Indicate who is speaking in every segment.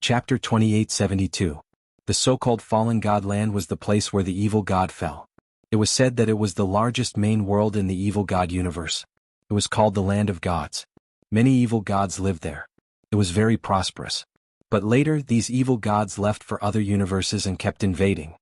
Speaker 1: Chapter 2872. The so-called fallen god land was the place where the evil god fell. It was said that it was the largest main world in the evil god universe. It was called the land of gods. Many evil gods lived there. It was very prosperous. But later these evil gods left for other universes and kept invading.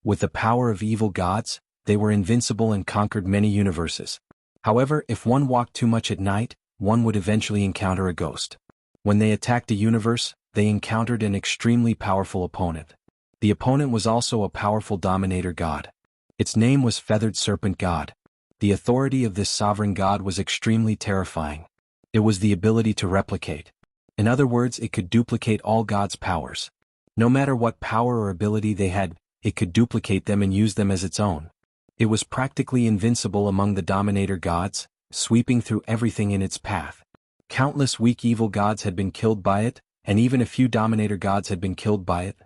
Speaker 1: With the power of evil gods, they were invincible and conquered many universes. However, if one walked too much at night, one would eventually encounter a ghost. When they attacked a universe, they encountered an extremely powerful opponent. The opponent was also a powerful dominator god. Its name was Feathered Serpent God. The authority of this sovereign god was extremely terrifying. It was the ability to replicate. In other words, it could duplicate all God's powers. No matter what power or ability they had, it could duplicate them and use them as its own. It was practically invincible among the dominator gods, sweeping through everything in its path. Countless weak evil gods had been killed by it, and even a few dominator gods had been killed by it.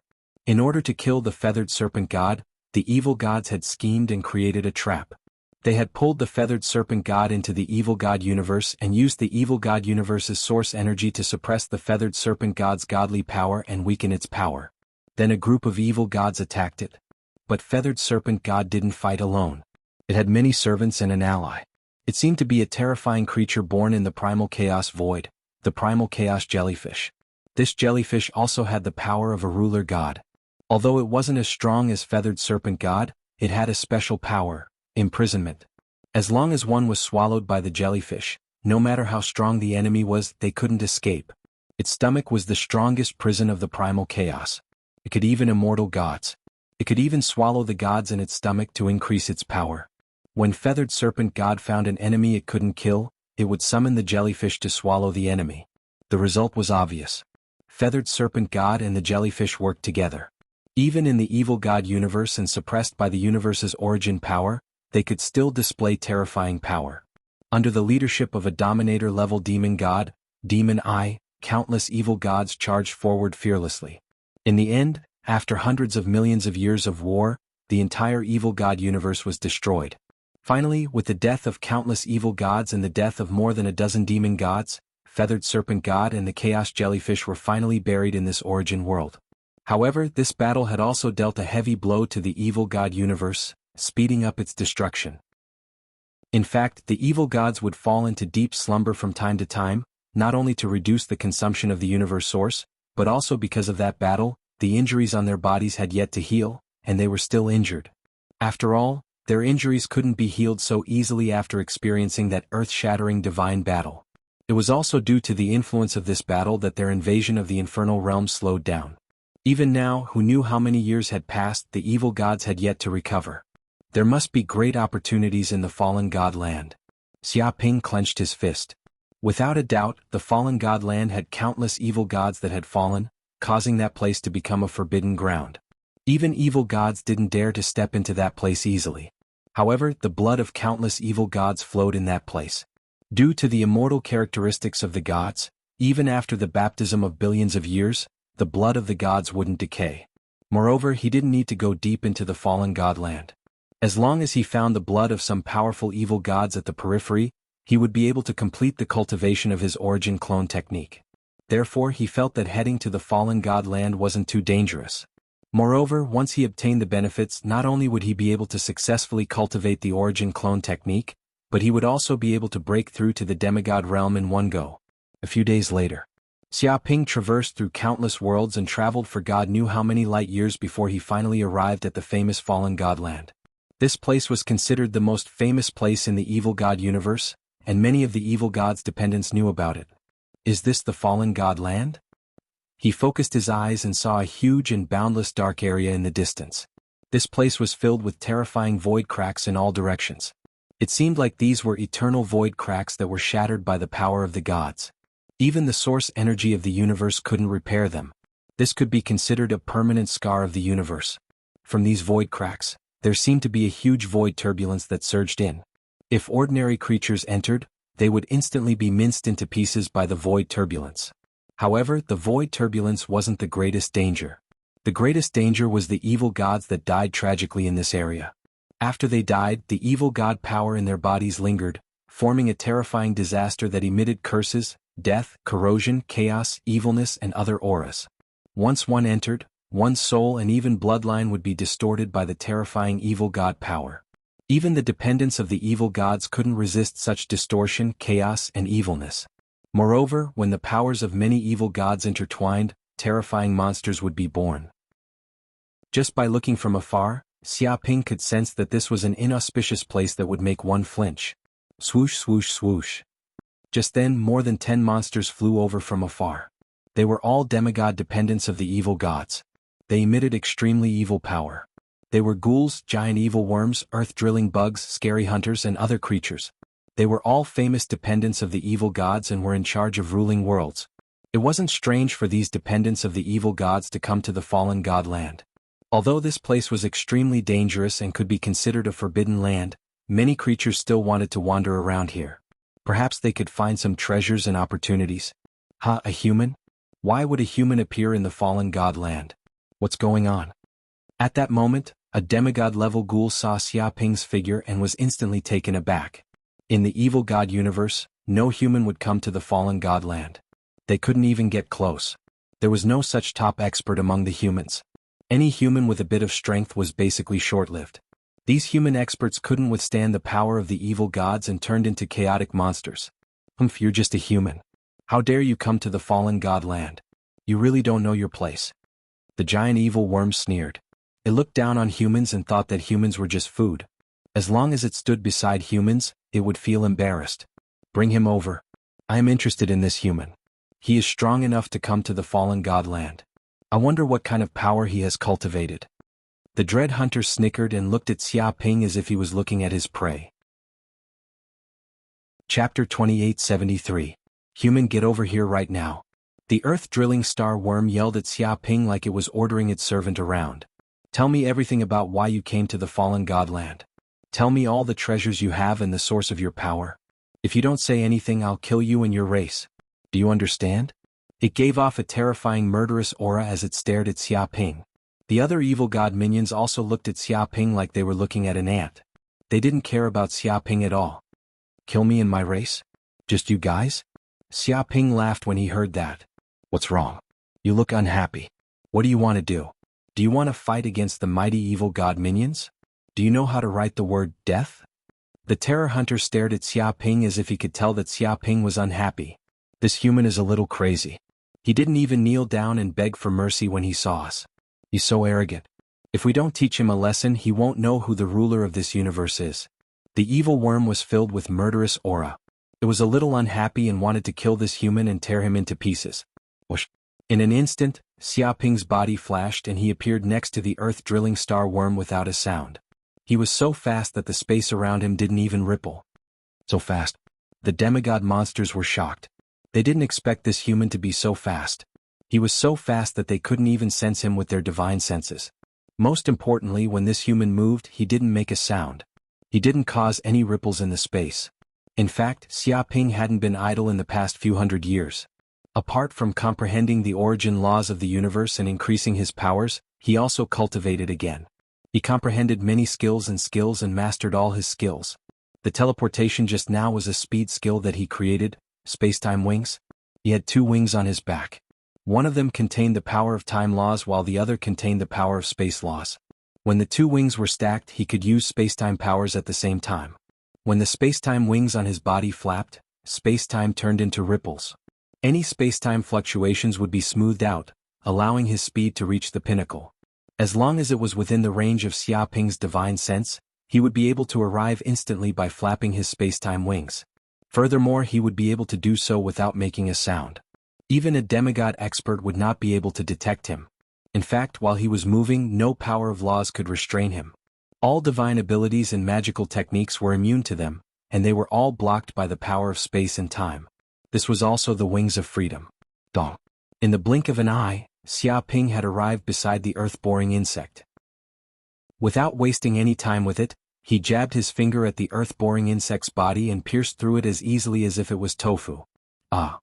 Speaker 1: In order to kill the Feathered Serpent God, the evil gods had schemed and created a trap. They had pulled the Feathered Serpent God into the evil god universe and used the evil god universe's source energy to suppress the Feathered Serpent God's godly power and weaken its power. Then a group of evil gods attacked it. But Feathered Serpent God didn't fight alone. It had many servants and an ally. It seemed to be a terrifying creature born in the primal chaos void, the primal chaos jellyfish. This jellyfish also had the power of a ruler god. Although it wasn't as strong as Feathered Serpent God, it had a special power: imprisonment. As long as one was swallowed by the jellyfish, no matter how strong the enemy was, they couldn't escape. Its stomach was the strongest prison of the primal chaos. It could even immortal gods. It could even swallow the gods in its stomach to increase its power. When Feathered Serpent God found an enemy it couldn't kill, it would summon the jellyfish to swallow the enemy. The result was obvious. Feathered Serpent God and the jellyfish worked together. Even in the evil god universe and suppressed by the universe's origin power, they could still display terrifying power. Under the leadership of a dominator-level demon god, Demon Eye, countless evil gods charged forward fearlessly. In the end, after hundreds of millions of years of war, the entire evil god universe was destroyed. Finally, with the death of countless evil gods and the death of more than a dozen demon gods, Feathered Serpent God and the Chaos Jellyfish were finally buried in this origin world. However, this battle had also dealt a heavy blow to the evil god universe, speeding up its destruction. In fact, the evil gods would fall into deep slumber from time to time, not only to reduce the consumption of the universe source, but also because of that battle, the injuries on their bodies had yet to heal, and they were still injured. After all, their injuries couldn't be healed so easily after experiencing that earth-shattering divine battle. It was also due to the influence of this battle that their invasion of the infernal realm slowed down. Even now, who knew how many years had passed, the evil gods had yet to recover. There must be great opportunities in the fallen god land. Xia Ping clenched his fist. Without a doubt, the fallen god land had countless evil gods that had fallen, causing that place to become a forbidden ground. Even evil gods didn't dare to step into that place easily. However, the blood of countless evil gods flowed in that place. Due to the immortal characteristics of the gods, even after the baptism of billions of years, the blood of the gods wouldn't decay. Moreover, he didn't need to go deep into the fallen god land. As long as he found the blood of some powerful evil gods at the periphery, he would be able to complete the cultivation of his origin clone technique. Therefore, he felt that heading to the fallen god land wasn't too dangerous. Moreover, once he obtained the benefits, not only would he be able to successfully cultivate the origin clone technique, but he would also be able to break through to the demigod realm in one go. A few days later, Xia Ping traversed through countless worlds and traveled for God knew how many light years before he finally arrived at the famous fallen god land. This place was considered the most famous place in the evil god universe, and many of the evil god's dependents knew about it. Is this the fallen god land? He focused his eyes and saw a huge and boundless dark area in the distance. This place was filled with terrifying void cracks in all directions. It seemed like these were eternal void cracks that were shattered by the power of the gods. Even the source energy of the universe couldn't repair them. This could be considered a permanent scar of the universe. From these void cracks, there seemed to be a huge void turbulence that surged in. If ordinary creatures entered, they would instantly be minced into pieces by the void turbulence. However, the void turbulence wasn't the greatest danger. The greatest danger was the evil gods that died tragically in this area. After they died, the evil god power in their bodies lingered, forming a terrifying disaster that emitted curses, death, corrosion, chaos, evilness, and other auras. Once one entered, one's soul and even bloodline would be distorted by the terrifying evil god power. Even the dependents of the evil gods couldn't resist such distortion, chaos, and evilness. Moreover, when the powers of many evil gods intertwined, terrifying monsters would be born. Just by looking from afar, Xiaoping could sense that this was an inauspicious place that would make one flinch. Swoosh, swoosh, swoosh. Just then, more than 10 monsters flew over from afar. They were all demigod dependents of the evil gods. They emitted extremely evil power. They were ghouls, giant evil worms, earth-drilling bugs, scary hunters, and other creatures. They were all famous dependents of the evil gods and were in charge of ruling worlds. It wasn't strange for these dependents of the evil gods to come to the fallen god land. Although this place was extremely dangerous and could be considered a forbidden land, many creatures still wanted to wander around here. Perhaps they could find some treasures and opportunities. A human? Why would a human appear in the fallen god land? What's going on? At that moment, a demigod-level ghoul saw Xiaoping's figure and was instantly taken aback. In the evil god universe, no human would come to the fallen god land. They couldn't even get close. There was no such top expert among the humans. Any human with a bit of strength was basically short-lived. These human experts couldn't withstand the power of the evil gods and turned into chaotic monsters. You're just a human. How dare you come to the fallen god land? You really don't know your place. The giant evil worm sneered. It looked down on humans and thought that humans were just food. As long as it stood beside humans, it would feel embarrassed. Bring him over. I am interested in this human. He is strong enough to come to the fallen god land. I wonder what kind of power he has cultivated. The dread hunter snickered and looked at Xiaoping as if he was looking at his prey. Chapter 2873. Human, get over here right now. The earth-drilling star worm yelled at Xiaoping like it was ordering its servant around. Tell me everything about why you came to the fallen god land. Tell me all the treasures you have and the source of your power. If you don't say anything, I'll kill you and your race. Do you understand? It gave off a terrifying murderous aura as it stared at Xiaoping. The other evil god minions also looked at Xiaoping like they were looking at an ant. They didn't care about Xiaoping at all. Kill me and my race? Just you guys? Xiaoping laughed when he heard that. What's wrong? You look unhappy. What do you want to do? Do you want to fight against the mighty evil god minions? Do you know how to write the word death? The terror hunter stared at Xiaoping as if he could tell that Xiaoping was unhappy. This human is a little crazy. He didn't even kneel down and beg for mercy when he saw us. He's so arrogant. If we don't teach him a lesson, he won't know who the ruler of this universe is. The evil worm was filled with murderous aura. It was a little unhappy and wanted to kill this human and tear him into pieces. Whoosh. In an instant, Xiaoping's body flashed and he appeared next to the earth-drilling star worm without a sound. He was so fast that the space around him didn't even ripple. So fast. The demigod monsters were shocked. They didn't expect this human to be so fast. He was so fast that they couldn't even sense him with their divine senses. Most importantly, when this human moved, he didn't make a sound. He didn't cause any ripples in the space. In fact, Xiaoping hadn't been idle in the past few hundred years. Apart from comprehending the origin laws of the universe and increasing his powers, he also cultivated again. He comprehended many skills and mastered all his skills. The teleportation just now was a speed skill that he created. Space-time wings? He had 2 wings on his back. One of them contained the power of time laws while the other contained the power of space laws. When the 2 wings were stacked, he could use space-time powers at the same time. When the space-time wings on his body flapped, space-time turned into ripples. Any space-time fluctuations would be smoothed out, allowing his speed to reach the pinnacle. As long as it was within the range of Xiaoping's divine sense, he would be able to arrive instantly by flapping his space-time wings. Furthermore, he would be able to do so without making a sound. Even a demigod expert would not be able to detect him. In fact, while he was moving, no power of laws could restrain him. All divine abilities and magical techniques were immune to them, and they were all blocked by the power of space and time. This was also the wings of freedom. Dong. In the blink of an eye, Xiaoping had arrived beside the earth-boring insect. Without wasting any time with it, he jabbed his finger at the earth-boring insect's body and pierced through it as easily as if it was tofu. Ah!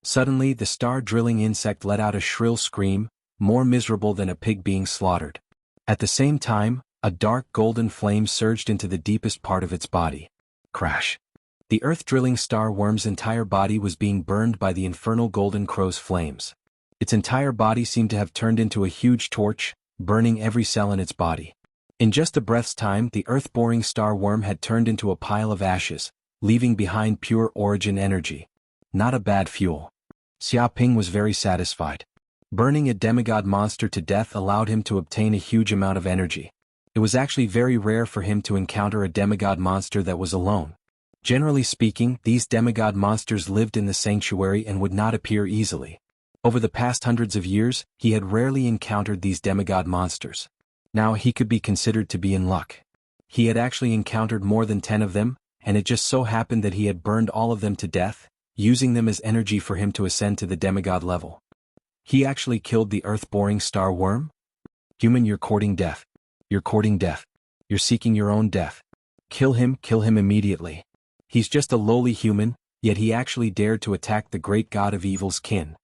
Speaker 1: Suddenly, the star-drilling insect let out a shrill scream, more miserable than a pig being slaughtered. At the same time, a dark golden flame surged into the deepest part of its body. Crash! The earth-drilling star worm's entire body was being burned by the infernal golden crow's flames. Its entire body seemed to have turned into a huge torch, burning every cell in its body. In just a breath's time, the earth-boring star worm had turned into a pile of ashes, leaving behind pure origin energy. Not a bad fuel. Xiaoping was very satisfied. Burning a demigod monster to death allowed him to obtain a huge amount of energy. It was actually very rare for him to encounter a demigod monster that was alone. Generally speaking, these demigod monsters lived in the sanctuary and would not appear easily. Over the past hundreds of years, he had rarely encountered these demigod monsters. Now he could be considered to be in luck. He had actually encountered more than 10 of them, and it just so happened that he had burned all of them to death, using them as energy for him to ascend to the demigod level. He actually killed the earth-boring star worm? Human, you're courting death. You're courting death. You're seeking your own death. Kill him immediately. He's just a lowly human, yet he actually dared to attack the great god of evil's kin.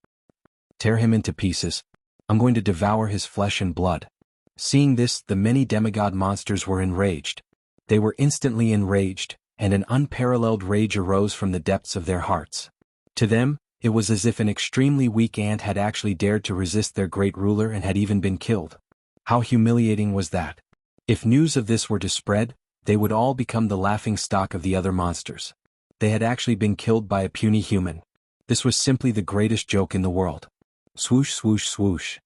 Speaker 1: Tear him into pieces. I'm going to devour his flesh and blood. Seeing this, the many demigod monsters were enraged. They were instantly enraged, and an unparalleled rage arose from the depths of their hearts. To them, it was as if an extremely weak ant had actually dared to resist their great ruler and had even been killed. How humiliating was that? If news of this were to spread, they would all become the laughing stock of the other monsters. They had actually been killed by a puny human. This was simply the greatest joke in the world. Swoosh, swoosh, swoosh.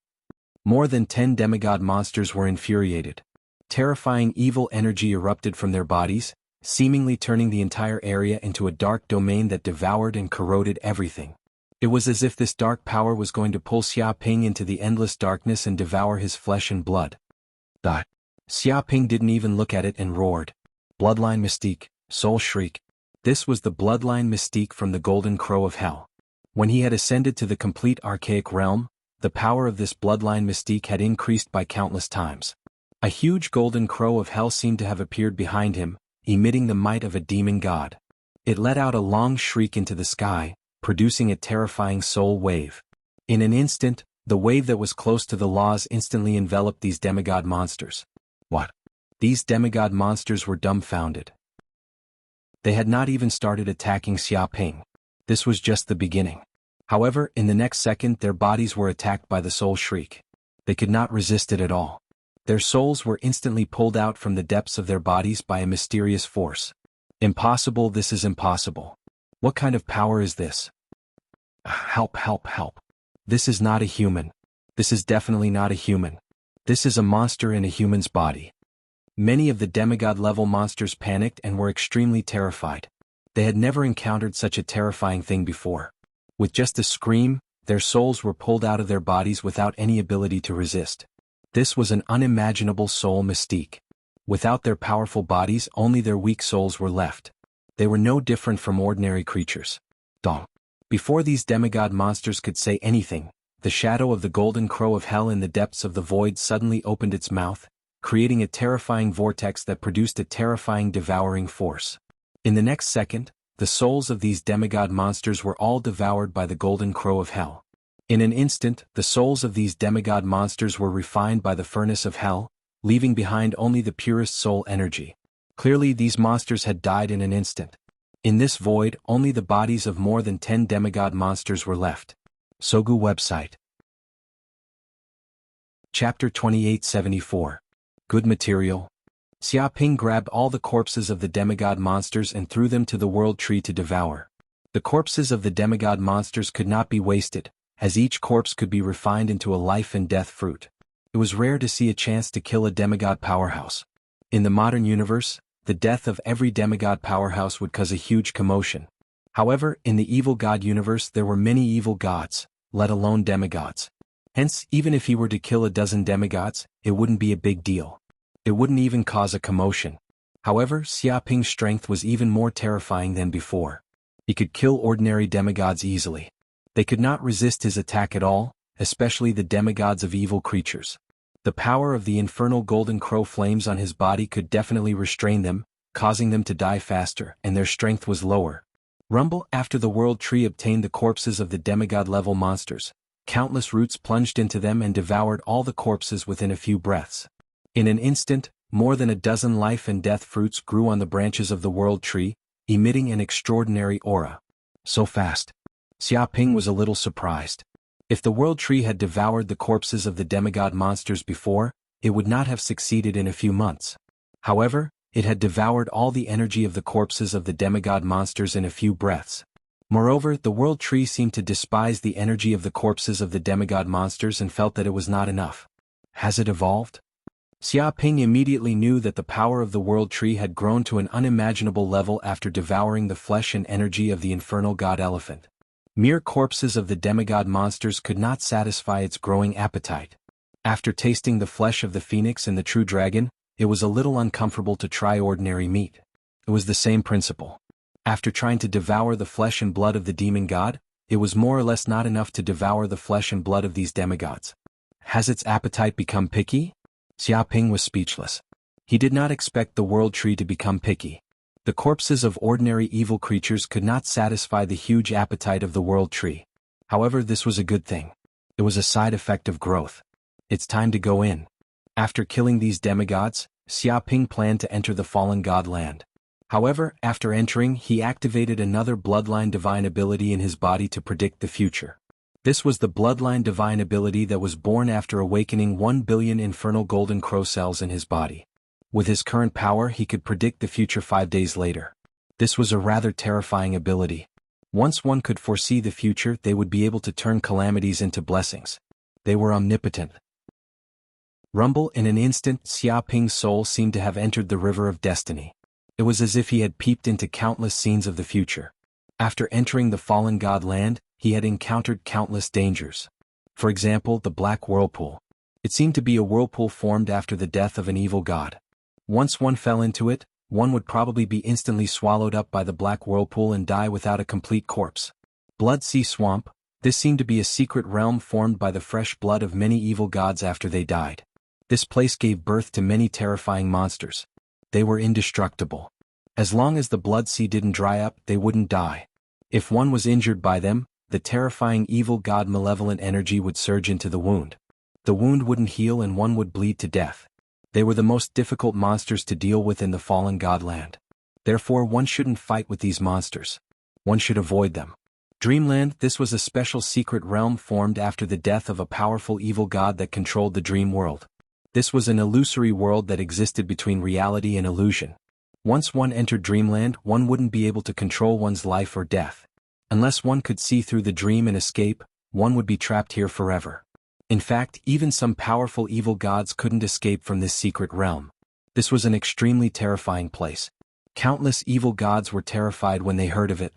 Speaker 1: More than 10 demigod monsters were infuriated. Terrifying evil energy erupted from their bodies, seemingly turning the entire area into a dark domain that devoured and corroded everything. It was as if this dark power was going to pull Xiaoping into the endless darkness and devour his flesh and blood. Xiaoping didn't even look at it and roared. Bloodline mystique, soul shriek. This was the bloodline mystique from the golden crow of hell. When he had ascended to the complete archaic realm, the power of this bloodline mystique had increased by countless times. A huge golden crow of hell seemed to have appeared behind him, emitting the might of a demon god. It let out a long shriek into the sky, producing a terrifying soul wave. In an instant, the wave that was close to the laws instantly enveloped these demigod monsters. What? These demigod monsters were dumbfounded. They had not even started attacking Xiaoping. This was just the beginning. However, in the next second their bodies were attacked by the soul shriek. They could not resist it at all. Their souls were instantly pulled out from the depths of their bodies by a mysterious force. Impossible, this is impossible. What kind of power is this? Help, help, help. This is not a human. This is definitely not a human. This is a monster in a human's body. Many of the demigod-level monsters panicked and were extremely terrified. They had never encountered such a terrifying thing before. With just a scream, their souls were pulled out of their bodies without any ability to resist. This was an unimaginable soul mystique. Without their powerful bodies, only their weak souls were left. They were no different from ordinary creatures. Dong. Before these demigod monsters could say anything, the shadow of the golden crow of hell in the depths of the void suddenly opened its mouth, creating a terrifying vortex that produced a terrifying devouring force. In the next second, the souls of these demigod monsters were all devoured by the golden crow of hell. In an instant, the souls of these demigod monsters were refined by the furnace of hell, leaving behind only the purest soul energy. Clearly, these monsters had died in an instant. In this void, only the bodies of more than 10 demigod monsters were left. Sogu website. Chapter 2874. Good material. Xiaoping grabbed all the corpses of the demigod monsters and threw them to the world tree to devour. The corpses of the demigod monsters could not be wasted, as each corpse could be refined into a life and death fruit. It was rare to see a chance to kill a demigod powerhouse. In the modern universe, the death of every demigod powerhouse would cause a huge commotion. However, in the evil god universe there were many evil gods, let alone demigods. Hence, even if he were to kill a dozen demigods, it wouldn't be a big deal. It wouldn't even cause a commotion. However, Xiaoping's strength was even more terrifying than before. He could kill ordinary demigods easily. They could not resist his attack at all, especially the demigods of evil creatures. The power of the infernal golden crow flames on his body could definitely restrain them, causing them to die faster, and their strength was lower. Rumble. After the world tree obtained the corpses of the demigod-level monsters, countless roots plunged into them and devoured all the corpses within a few breaths. In an instant, more than a dozen life and death fruits grew on the branches of the world tree, emitting an extraordinary aura. So fast. Xiaoping was a little surprised. If the World Tree had devoured the corpses of the demigod monsters before, it would not have succeeded in a few months. However, it had devoured all the energy of the corpses of the demigod monsters in a few breaths. Moreover, the World Tree seemed to despise the energy of the corpses of the demigod monsters and felt that it was not enough. Has it evolved? Xia Ping immediately knew that the power of the World Tree had grown to an unimaginable level after devouring the flesh and energy of the infernal god elephant. Mere corpses of the demigod monsters could not satisfy its growing appetite. After tasting the flesh of the phoenix and the true dragon, it was a little uncomfortable to try ordinary meat. It was the same principle. After trying to devour the flesh and blood of the demon god, it was more or less not enough to devour the flesh and blood of these demigods. Has its appetite become picky? Xia Ping was speechless. He did not expect the World Tree to become picky. The corpses of ordinary evil creatures could not satisfy the huge appetite of the World Tree. However, this was a good thing. It was a side effect of growth. It's time to go in. After killing these demigods, Xia Ping planned to enter the fallen god land. However, after entering, he activated another bloodline divine ability in his body to predict the future. This was the bloodline divine ability that was born after awakening 1 billion infernal golden crow cells in his body. With his current power, he could predict the future 5 days later. This was a rather terrifying ability. Once one could foresee the future, they would be able to turn calamities into blessings. They were omnipotent. Rumble, in an instant, Xia Ping's soul seemed to have entered the river of destiny. It was as if he had peeped into countless scenes of the future. After entering the fallen god land, he had encountered countless dangers. For example, the black whirlpool. It seemed to be a whirlpool formed after the death of an evil god. Once one fell into it, one would probably be instantly swallowed up by the black whirlpool and die without a complete corpse. Blood Sea Swamp. This seemed to be a secret realm formed by the fresh blood of many evil gods after they died. This place gave birth to many terrifying monsters. They were indestructible. As long as the blood sea didn't dry up, they wouldn't die. If one was injured by them, the terrifying evil god malevolent energy would surge into the wound. The wound wouldn't heal and one would bleed to death. They were the most difficult monsters to deal with in the fallen god land. Therefore, one shouldn't fight with these monsters. One should avoid them. Dreamland. This was a special secret realm formed after the death of a powerful evil god that controlled the dream world. This was an illusory world that existed between reality and illusion. Once one entered Dreamland, one wouldn't be able to control one's life or death. Unless one could see through the dream and escape, one would be trapped here forever. In fact, even some powerful evil gods couldn't escape from this secret realm. This was an extremely terrifying place. Countless evil gods were terrified when they heard of it.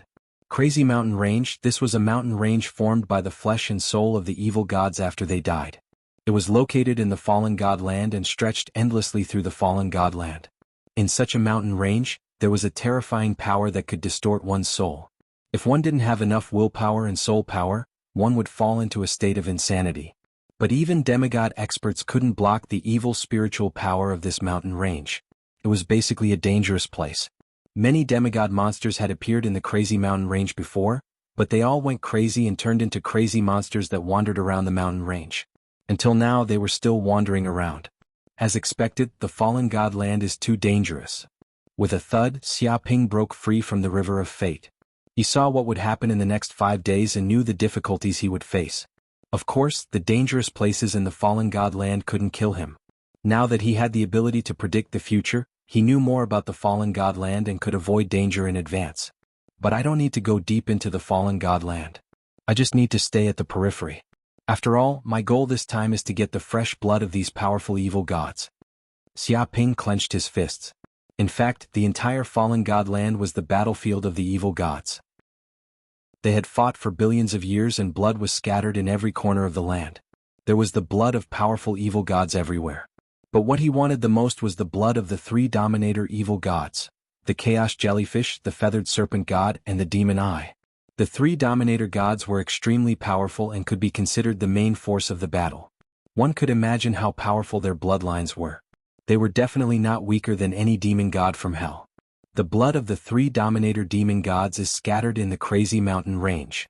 Speaker 1: Crazy Mountain Range. This was a mountain range formed by the flesh and soul of the evil gods after they died. It was located in the fallen god land and stretched endlessly through the fallen god land. In such a mountain range, there was a terrifying power that could distort one's soul. If one didn't have enough willpower and soul power, one would fall into a state of insanity. But even demigod experts couldn't block the evil spiritual power of this mountain range. It was basically a dangerous place. Many demigod monsters had appeared in the crazy mountain range before, but they all went crazy and turned into crazy monsters that wandered around the mountain range. Until now, they were still wandering around. As expected, the fallen god land is too dangerous. With a thud, Xia Ping broke free from the river of fate. He saw what would happen in the next 5 days and knew the difficulties he would face. Of course, the dangerous places in the fallen god land couldn't kill him. Now that he had the ability to predict the future, he knew more about the fallen god land and could avoid danger in advance. But I don't need to go deep into the fallen god land. I just need to stay at the periphery. After all, my goal this time is to get the fresh blood of these powerful evil gods. Xia Ping clenched his fists. In fact, the entire fallen god land was the battlefield of the evil gods. They had fought for billions of years and blood was scattered in every corner of the land. There was the blood of powerful evil gods everywhere. But what he wanted the most was the blood of the 3 dominator evil gods: the chaos jellyfish, the feathered serpent god, and the demon eye. The 3 dominator gods were extremely powerful and could be considered the main force of the battle. One could imagine how powerful their bloodlines were. They were definitely not weaker than any demon god from hell. The blood of the 3 dominator demon gods is scattered in the crazy mountain range.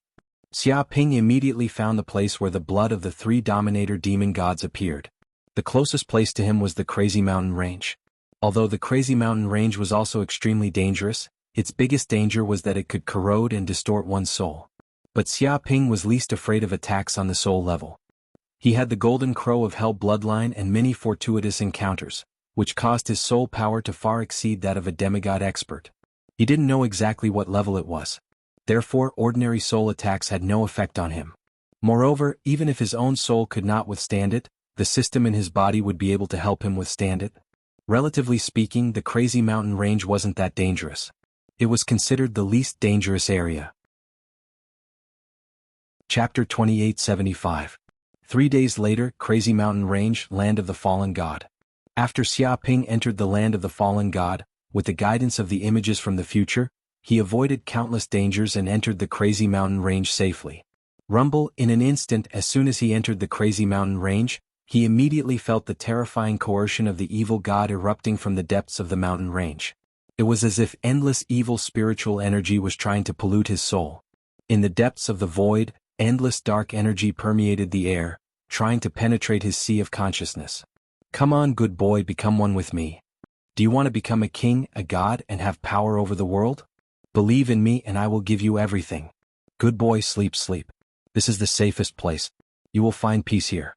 Speaker 1: Xia Ping immediately found the place where the blood of the 3 dominator demon gods appeared. The closest place to him was the crazy mountain range. Although the crazy mountain range was also extremely dangerous, its biggest danger was that it could corrode and distort one's soul. But Xia Ping was least afraid of attacks on the soul level. He had the Golden Crow of Hell bloodline and many fortuitous encounters, which caused his soul power to far exceed that of a demigod expert. He didn't know exactly what level it was. Therefore, ordinary soul attacks had no effect on him. Moreover, even if his own soul could not withstand it, the system in his body would be able to help him withstand it. Relatively speaking, the Crazy Mountain Range wasn't that dangerous. It was considered the least dangerous area. Chapter 2875. 3 days later, Crazy Mountain Range, Land of the Fallen God. After Xia Ping entered the Land of the Fallen God, with the guidance of the images from the future, he avoided countless dangers and entered the Crazy Mountain Range safely. Rumble, in an instant, as soon as he entered the Crazy Mountain Range, he immediately felt the terrifying coercion of the evil god erupting from the depths of the mountain range. It was as if endless evil spiritual energy was trying to pollute his soul. In the depths of the void, endless dark energy permeated the air, trying to penetrate his sea of consciousness. Come on, good boy, become one with me. Do you want to become a king, a god, and have power over the world? Believe in me and I will give you everything. Good boy, sleep, sleep. This is the safest place. You will find peace here.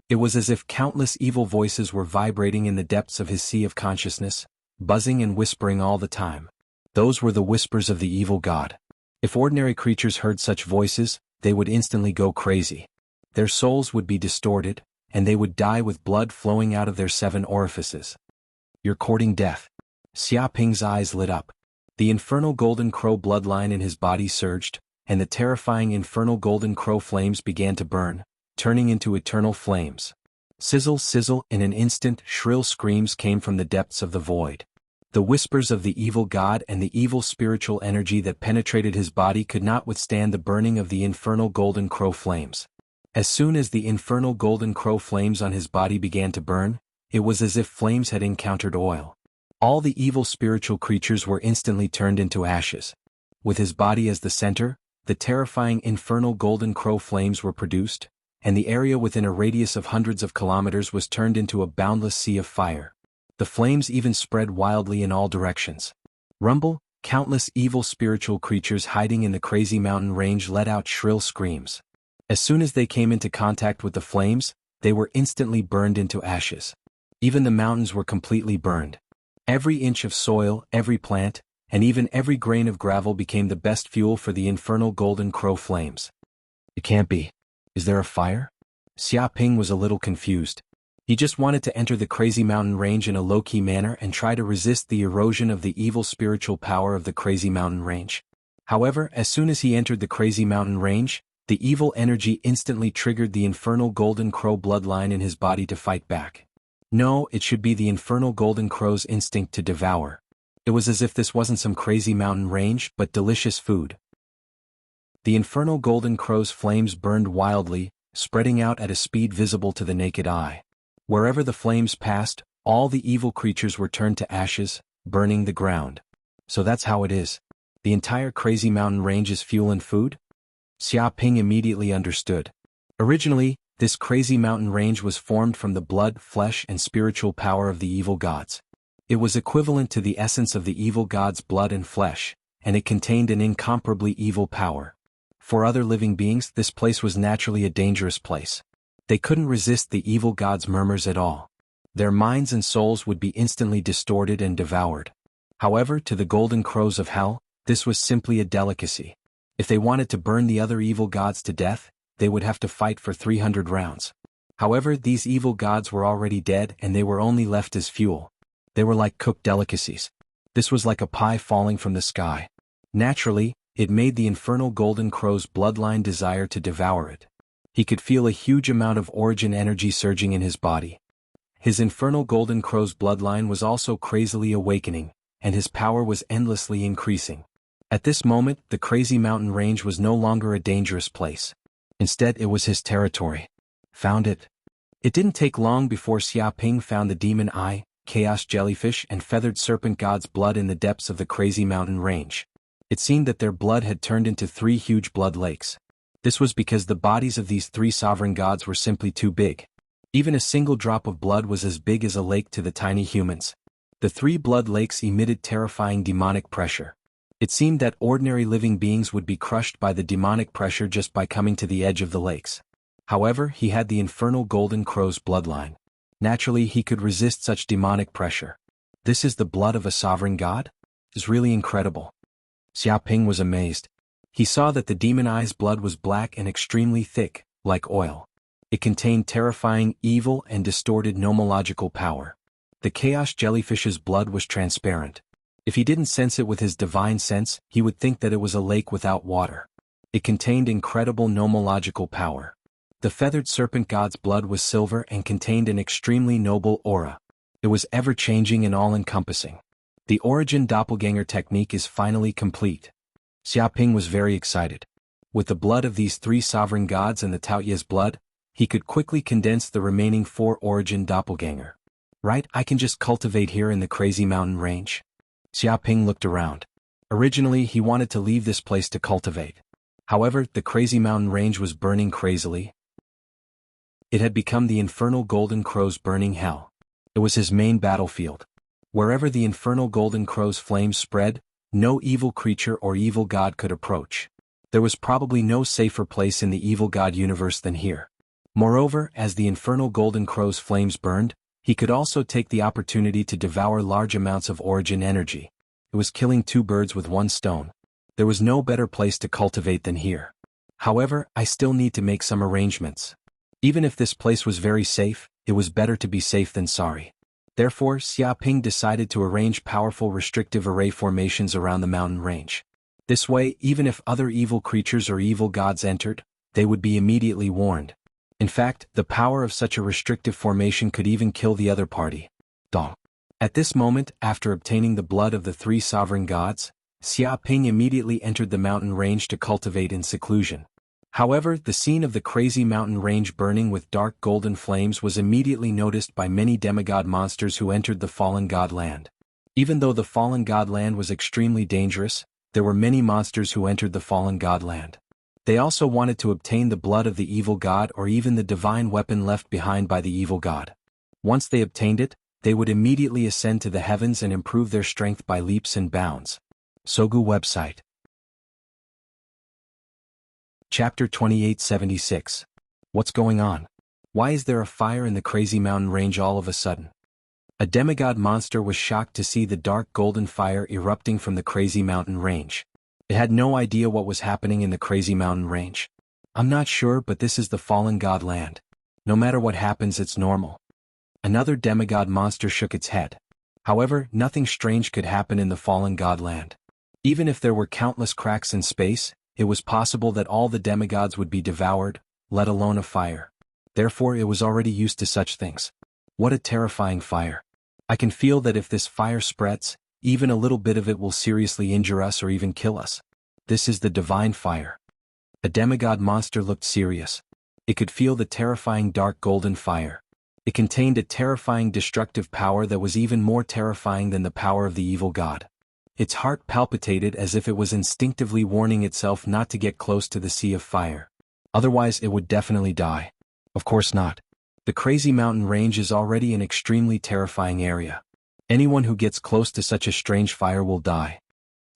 Speaker 1: It was as if countless evil voices were vibrating in the depths of his sea of consciousness, buzzing and whispering all the time. Those were the whispers of the evil god. If ordinary creatures heard such voices, they would instantly go crazy. Their souls would be distorted, and they would die with blood flowing out of their 7 orifices. You're courting death. Xia Ping's eyes lit up. The infernal Golden Crow bloodline in his body surged, and the terrifying infernal Golden Crow flames began to burn, turning into eternal flames. Sizzle, sizzle, in an instant, shrill screams came from the depths of the void. The whispers of the evil god and the evil spiritual energy that penetrated his body could not withstand the burning of the infernal Golden Crow flames. As soon as the infernal Golden Crow flames on his body began to burn, it was as if flames had encountered oil. All the evil spiritual creatures were instantly turned into ashes. With his body as the center, the terrifying infernal Golden Crow flames were produced, and the area within a radius of hundreds of kilometers was turned into a boundless sea of fire. The flames even spread wildly in all directions. Rumble, countless evil spiritual creatures hiding in the Crazy Mountain Range let out shrill screams. As soon as they came into contact with the flames, they were instantly burned into ashes. Even the mountains were completely burned. Every inch of soil, every plant, and even every grain of gravel became the best fuel for the infernal Golden Crow flames. It can't be. Is there a fire? Xia Ping was a little confused. He just wanted to enter the Crazy Mountain Range in a low-key manner and try to resist the erosion of the evil spiritual power of the Crazy Mountain Range. However, as soon as he entered the Crazy Mountain Range, the evil energy instantly triggered the infernal Golden Crow bloodline in his body to fight back. No, it should be the infernal Golden Crow's instinct to devour. It was as if this wasn't some crazy mountain range but delicious food. The infernal Golden Crow's flames burned wildly, spreading out at a speed visible to the naked eye. Wherever the flames passed, all the evil creatures were turned to ashes, burning the ground. So that's how it is. The entire Crazy Mountain Range is fuel and food? Xia Ping immediately understood. Originally, this Crazy Mountain Range was formed from the blood, flesh, and spiritual power of the evil gods. It was equivalent to the essence of the evil gods' blood and flesh, and it contained an incomparably evil power. For other living beings, this place was naturally a dangerous place. They couldn't resist the evil gods' murmurs at all. Their minds and souls would be instantly distorted and devoured. However, to the Golden Crows of Hell, this was simply a delicacy. If they wanted to burn the other evil gods to death, they would have to fight for 300 rounds. However, these evil gods were already dead and they were only left as fuel. They were like cooked delicacies. This was like a pie falling from the sky. Naturally, it made the infernal Golden Crow's bloodline desire to devour it. He could feel a huge amount of origin energy surging in his body. His infernal Golden Crow's bloodline was also crazily awakening, and his power was endlessly increasing. At this moment, the Crazy Mountain Range was no longer a dangerous place. Instead, it was his territory. Found it. It didn't take long before Xia Ping found the demon eye, chaos jellyfish, and feathered serpent god's blood in the depths of the Crazy Mountain Range. It seemed that their blood had turned into 3 huge blood lakes. This was because the bodies of these 3 sovereign gods were simply too big. Even a single drop of blood was as big as a lake to the tiny humans. The 3 blood lakes emitted terrifying demonic pressure. It seemed that ordinary living beings would be crushed by the demonic pressure just by coming to the edge of the lakes. However, he had the infernal golden crow's bloodline. Naturally, he could resist such demonic pressure. This is the blood of a sovereign god? It's really incredible. Xiaoping was amazed. He saw that the demonized blood was black and extremely thick, like oil. It contained terrifying, evil, and distorted nomological power. The chaos jellyfish's blood was transparent. If he didn't sense it with his divine sense, he would think that it was a lake without water. It contained incredible nomological power. The feathered serpent god's blood was silver and contained an extremely noble aura. It was ever-changing and all-encompassing. The origin doppelganger technique is finally complete. Xiaoping was very excited. With the blood of these 3 sovereign gods and the Taoye's blood, he could quickly condense the remaining 4 origin doppelganger. Right, I can just cultivate here in the crazy mountain range. Xiaoping looked around. Originally, he wanted to leave this place to cultivate. However, the crazy mountain range was burning crazily. It had become the infernal golden crow's burning hell. It was his main battlefield. Wherever the infernal golden crow's flames spread, no evil creature or evil god could approach. There was probably no safer place in the evil god universe than here. Moreover, as the infernal golden crow's flames burned, he could also take the opportunity to devour large amounts of origin energy. It was killing 2 birds with 1 stone. There was no better place to cultivate than here. However, I still need to make some arrangements. Even if this place was very safe, it was better to be safe than sorry. Therefore, Xiaoping decided to arrange powerful restrictive array formations around the mountain range. This way, even if other evil creatures or evil gods entered, they would be immediately warned. In fact, the power of such a restrictive formation could even kill the other party. Dong. At this moment, after obtaining the blood of the 3 sovereign gods, Xiaoping immediately entered the mountain range to cultivate in seclusion. However, the scene of the crazy mountain range burning with dark golden flames was immediately noticed by many demigod monsters who entered the fallen god land. Even though the fallen god land was extremely dangerous, there were many monsters who entered the fallen god land. They also wanted to obtain the blood of the evil god or even the divine weapon left behind by the evil god. Once they obtained it, they would immediately ascend to the heavens and improve their strength by leaps and bounds. Sogu website. Chapter 2876. What's going on? Why is there a fire in the crazy mountain range all of a sudden? A demigod monster was shocked to see the dark golden fire erupting from the crazy mountain range. It had no idea what was happening in the crazy mountain range. I'm not sure, but this is the fallen god land. No matter what happens, it's normal. Another demigod monster shook its head. However, nothing strange could happen in the fallen god land. Even if there were countless cracks in space, it was possible that all the demigods would be devoured, let alone a fire. Therefore, it was already used to such things. What a terrifying fire. I can feel that if this fire spreads, even a little bit of it will seriously injure us or even kill us. This is the divine fire. A demigod monster looked serious. It could feel the terrifying dark golden fire. It contained a terrifying destructive power that was even more terrifying than the power of the evil god. Its heart palpitated as if it was instinctively warning itself not to get close to the sea of fire. Otherwise, it would definitely die. Of course not. The crazy mountain range is already an extremely terrifying area. Anyone who gets close to such a strange fire will die.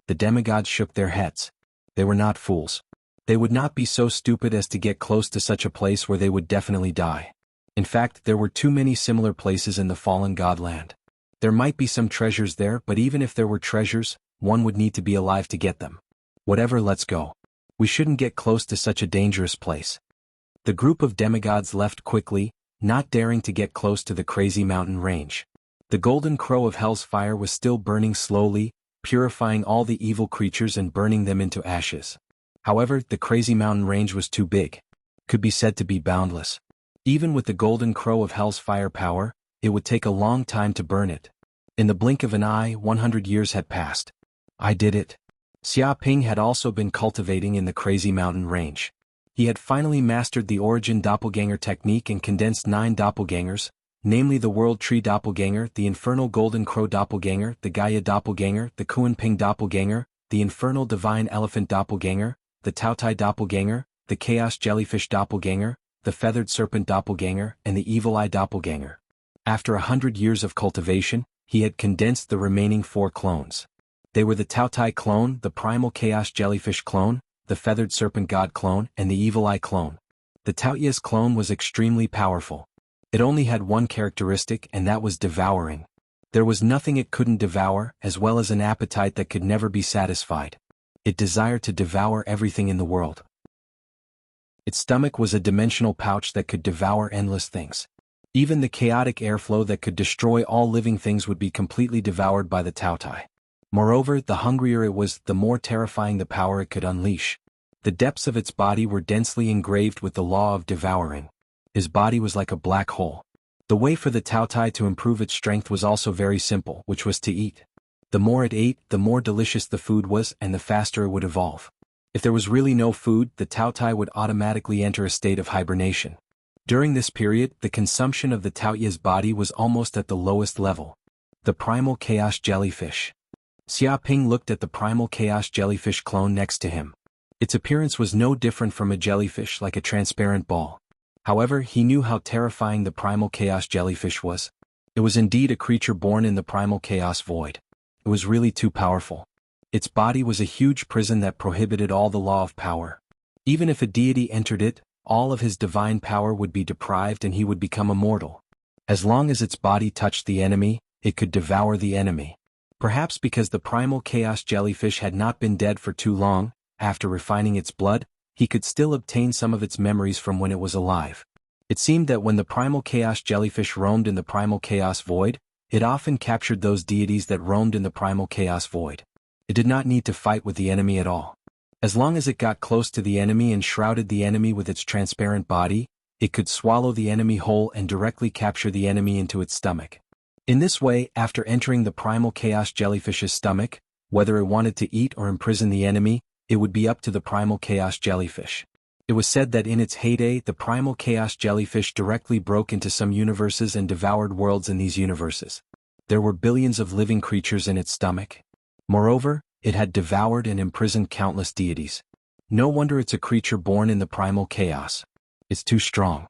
Speaker 1: The demigods shook their heads. They were not fools. They would not be so stupid as to get close to such a place where they would definitely die. In fact, there were too many similar places in the fallen godland. There might be some treasures there, but even if there were treasures, one would need to be alive to get them. Whatever, let's go. We shouldn't get close to such a dangerous place. The group of demigods left quickly, not daring to get close to the crazy mountain range. The golden crow of hell's fire was still burning slowly, purifying all the evil creatures and burning them into ashes. However, the crazy mountain range was too big. Could be said to be boundless. Even with the golden crow of hell's fire power, it would take a long time to burn it. In the blink of an eye, 100 years had passed. I did it. Xiaoping had also been cultivating in the crazy mountain range. He had finally mastered the origin doppelganger technique and condensed 9 doppelgangers, namely the World Tree Doppelganger, the Infernal Golden Crow Doppelganger, the Gaia Doppelganger, the Kuan-Ping Doppelganger, the Infernal Divine Elephant Doppelganger, the Taotai Doppelganger, the Chaos Jellyfish Doppelganger, the Feathered Serpent Doppelganger, and the Evil Eye Doppelganger. After 100 years of cultivation, he had condensed the remaining 4 clones. They were the Taotai clone, the primal chaos jellyfish clone, the feathered serpent god clone, and the evil eye clone. The Taoyu's clone was extremely powerful. It only had one characteristic, and that was devouring. There was nothing it couldn't devour, as well as an appetite that could never be satisfied. It desired to devour everything in the world. Its stomach was a dimensional pouch that could devour endless things. Even the chaotic airflow that could destroy all living things would be completely devoured by the Taotai. Moreover, the hungrier it was, the more terrifying the power it could unleash. The depths of its body were densely engraved with the law of devouring. His body was like a black hole. The way for the Taotai to improve its strength was also very simple, which was to eat. The more it ate, the more delicious the food was, and the faster it would evolve. If there was really no food, the Taotai would automatically enter a state of hibernation. During this period, the consumption of the Taoyu's body was almost at the lowest level. The primal chaos jellyfish. Xiaoping looked at the primal chaos jellyfish clone next to him. Its appearance was no different from a jellyfish, like a transparent ball. However, he knew how terrifying the primal chaos jellyfish was. It was indeed a creature born in the primal chaos void. It was really too powerful. Its body was a huge prison that prohibited all the law of power. Even if a deity entered it, all of his divine power would be deprived and he would become immortal. As long as its body touched the enemy, it could devour the enemy. Perhaps because the primal chaos jellyfish had not been dead for too long, after refining its blood, he could still obtain some of its memories from when it was alive. It seemed that when the primal chaos jellyfish roamed in the primal chaos void, it often captured those deities that roamed in the primal chaos void. It did not need to fight with the enemy at all. As long as it got close to the enemy and shrouded the enemy with its transparent body, it could swallow the enemy whole and directly capture the enemy into its stomach. In this way, after entering the primal chaos jellyfish's stomach, whether it wanted to eat or imprison the enemy, it would be up to the primal chaos jellyfish. It was said that in its heyday, the primal chaos jellyfish directly broke into some universes and devoured worlds in these universes. There were billions of living creatures in its stomach. Moreover, it had devoured and imprisoned countless deities. No wonder it's a creature born in the primal chaos. It's too strong.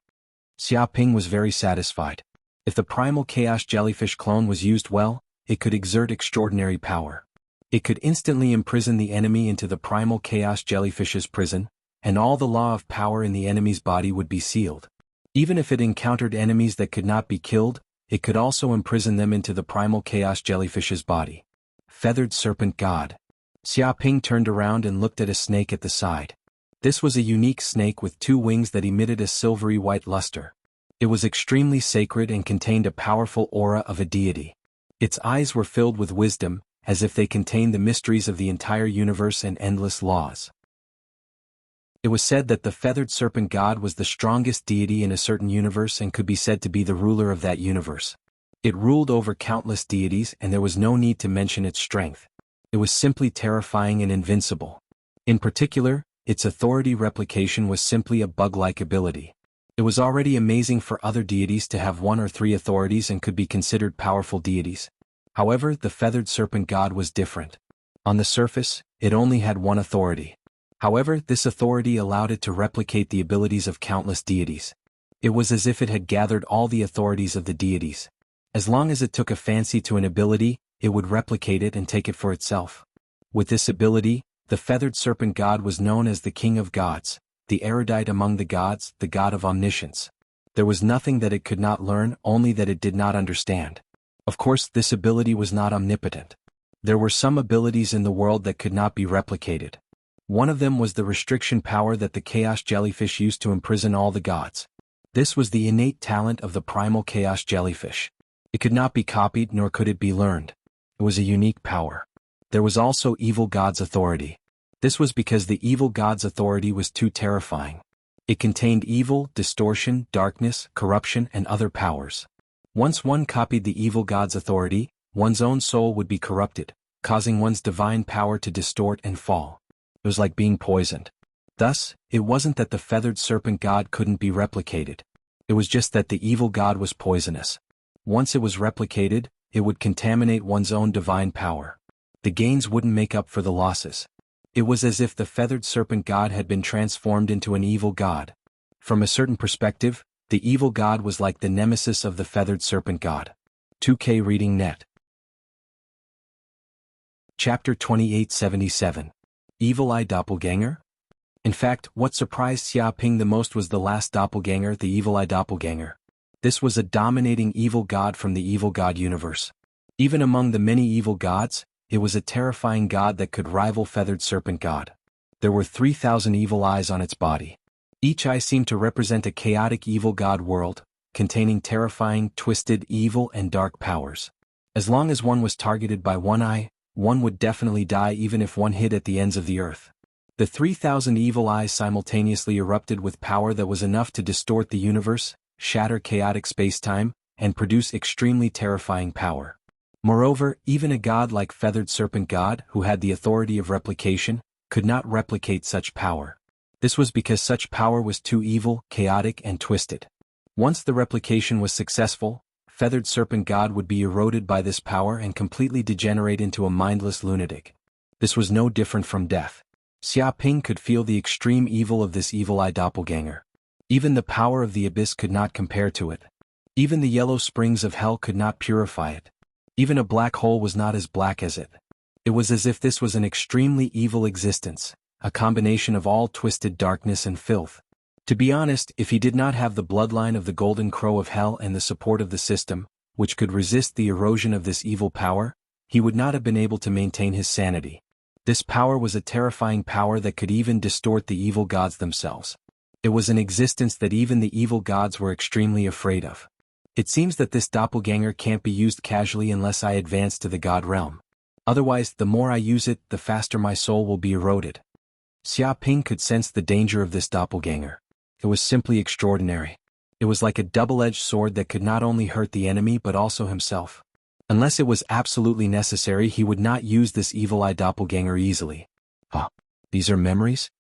Speaker 1: Xiaoping was very satisfied. If the primal chaos jellyfish clone was used well, it could exert extraordinary power. It could instantly imprison the enemy into the primal chaos jellyfish's prison, and all the law of power in the enemy's body would be sealed. Even if it encountered enemies that could not be killed, it could also imprison them into the primal chaos jellyfish's body. Feathered serpent god. Xiaoping turned around and looked at a snake at the side. This was a unique snake with 2 wings that emitted a silvery white luster. It was extremely sacred and contained a powerful aura of a deity. Its eyes were filled with wisdom, as if they contained the mysteries of the entire universe and endless laws. It was said that the feathered serpent god was the strongest deity in a certain universe and could be said to be the ruler of that universe. It ruled over countless deities and there was no need to mention its strength. It was simply terrifying and invincible. In particular, its authority replication was simply a bug-like ability. It was already amazing for other deities to have 1 or 3 authorities and could be considered powerful deities. However, the feathered serpent god was different. On the surface, it only had 1 authority. However, this authority allowed it to replicate the abilities of countless deities. It was as if it had gathered all the authorities of the deities. As long as it took a fancy to an ability, it would replicate it and take it for itself. With this ability, the feathered serpent god was known as the king of gods, the erudite among the gods, the god of omniscience. There was nothing that it could not learn, only that it did not understand. Of course, this ability was not omnipotent. There were some abilities in the world that could not be replicated. One of them was the restriction power that the chaos jellyfish used to imprison all the gods. This was the innate talent of the primal chaos jellyfish. It could not be copied nor could it be learned. It was a unique power. There was also evil god's authority. This was because the evil god's authority was too terrifying. It contained evil, distortion, darkness, corruption, and other powers. Once one copied the evil god's authority, one's own soul would be corrupted, causing one's divine power to distort and fall. It was like being poisoned. Thus, it wasn't that the feathered serpent god couldn't be replicated. It was just that the evil god was poisonous. Once it was replicated, it would contaminate one's own divine power. The gains wouldn't make up for the losses. It was as if the feathered serpent god had been transformed into an evil god. From a certain perspective, the evil god was like the nemesis of the feathered serpent god. 2K Reading Net. Chapter 2877. Evil Eye Doppelganger? In fact, what surprised Xiaoping the most was the last doppelganger, the Evil Eye Doppelganger. This was a dominating evil god from the evil god universe. Even among the many evil gods, it was a terrifying god that could rival Feathered Serpent God. There were 3,000 evil eyes on its body. Each eye seemed to represent a chaotic evil god world, containing terrifying, twisted, evil and dark powers. As long as one was targeted by one eye, one would definitely die even if one hit at the ends of the earth. The 3,000 evil eyes simultaneously erupted with power that was enough to distort the universe, shatter chaotic space-time, and produce extremely terrifying power. Moreover, even a god like Feathered Serpent God, who had the authority of replication, could not replicate such power. This was because such power was too evil, chaotic, and twisted. Once the replication was successful, Feathered Serpent God would be eroded by this power and completely degenerate into a mindless lunatic. This was no different from death. Xiaoping could feel the extreme evil of this evil eye doppelganger. Even the power of the abyss could not compare to it. Even the yellow springs of hell could not purify it. Even a black hole was not as black as it. It was as if this was an extremely evil existence, a combination of all twisted darkness and filth. To be honest, if he did not have the bloodline of the Golden Crow of Hell and the support of the system, which could resist the erosion of this evil power, he would not have been able to maintain his sanity. This power was a terrifying power that could even distort the evil gods themselves. It was an existence that even the evil gods were extremely afraid of. It seems that this doppelganger can't be used casually unless I advance to the god realm. Otherwise, the more I use it, the faster my soul will be eroded. Xiaoping could sense the danger of this doppelganger. It was simply extraordinary. It was like a double-edged sword that could not only hurt the enemy but also himself. Unless it was absolutely necessary, he would not use this evil eye doppelganger easily. These are memories?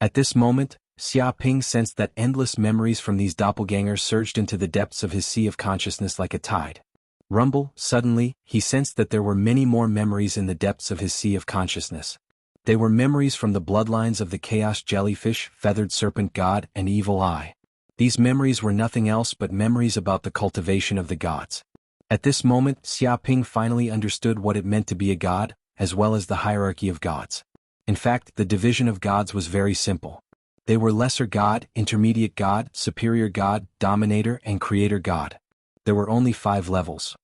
Speaker 1: At this moment, Xiaoping sensed that endless memories from these doppelgangers surged into the depths of his sea of consciousness like a tide. Suddenly, he sensed that there were many more memories in the depths of his sea of consciousness. They were memories from the bloodlines of the Chaos Jellyfish, Feathered Serpent God, and Evil Eye. These memories were nothing else but memories about the cultivation of the gods. At this moment, Xiaoping finally understood what it meant to be a god, as well as the hierarchy of gods. In fact, the division of gods was very simple. They were Lesser God, Intermediate God, Superior God, Dominator, and Creator God. There were only 5 levels.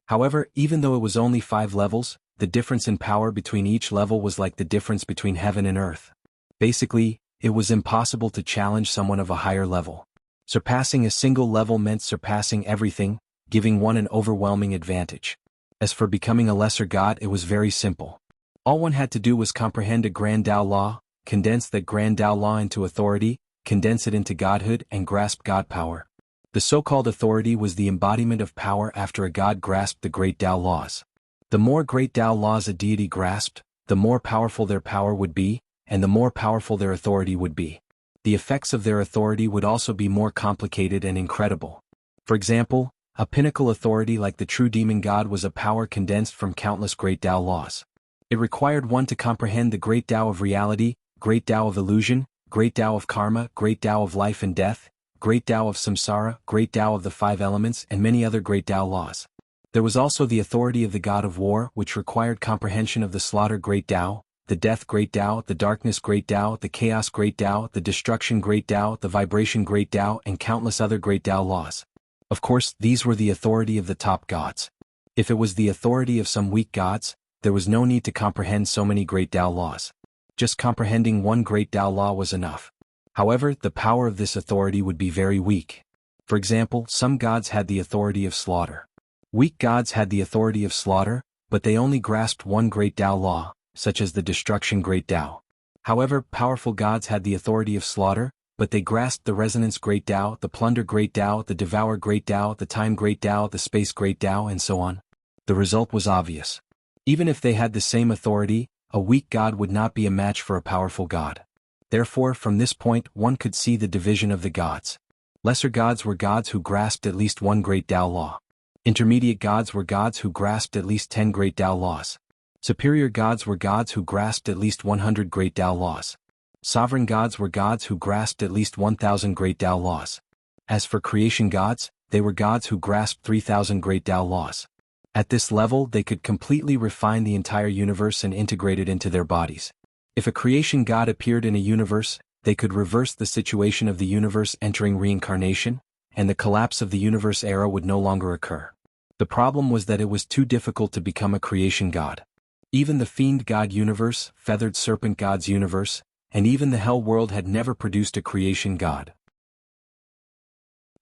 Speaker 1: However, even though it was only 5 levels, the difference in power between each level was like the difference between heaven and earth. Basically, it was impossible to challenge someone of a higher level. Surpassing a single level meant surpassing everything, giving one an overwhelming advantage. As for becoming a lesser god, it was very simple. All one had to do was comprehend a Grand Tao Law, condense that Grand Tao Law into authority, condense it into godhood, and grasp god power. The so-called authority was the embodiment of power after a god grasped the Great Tao Laws. The more Great Tao Laws a deity grasped, the more powerful their power would be, and the more powerful their authority would be. The effects of their authority would also be more complicated and incredible. For example, a pinnacle authority like the true demon god was a power condensed from countless Great Tao Laws. It required one to comprehend the Great Tao of reality, Great Tao of illusion, Great Tao of karma, Great Tao of life and death, Great Tao of samsara, Great Tao of the 5 elements, and many other Great Tao Laws. There was also the authority of the god of war, which required comprehension of the slaughter Great Tao, the death Great Tao, the darkness Great Tao, the chaos Great Tao, the destruction Great Tao, the vibration Great Tao, and countless other Great Tao Laws. Of course, these were the authority of the top gods. If it was the authority of some weak gods, there was no need to comprehend so many Great Tao Laws. Just comprehending one Great Tao Law was enough. However, the power of this authority would be very weak. For example, some gods had the authority of slaughter. Weak gods had the authority of slaughter, but they only grasped one Great Tao Law, such as the destruction Great Tao. However, powerful gods had the authority of slaughter, but they grasped the resonance Great Tao, the plunder Great Tao, the devour Great Tao, the time Great Tao, the space Great Tao, and so on. The result was obvious. Even if they had the same authority, a weak god would not be a match for a powerful god. Therefore, from this point, one could see the division of the gods. Lesser gods were gods who grasped at least one Great Tao Law. Intermediate gods were gods who grasped at least 10 Great Tao Laws. Superior gods were gods who grasped at least 100 Great Tao Laws. Sovereign gods were gods who grasped at least 1,000 Great Tao Laws. As for creation gods, they were gods who grasped 3,000 Great Tao Laws. At this level, they could completely refine the entire universe and integrate it into their bodies. If a creation god appeared in a universe, they could reverse the situation of the universe entering reincarnation, and the collapse of the universe era would no longer occur. The problem was that it was too difficult to become a creation god. Even the fiend god universe, feathered serpent god's universe, and even the hell world had never produced a creation god.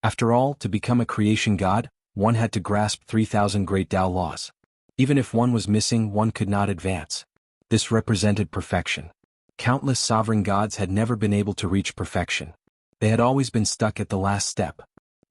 Speaker 1: After all, to become a creation god, one had to grasp 3,000 great Tao laws. Even if one was missing, one could not advance. This represented perfection. Countless sovereign gods had never been able to reach perfection. They had always been stuck at the last step.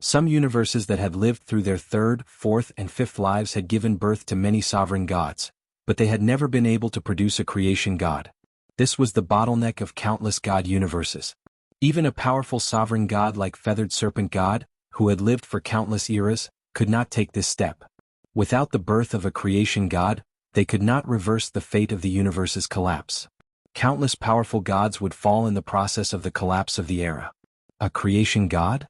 Speaker 1: Some universes that had lived through their third, fourth, and fifth lives had given birth to many sovereign gods, but they had never been able to produce a creation god. This was the bottleneck of countless god universes. Even a powerful sovereign god like Feathered Serpent God, who had lived for countless eras, could not take this step. Without the birth of a creation god, they could not reverse the fate of the universe's collapse. Countless powerful gods would fall in the process of the collapse of the era. A creation god?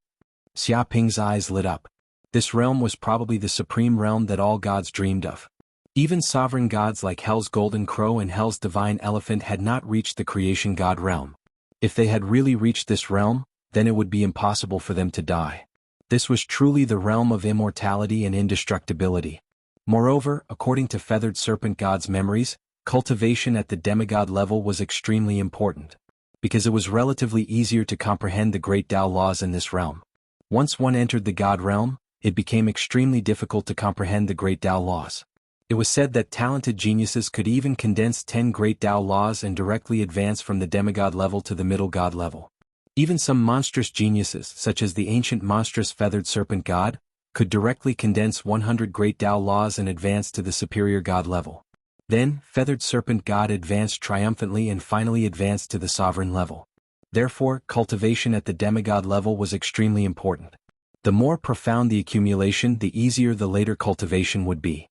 Speaker 1: Xia Ping's eyes lit up. This realm was probably the supreme realm that all gods dreamed of. Even sovereign gods like Hell's Golden Crow and Hell's Divine Elephant had not reached the creation god realm. If they had really reached this realm, then it would be impossible for them to die. This was truly the realm of immortality and indestructibility. Moreover, according to Feathered Serpent God's memories, cultivation at the demigod level was extremely important, because it was relatively easier to comprehend the great Tao laws in this realm. Once one entered the god realm, it became extremely difficult to comprehend the great Tao laws. It was said that talented geniuses could even condense 10 great Tao laws and directly advance from the demigod level to the middle god level. Even some monstrous geniuses, such as the ancient monstrous Feathered Serpent God, could directly condense 100 great Tao laws and advance to the superior god level. Then, Feathered Serpent God advanced triumphantly and finally advanced to the sovereign level. Therefore, cultivation at the demigod level was extremely important. The more profound the accumulation, the easier the later cultivation would be.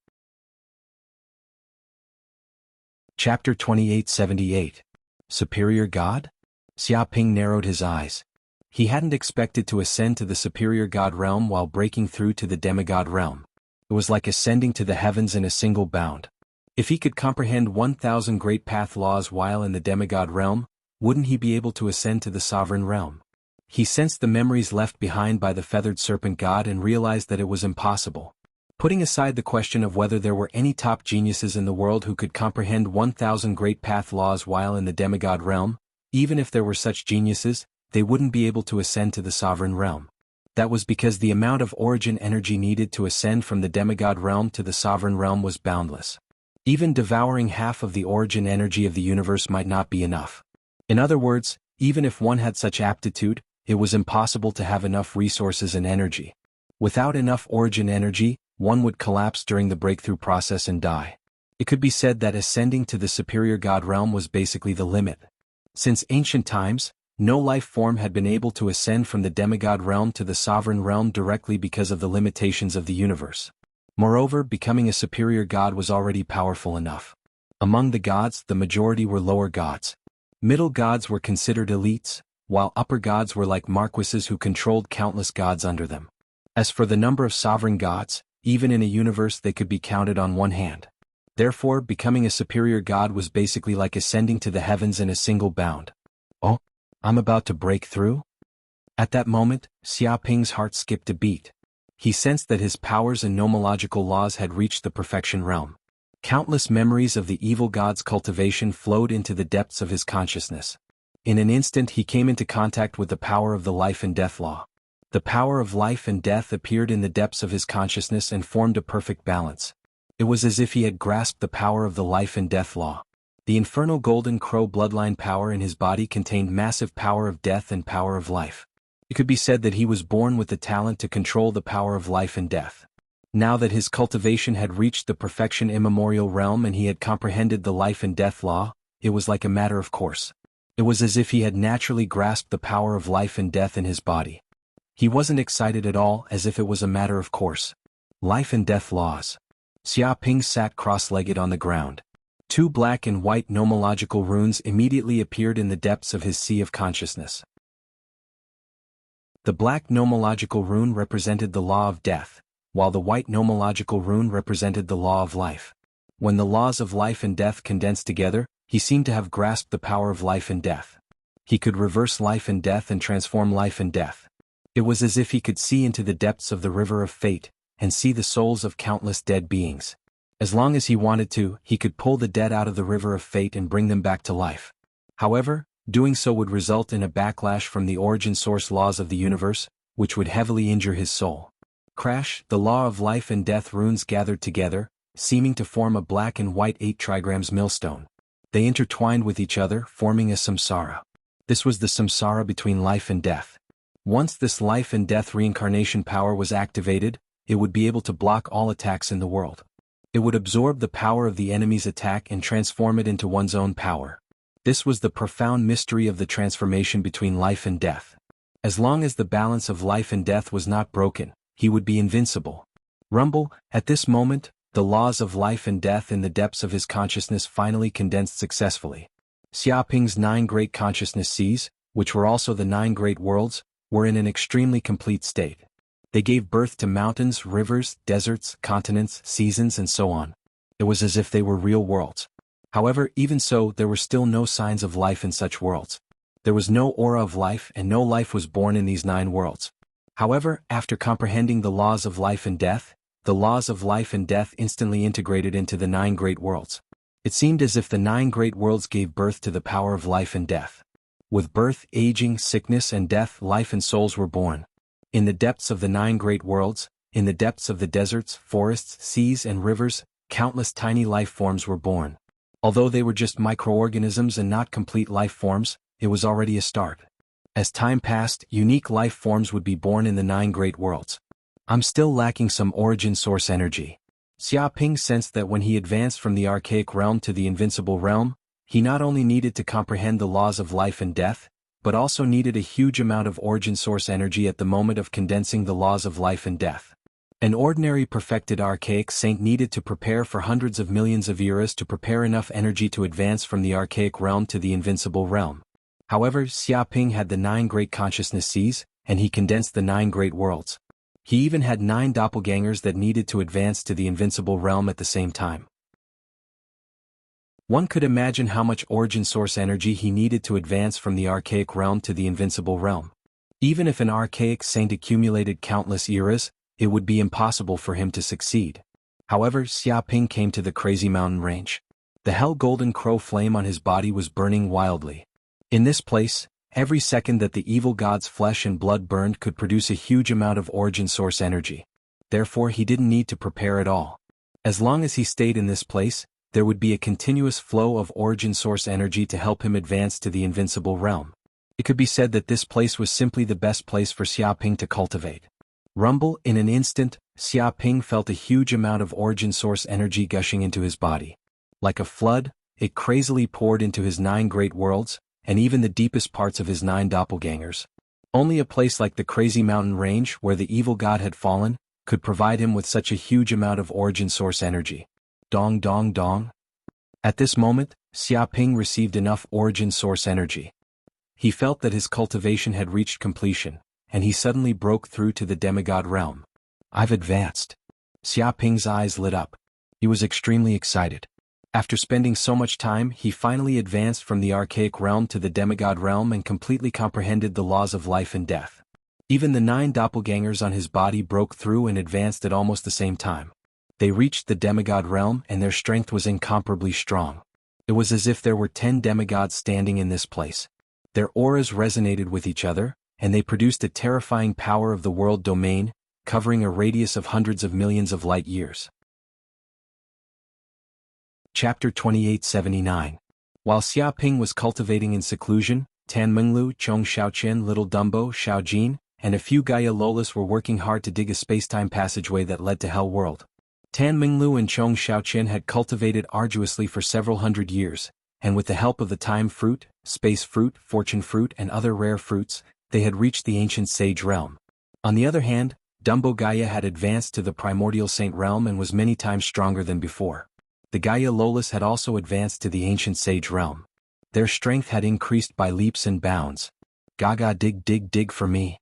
Speaker 1: Chapter 2878. Superior God? Xia Ping narrowed his eyes. He hadn't expected to ascend to the superior god realm while breaking through to the demigod realm. It was like ascending to the heavens in a single bound. If he could comprehend 1,000 great path laws while in the demigod realm, wouldn't he be able to ascend to the sovereign realm? He sensed the memories left behind by the Feathered Serpent God and realized that it was impossible. Putting aside the question of whether there were any top geniuses in the world who could comprehend 1,000 great path laws while in the demigod realm, even if there were such geniuses, they wouldn't be able to ascend to the sovereign realm. That was because the amount of origin energy needed to ascend from the demigod realm to the sovereign realm was boundless. Even devouring half of the origin energy of the universe might not be enough. In other words, even if one had such aptitude, it was impossible to have enough resources and energy. Without enough origin energy, one would collapse during the breakthrough process and die. It could be said that ascending to the superior god realm was basically the limit. Since ancient times, no life form had been able to ascend from the demigod realm to the sovereign realm directly because of the limitations of the universe. Moreover, becoming a superior god was already powerful enough. Among the gods, the majority were lower gods. Middle gods were considered elites, while upper gods were like marquises who controlled countless gods under them. As for the number of sovereign gods, even in a universe they could be counted on one hand. Therefore, becoming a superior god was basically like ascending to the heavens in a single bound. Oh, I'm about to break through? At that moment, Xia Ping's heart skipped a beat. He sensed that his powers and nomological laws had reached the perfection realm. Countless memories of the evil god's cultivation flowed into the depths of his consciousness. In an instant he came into contact with the power of the life and death law. The power of life and death appeared in the depths of his consciousness and formed a perfect balance. It was as if he had grasped the power of the life and death law. The infernal golden crow bloodline power in his body contained massive power of death and power of life. It could be said that he was born with the talent to control the power of life and death. Now that his cultivation had reached the perfection immemorial realm and he had comprehended the life and death law, it was like a matter of course. It was as if he had naturally grasped the power of life and death in his body. He wasn't excited at all, as if it was a matter of course. Life and death laws. Xia Ping sat cross-legged on the ground. Two black and white nomological runes immediately appeared in the depths of his sea of consciousness. The black nomological rune represented the law of death, while the white nomological rune represented the law of life. When the laws of life and death condensed together, he seemed to have grasped the power of life and death. He could reverse life and death and transform life and death. It was as if he could see into the depths of the river of fate, and see the souls of countless dead beings. As long as he wanted to, he could pull the dead out of the river of fate and bring them back to life. However, doing so would result in a backlash from the origin source laws of the universe, which would heavily injure his soul. Crash, the law of life and death runes gathered together, seeming to form a black and white 8 trigrams millstone. They intertwined with each other, forming a samsara. This was the samsara between life and death. Once this life and death reincarnation power was activated, it would be able to block all attacks in the world. It would absorb the power of the enemy's attack and transform it into one's own power. This was the profound mystery of the transformation between life and death. As long as the balance of life and death was not broken, he would be invincible. Rumble, at this moment, the laws of life and death in the depths of his consciousness finally condensed successfully. Xiaoping's 9 great consciousness seas, which were also the 9 great worlds, were in an extremely complete state. They gave birth to mountains, rivers, deserts, continents, seasons, and so on. It was as if they were real worlds. However, even so, there were still no signs of life in such worlds. There was no aura of life, and no life was born in these 9 worlds. However, after comprehending the laws of life and death, the laws of life and death instantly integrated into the 9 great worlds. It seemed as if the 9 great worlds gave birth to the power of life and death. With birth, aging, sickness, and death, life and souls were born. In the depths of the 9 great worlds, in the depths of the deserts, forests, seas, and rivers, countless tiny life forms were born. Although they were just microorganisms and not complete life forms, it was already a start. As time passed, unique life forms would be born in the 9 great worlds. I'm still lacking some origin source energy. Xiaoping sensed that when he advanced from the archaic realm to the invincible realm, he not only needed to comprehend the laws of life and death, but also needed a huge amount of origin source energy at the moment of condensing the laws of life and death. An ordinary perfected archaic saint needed to prepare for hundreds of millions of eras to prepare enough energy to advance from the archaic realm to the invincible realm. However, Xiaoping had the 9 great consciousness seas, and he condensed the 9 great worlds. He even had 9 doppelgangers that needed to advance to the invincible realm at the same time. One could imagine how much origin source energy he needed to advance from the archaic realm to the invincible realm. Even if an archaic saint accumulated countless eras, it would be impossible for him to succeed. However, Xiaoping came to the crazy mountain range. The hell golden crow flame on his body was burning wildly. In this place, every second that the evil god's flesh and blood burned could produce a huge amount of origin source energy. Therefore, he didn't need to prepare at all. As long as he stayed in this place, there would be a continuous flow of origin source energy to help him advance to the invincible realm. It could be said that this place was simply the best place for Xiaoping to cultivate. Rumble, in an instant, Xiaoping felt a huge amount of origin source energy gushing into his body. Like a flood, it crazily poured into his 9 great worlds, and even the deepest parts of his 9 doppelgangers. Only a place like the crazy mountain range where the evil god had fallen, could provide him with such a huge amount of origin source energy. Dong dong dong. At this moment, Xiaoping received enough origin source energy. He felt that his cultivation had reached completion, and he suddenly broke through to the demigod realm. I've advanced. Xiaoping's eyes lit up. He was extremely excited. After spending so much time, he finally advanced from the archaic realm to the demigod realm and completely comprehended the laws of life and death. Even the 9 doppelgangers on his body broke through and advanced at almost the same time. They reached the demigod realm and their strength was incomparably strong. It was as if there were 10 demigods standing in this place. Their auras resonated with each other, and they produced a terrifying power of the world domain, covering a radius of hundreds of millions of light years. Chapter 2879. While Xiaoping was cultivating in seclusion, Tan Menglu, Chong Xiaoqian, Little Dumbo, Xiaojin, and a few Gaia Lolas were working hard to dig a spacetime passageway that led to Hell World. Tan Menglu and Chong Xiaoqian had cultivated arduously for several hundred years, and with the help of the time fruit, space fruit, fortune fruit, and other rare fruits, they had reached the ancient sage realm. On the other hand, Dumbo Gaia had advanced to the primordial saint realm and was many times stronger than before. The Gaia Lolas had also advanced to the ancient sage realm. Their strength had increased by leaps and bounds. Gaga dig dig dig for me.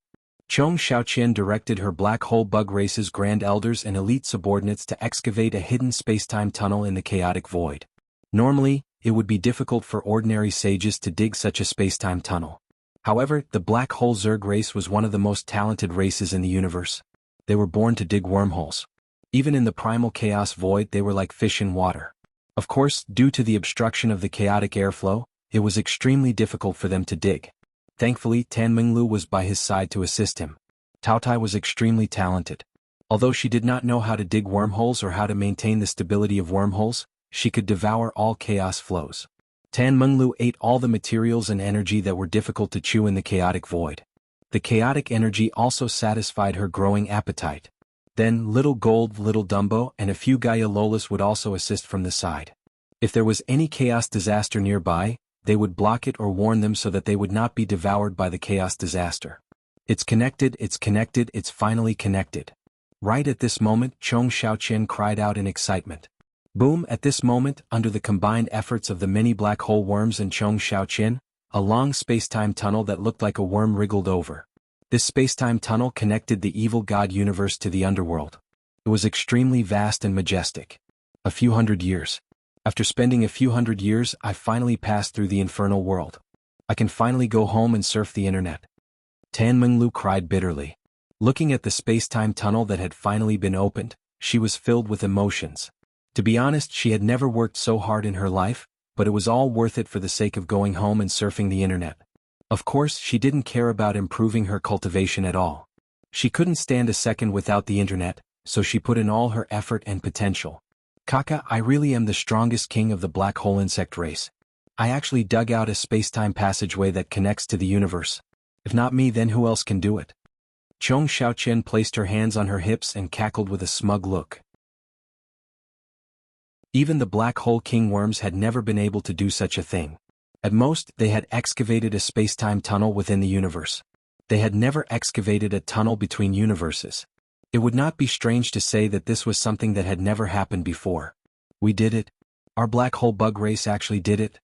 Speaker 1: Chong Xiaoqian directed her black hole bug race's grand elders and elite subordinates to excavate a hidden spacetime tunnel in the chaotic void. Normally, it would be difficult for ordinary sages to dig such a spacetime tunnel. However, the black hole Zerg race was one of the most talented races in the universe. They were born to dig wormholes. Even in the primal chaos void, they were like fish in water. Of course, due to the obstruction of the chaotic airflow, it was extremely difficult for them to dig. Thankfully, Tan Minglu was by his side to assist him. Tao Tai was extremely talented. Although she did not know how to dig wormholes or how to maintain the stability of wormholes, she could devour all chaos flows. Tan Minglu ate all the materials and energy that were difficult to chew in the chaotic void. The chaotic energy also satisfied her growing appetite. Then Little Gold, Little Dumbo, and a few Gaia Lolas would also assist from the side. If there was any chaos disaster nearby, they would block it or warn them so that they would not be devoured by the chaos disaster. It's connected, it's finally connected. Right at this moment, Chong Xiaoqian cried out in excitement. Boom! At this moment, under the combined efforts of the many black hole worms and Chong Xiaoqian, a long spacetime tunnel that looked like a worm wriggled over. This spacetime tunnel connected the evil god universe to the underworld. It was extremely vast and majestic. A few hundred years. After spending a few hundred years, I finally passed through the infernal world. I can finally go home and surf the internet. Tan Minglu cried bitterly. Looking at the space-time tunnel that had finally been opened, she was filled with emotions. To be honest, she had never worked so hard in her life, but it was all worth it for the sake of going home and surfing the internet. Of course, she didn't care about improving her cultivation at all. She couldn't stand a second without the internet, so she put in all her effort and potential. Kaka, I really am the strongest king of the black hole insect race. I actually dug out a spacetime passageway that connects to the universe. If not me, then who else can do it? Chong Xiaoqian placed her hands on her hips and cackled with a smug look. Even the black hole king worms had never been able to do such a thing. At most, they had excavated a spacetime tunnel within the universe. They had never excavated a tunnel between universes. It would not be strange to say that this was something that had never happened before. We did it. Our black hole bug race actually did it.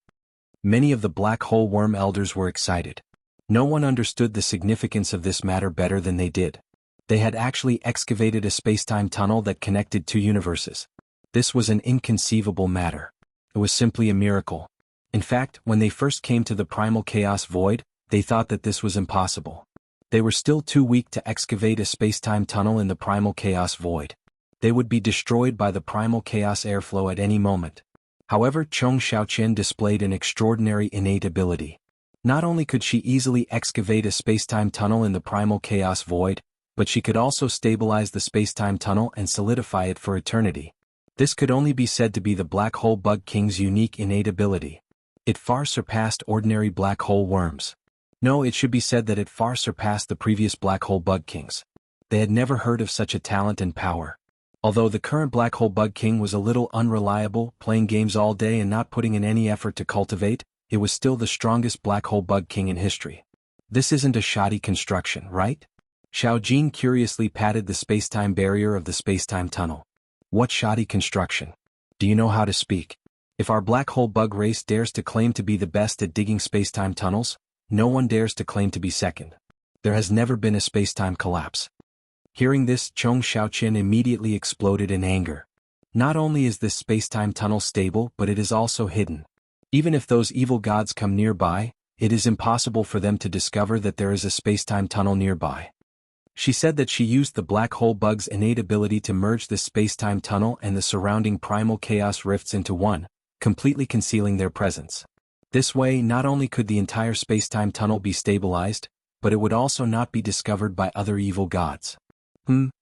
Speaker 1: Many of the black hole worm elders were excited. No one understood the significance of this matter better than they did. They had actually excavated a spacetime tunnel that connected two universes. This was an inconceivable matter. It was simply a miracle. In fact, when they first came to the primal chaos void, they thought that this was impossible. They were still too weak to excavate a spacetime tunnel in the primal chaos void. They would be destroyed by the primal chaos airflow at any moment. However, Chong Xiaoqian displayed an extraordinary innate ability. Not only could she easily excavate a spacetime tunnel in the primal chaos void, but she could also stabilize the spacetime tunnel and solidify it for eternity. This could only be said to be the black hole bug king's unique innate ability. It far surpassed ordinary black hole worms. No, it should be said that it far surpassed the previous black hole bug kings. They had never heard of such a talent and power. Although the current black hole bug king was a little unreliable, playing games all day and not putting in any effort to cultivate, it was still the strongest black hole bug king in history. This isn't a shoddy construction, right? Xiao Jin curiously patted the spacetime barrier of the spacetime tunnel. What shoddy construction? Do you know how to speak? If our black hole bug race dares to claim to be the best at digging spacetime tunnels, no one dares to claim to be second. There has never been a spacetime collapse. Hearing this, Chong Xiaoqian immediately exploded in anger. Not only is this spacetime tunnel stable, but it is also hidden. Even if those evil gods come nearby, it is impossible for them to discover that there is a spacetime tunnel nearby. She said that she used the black hole bug's innate ability to merge the spacetime tunnel and the surrounding primal chaos rifts into one, completely concealing their presence. This way, not only could the entire spacetime tunnel be stabilized, but it would also not be discovered by other evil gods.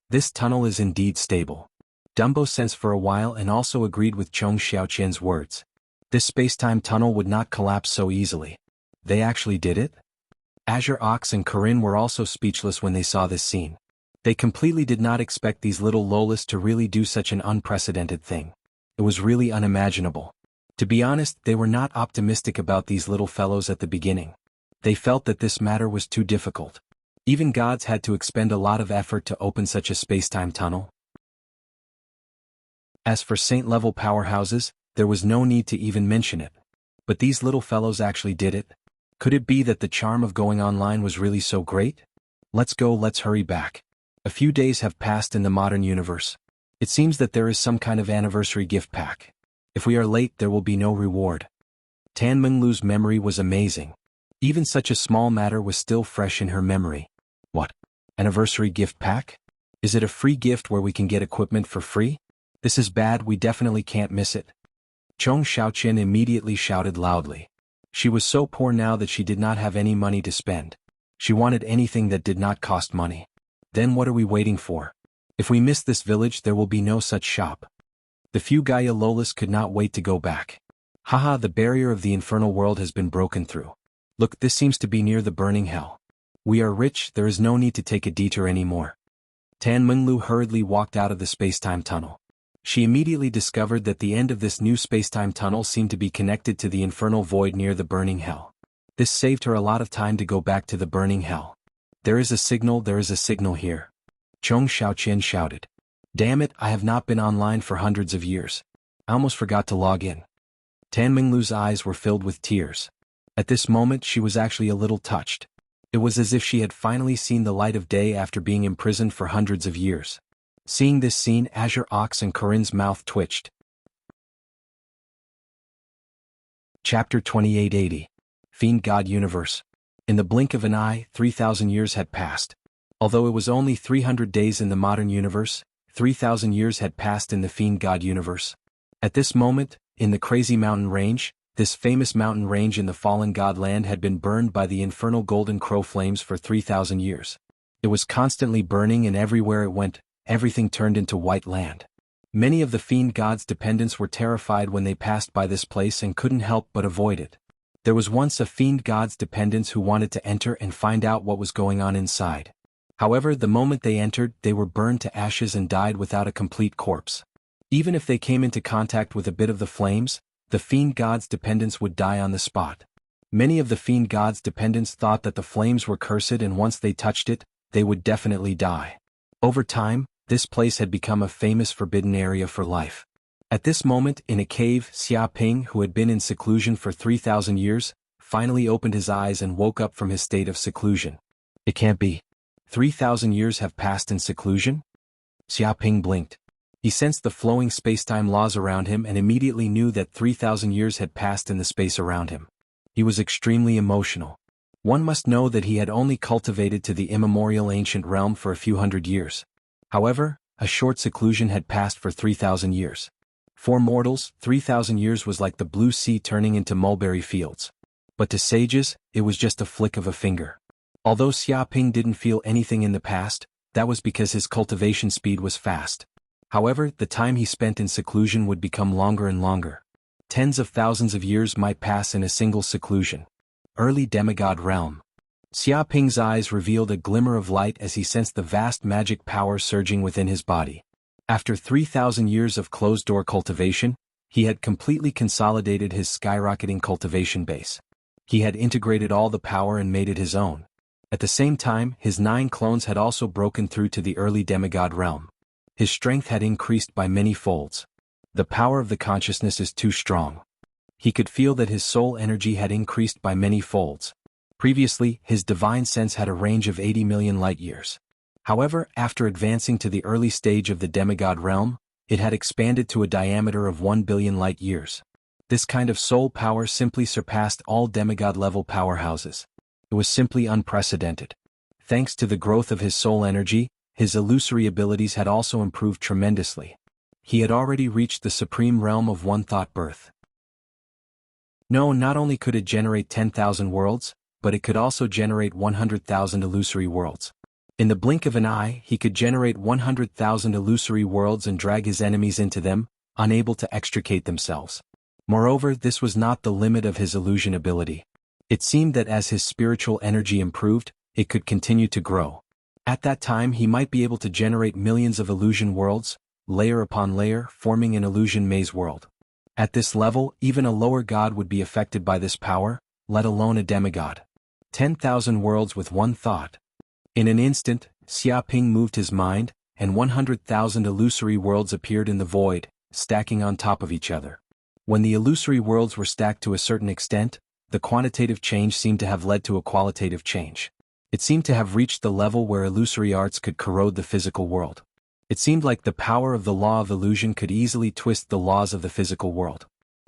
Speaker 1: This tunnel is indeed stable. Dumbo sensed for a while and also agreed with Chong Xiaoqian's words. This spacetime tunnel would not collapse so easily. They actually did it? Azure Ox and Corinne were also speechless when they saw this scene. They completely did not expect these little Lolas to really do such an unprecedented thing. It was really unimaginable. To be honest, they were not optimistic about these little fellows at the beginning. They felt that this matter was too difficult. Even gods had to expend a lot of effort to open such a spacetime tunnel. As for saint-level powerhouses, there was no need to even mention it. But these little fellows actually did it. Could it be that the charm of going online was really so great? Let's go, let's hurry back. A few days have passed in the modern universe. It seems that there is some kind of anniversary gift pack. If we are late, there will be no reward. Tan Menglu's memory was amazing. Even such a small matter was still fresh in her memory. What? Anniversary gift pack? Is it a free gift where we can get equipment for free? This is bad, we definitely can't miss it. Chong Xiaoqian immediately shouted loudly. She was so poor now that she did not have any money to spend. She wanted anything that did not cost money. Then what are we waiting for? If we miss this village, there will be no such shop. The few Gaia Lolas could not wait to go back. Haha, the barrier of the infernal world has been broken through. Look, this seems to be near the burning hell. We are rich, there is no need to take a detour anymore. Tan Menglu hurriedly walked out of the space-time tunnel. She immediately discovered that the end of this new space-time tunnel seemed to be connected to the infernal void near the burning hell. This saved her a lot of time to go back to the burning hell. There is a signal here. Chong Xiaoqian shouted. Damn it, I have not been online for hundreds of years. I almost forgot to log in. Tan Menglu's eyes were filled with tears. At this moment she was actually a little touched. It was as if she had finally seen the light of day after being imprisoned for hundreds of years. Seeing this scene, Azure Ox and Corinne's mouth twitched. Chapter 2880. Fiend God Universe. In the blink of an eye, 3,000 years had passed. Although it was only 300 days in the modern universe, 3,000 years had passed in the Fiend God Universe. At this moment, in the Crazy Mountain Range, this famous mountain range in the fallen god land had been burned by the infernal golden crow flames for 3,000 years. It was constantly burning, and everywhere it went, everything turned into white land. Many of the fiend god's dependents were terrified when they passed by this place and couldn't help but avoid it. There was once a fiend god's dependents who wanted to enter and find out what was going on inside. However, the moment they entered, they were burned to ashes and died without a complete corpse. Even if they came into contact with a bit of the flames, the fiend god's dependents would die on the spot. Many of the fiend god's dependents thought that the flames were cursed, and once they touched it, they would definitely die. Over time, this place had become a famous forbidden area for life. At this moment, in a cave, Xia Ping, who had been in seclusion for 3,000 years, finally opened his eyes and woke up from his state of seclusion. It can't be. 3,000 years have passed in seclusion? Xia Ping blinked. He sensed the flowing space-time laws around him and immediately knew that 3,000 years had passed in the space around him. He was extremely emotional. One must know that he had only cultivated to the immemorial ancient realm for a few hundred years. However, a short seclusion had passed for 3,000 years. For mortals, 3,000 years was like the blue sea turning into mulberry fields. But to sages, it was just a flick of a finger. Although Xia Ping didn't feel anything in the past, that was because his cultivation speed was fast. However, the time he spent in seclusion would become longer and longer. Tens of thousands of years might pass in a single seclusion. Early demigod realm. Xia Ping's eyes revealed a glimmer of light as he sensed the vast magic power surging within his body. After 3,000 years of closed-door cultivation, he had completely consolidated his skyrocketing cultivation base. He had integrated all the power and made it his own. At the same time, his 9 clones had also broken through to the early demigod realm. His strength had increased by many folds. The power of the consciousness is too strong. He could feel that his soul energy had increased by many folds. Previously, his divine sense had a range of 80 million light-years. However, after advancing to the early stage of the demigod realm, it had expanded to a diameter of 1 billion light-years. This kind of soul power simply surpassed all demigod-level powerhouses. It was simply unprecedented. Thanks to the growth of his soul energy, his illusory abilities had also improved tremendously. He had already reached the supreme realm of one-thought birth. No, not only could it generate 10,000 worlds, but it could also generate 100,000 illusory worlds. In the blink of an eye, he could generate 100,000 illusory worlds and drag his enemies into them, unable to extricate themselves. Moreover, this was not the limit of his illusion ability. It seemed that as his spiritual energy improved, it could continue to grow. At that time he might be able to generate millions of illusion worlds, layer upon layer, forming an illusion maze world. At this level, even a lower god would be affected by this power, let alone a demigod. 10,000 worlds with one thought. In an instant, Xia Ping moved his mind, and 100,000 illusory worlds appeared in the void, stacking on top of each other. When the illusory worlds were stacked to a certain extent, the quantitative change seemed to have led to a qualitative change. It seemed to have reached the level where illusory arts could corrode the physical world. It seemed like the power of the law of illusion could easily twist the laws of the physical world.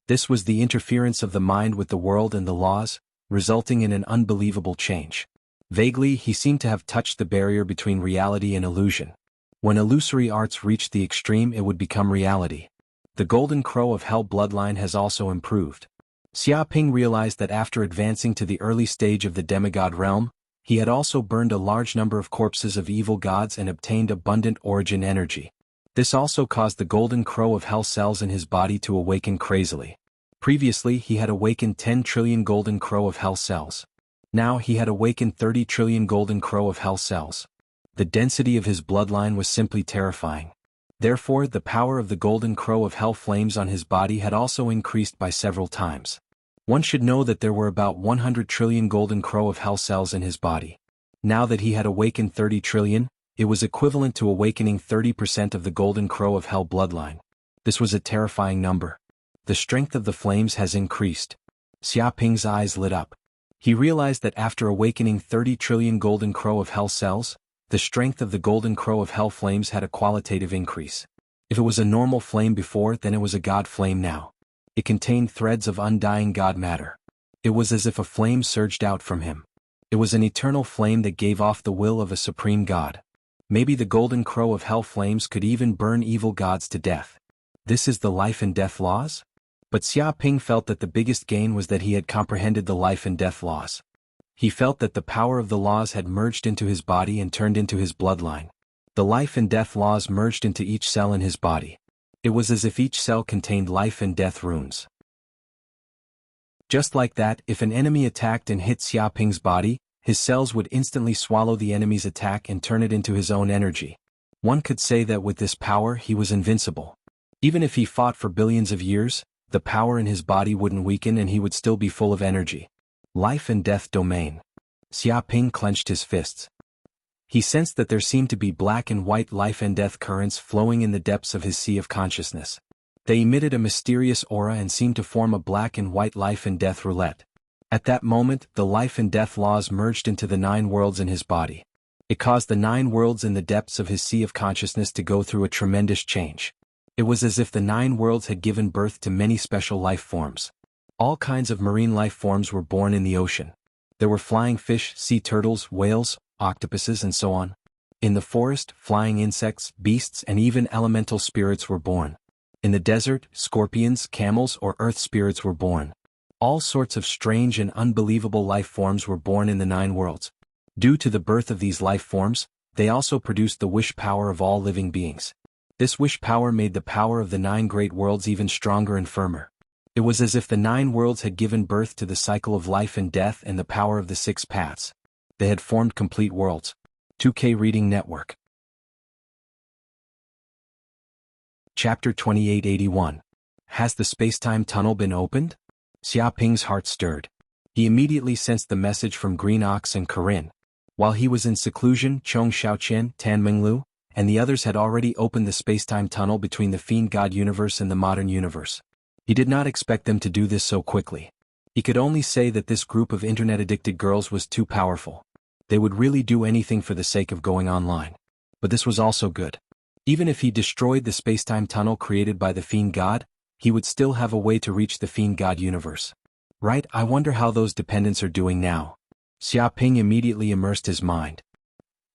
Speaker 1: This was the interference of the mind with the world and the laws, resulting in an unbelievable change. Vaguely, he seemed to have touched the barrier between reality and illusion. When illusory arts reached the extreme, it would become reality. The Golden Crow of Hell bloodline has also improved. Xiaoping realized that after advancing to the early stage of the demigod realm, he had also burned a large number of corpses of evil gods and obtained abundant origin energy. This also caused the Golden Crow of Hell cells in his body to awaken crazily. Previously, he had awakened 10 trillion Golden Crow of Hell cells. Now he had awakened 30 trillion Golden Crow of Hell cells. The density of his bloodline was simply terrifying. Therefore, the power of the Golden Crow of Hell flames on his body had also increased by several times. One should know that there were about 100 trillion Golden Crow of Hell cells in his body. Now that he had awakened 30 trillion, it was equivalent to awakening 30% of the Golden Crow of Hell bloodline. This was a terrifying number. The strength of the flames has increased. Xiaoping's eyes lit up. He realized that after awakening 30 trillion Golden Crow of Hell cells, the strength of the Golden Crow of Hell flames had a qualitative increase. If it was a normal flame before, then it was a god flame now. It contained threads of undying god matter. It was as if a flame surged out from him. It was an eternal flame that gave off the will of a supreme god. Maybe the Golden Crow of Hell flames could even burn evil gods to death. This is the life and death laws? But Xiaoping felt that the biggest gain was that he had comprehended the life and death laws. He felt that the power of the laws had merged into his body and turned into his bloodline. The life and death laws merged into each cell in his body. It was as if each cell contained life and death runes. Just like that, if an enemy attacked and hit Xiaoping's body, his cells would instantly swallow the enemy's attack and turn it into his own energy. One could say that with this power he was invincible. Even if he fought for billions of years, the power in his body wouldn't weaken and he would still be full of energy. Life and death domain. Xiaoping clenched his fists. He sensed that there seemed to be black and white life and death currents flowing in the depths of his sea of consciousness. They emitted a mysterious aura and seemed to form a black and white life and death roulette. At that moment, the life and death laws merged into the 9 worlds in his body. It caused the 9 worlds in the depths of his sea of consciousness to go through a tremendous change. It was as if the 9 worlds had given birth to many special life forms. All kinds of marine life forms were born in the ocean. There were flying fish, sea turtles, whales, octopuses, and so on. In the forest, flying insects, beasts, and even elemental spirits were born. In the desert, scorpions, camels, or earth spirits were born. All sorts of strange and unbelievable life forms were born in the 9 worlds. Due to the birth of these life forms, they also produced the wish power of all living beings. This wish power made the power of the 9 great worlds even stronger and firmer. It was as if the 9 worlds had given birth to the cycle of life and death and the power of the 6 paths. They had formed complete worlds. 2K Reading Network. Chapter 2881. Has the spacetime tunnel been opened? Xiaoping's heart stirred. He immediately sensed the message from Green Ox and Corinne. While he was in seclusion, Chong Xiaoqian, Tan Minglu, and the others had already opened the spacetime tunnel between the Fiend God universe and the modern universe. He did not expect them to do this so quickly. He could only say that this group of internet-addicted girls was too powerful. They would really do anything for the sake of going online. But this was also good. Even if he destroyed the spacetime tunnel created by the Fiend God, he would still have a way to reach the Fiend God universe. Right, I wonder how those dependents are doing now. Xiaoping immediately immersed his mind.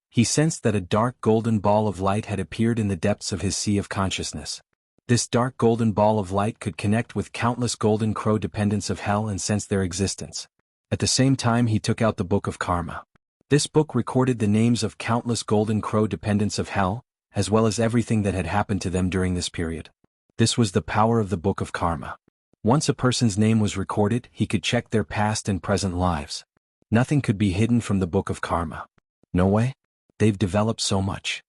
Speaker 1: He sensed that a dark golden ball of light had appeared in the depths of his sea of consciousness. This dark golden ball of light could connect with countless Golden Crow dependents of hell and sense their existence. At the same time, he took out the Book of Karma. This book recorded the names of countless Golden Crow dependents of hell, as well as everything that had happened to them during this period. This was the power of the Book of Karma. Once a person's name was recorded, he could check their past and present lives. Nothing could be hidden from the Book of Karma. No way? They've developed so much.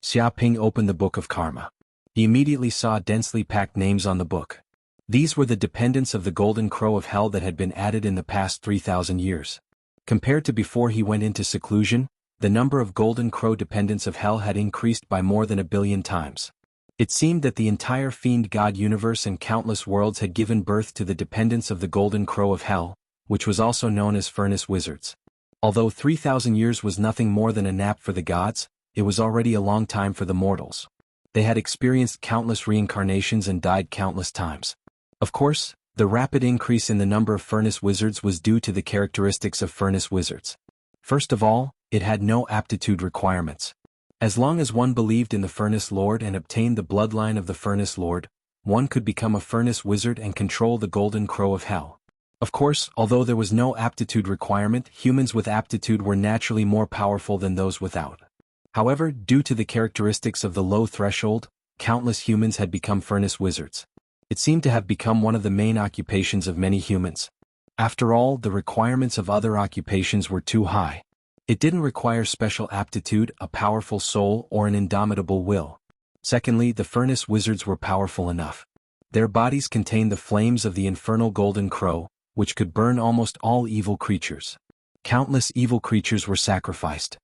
Speaker 1: Xiaoping opened the Book of Karma. He immediately saw densely packed names on the book. These were the dependents of the Golden Crow of Hell that had been added in the past 3,000 years. Compared to before he went into seclusion, the number of Golden Crow dependents of Hell had increased by more than 1 billion times. It seemed that the entire Fiend God universe and countless worlds had given birth to the dependents of the Golden Crow of Hell, which was also known as Furnace Wizards. Although 3,000 years was nothing more than a nap for the gods, it was already a long time for the mortals. They had experienced countless reincarnations and died countless times. Of course, the rapid increase in the number of furnace wizards was due to the characteristics of furnace wizards. First of all, it had no aptitude requirements. As long as one believed in the Furnace Lord and obtained the bloodline of the Furnace Lord, one could become a furnace wizard and control the Golden Crow of Hell. Of course, although there was no aptitude requirement, humans with aptitude were naturally more powerful than those without. However, due to the characteristics of the low threshold, countless humans had become furnace wizards. It seemed to have become one of the main occupations of many humans. After all, the requirements of other occupations were too high. It didn't require special aptitude, a powerful soul, or an indomitable will. Secondly, the furnace wizards were powerful enough. Their bodies contained the flames of the infernal Golden Crow, which could burn almost all evil creatures. Countless evil creatures were sacrificed.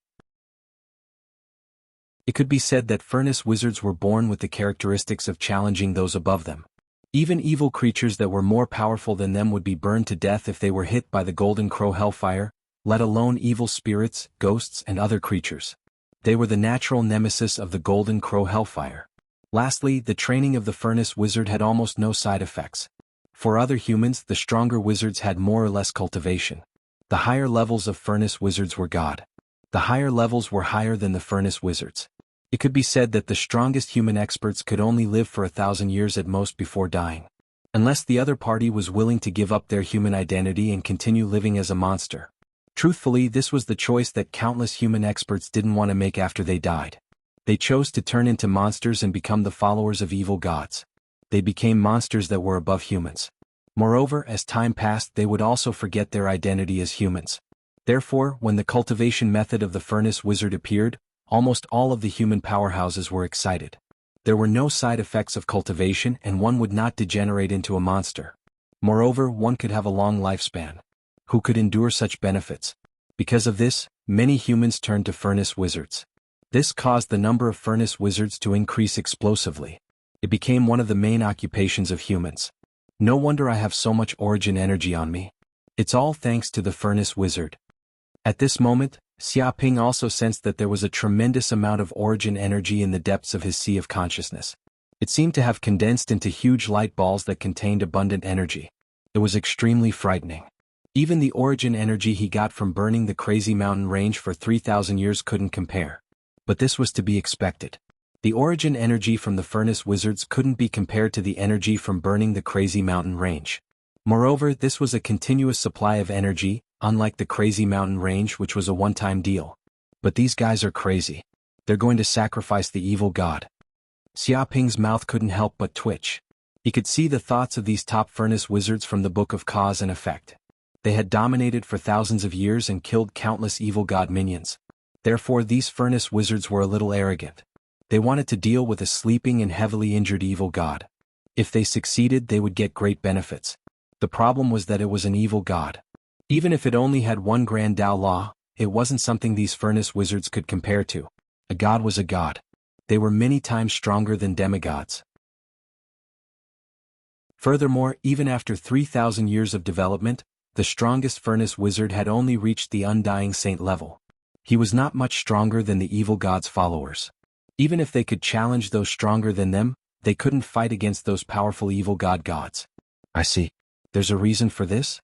Speaker 1: It could be said that furnace wizards were born with the characteristics of challenging those above them. Even evil creatures that were more powerful than them would be burned to death if they were hit by the Golden Crow hellfire, let alone evil spirits, ghosts, and other creatures. They were the natural nemesis of the Golden Crow hellfire. Lastly, the training of the furnace wizard had almost no side effects. For other humans, the stronger wizards had more or less cultivation. The higher levels of furnace wizards were God. The higher levels were higher than the furnace wizards. It could be said that the strongest human experts could only live for 1,000 years at most before dying. Unless the other party was willing to give up their human identity and continue living as a monster. Truthfully, this was the choice that countless human experts didn't want to make after they died. They chose to turn into monsters and become the followers of evil gods. They became monsters that were above humans. Moreover, as time passed, they would also forget their identity as humans. Therefore, when the cultivation method of the furnace wizard appeared, almost all of the human powerhouses were excited. There were no side effects of cultivation and one would not degenerate into a monster. Moreover, one could have a long lifespan. Who could endure such benefits? Because of this, many humans turned to furnace wizards. This caused the number of furnace wizards to increase explosively. It became one of the main occupations of humans. No wonder I have so much origin energy on me. It's all thanks to the furnace wizard. At this moment, Xiaoping also sensed that there was a tremendous amount of origin energy in the depths of his sea of consciousness. It seemed to have condensed into huge light balls that contained abundant energy. It was extremely frightening. Even the origin energy he got from burning the crazy mountain range for 3,000 years couldn't compare. But this was to be expected. The origin energy from the furnace wizards couldn't be compared to the energy from burning the crazy mountain range. Moreover, this was a continuous supply of energy, unlike the crazy mountain range which was a one-time deal. But these guys are crazy. They're going to sacrifice the evil god. Xiaoping's mouth couldn't help but twitch. He could see the thoughts of these top furnace wizards from the Book of Cause and Effect. They had dominated for thousands of years and killed countless evil god minions. Therefore, these furnace wizards were a little arrogant. They wanted to deal with a sleeping and heavily injured evil god. If they succeeded, they would get great benefits. The problem was that it was an evil god. Even if it only had one grand Tao law, it wasn't something these furnace wizards could compare to. A god was a god. They were many times stronger than demigods. Furthermore, even after 3,000 years of development, the strongest furnace wizard had only reached the undying saint level. He was not much stronger than the evil god's followers. Even if they could challenge those stronger than them, they couldn't fight against those powerful evil gods. I see. There's a reason for this?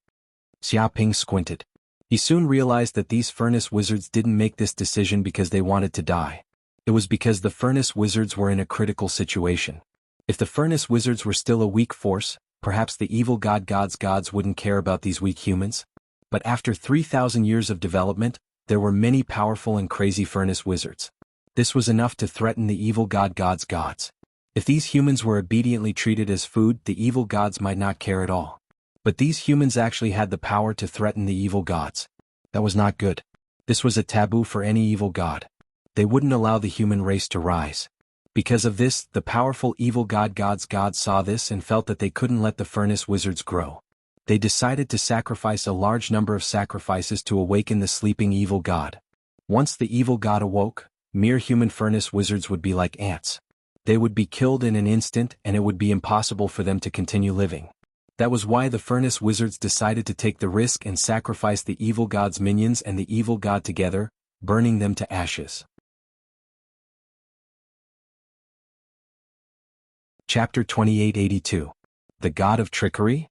Speaker 1: Xiaoping squinted. He soon realized that these furnace wizards didn't make this decision because they wanted to die. It was because the furnace wizards were in a critical situation. If the furnace wizards were still a weak force, perhaps the evil gods wouldn't care about these weak humans. But after 3,000 years of development, there were many powerful and crazy furnace wizards. This was enough to threaten the evil gods. If these humans were obediently treated as food, the evil gods might not care at all. But these humans actually had the power to threaten the evil gods. That was not good. This was a taboo for any evil god. They wouldn't allow the human race to rise. Because of this, the powerful evil gods saw this and felt that they couldn't let the furnace wizards grow. They decided to sacrifice a large number of sacrifices to awaken the sleeping evil god. Once the evil god awoke, mere human furnace wizards would be like ants. They would be killed in an instant and it would be impossible for them to continue living. That was why the furnace wizards decided to take the risk and sacrifice the evil god's minions and the evil god together, burning them to ashes. Chapter 2882. The God of Trickery?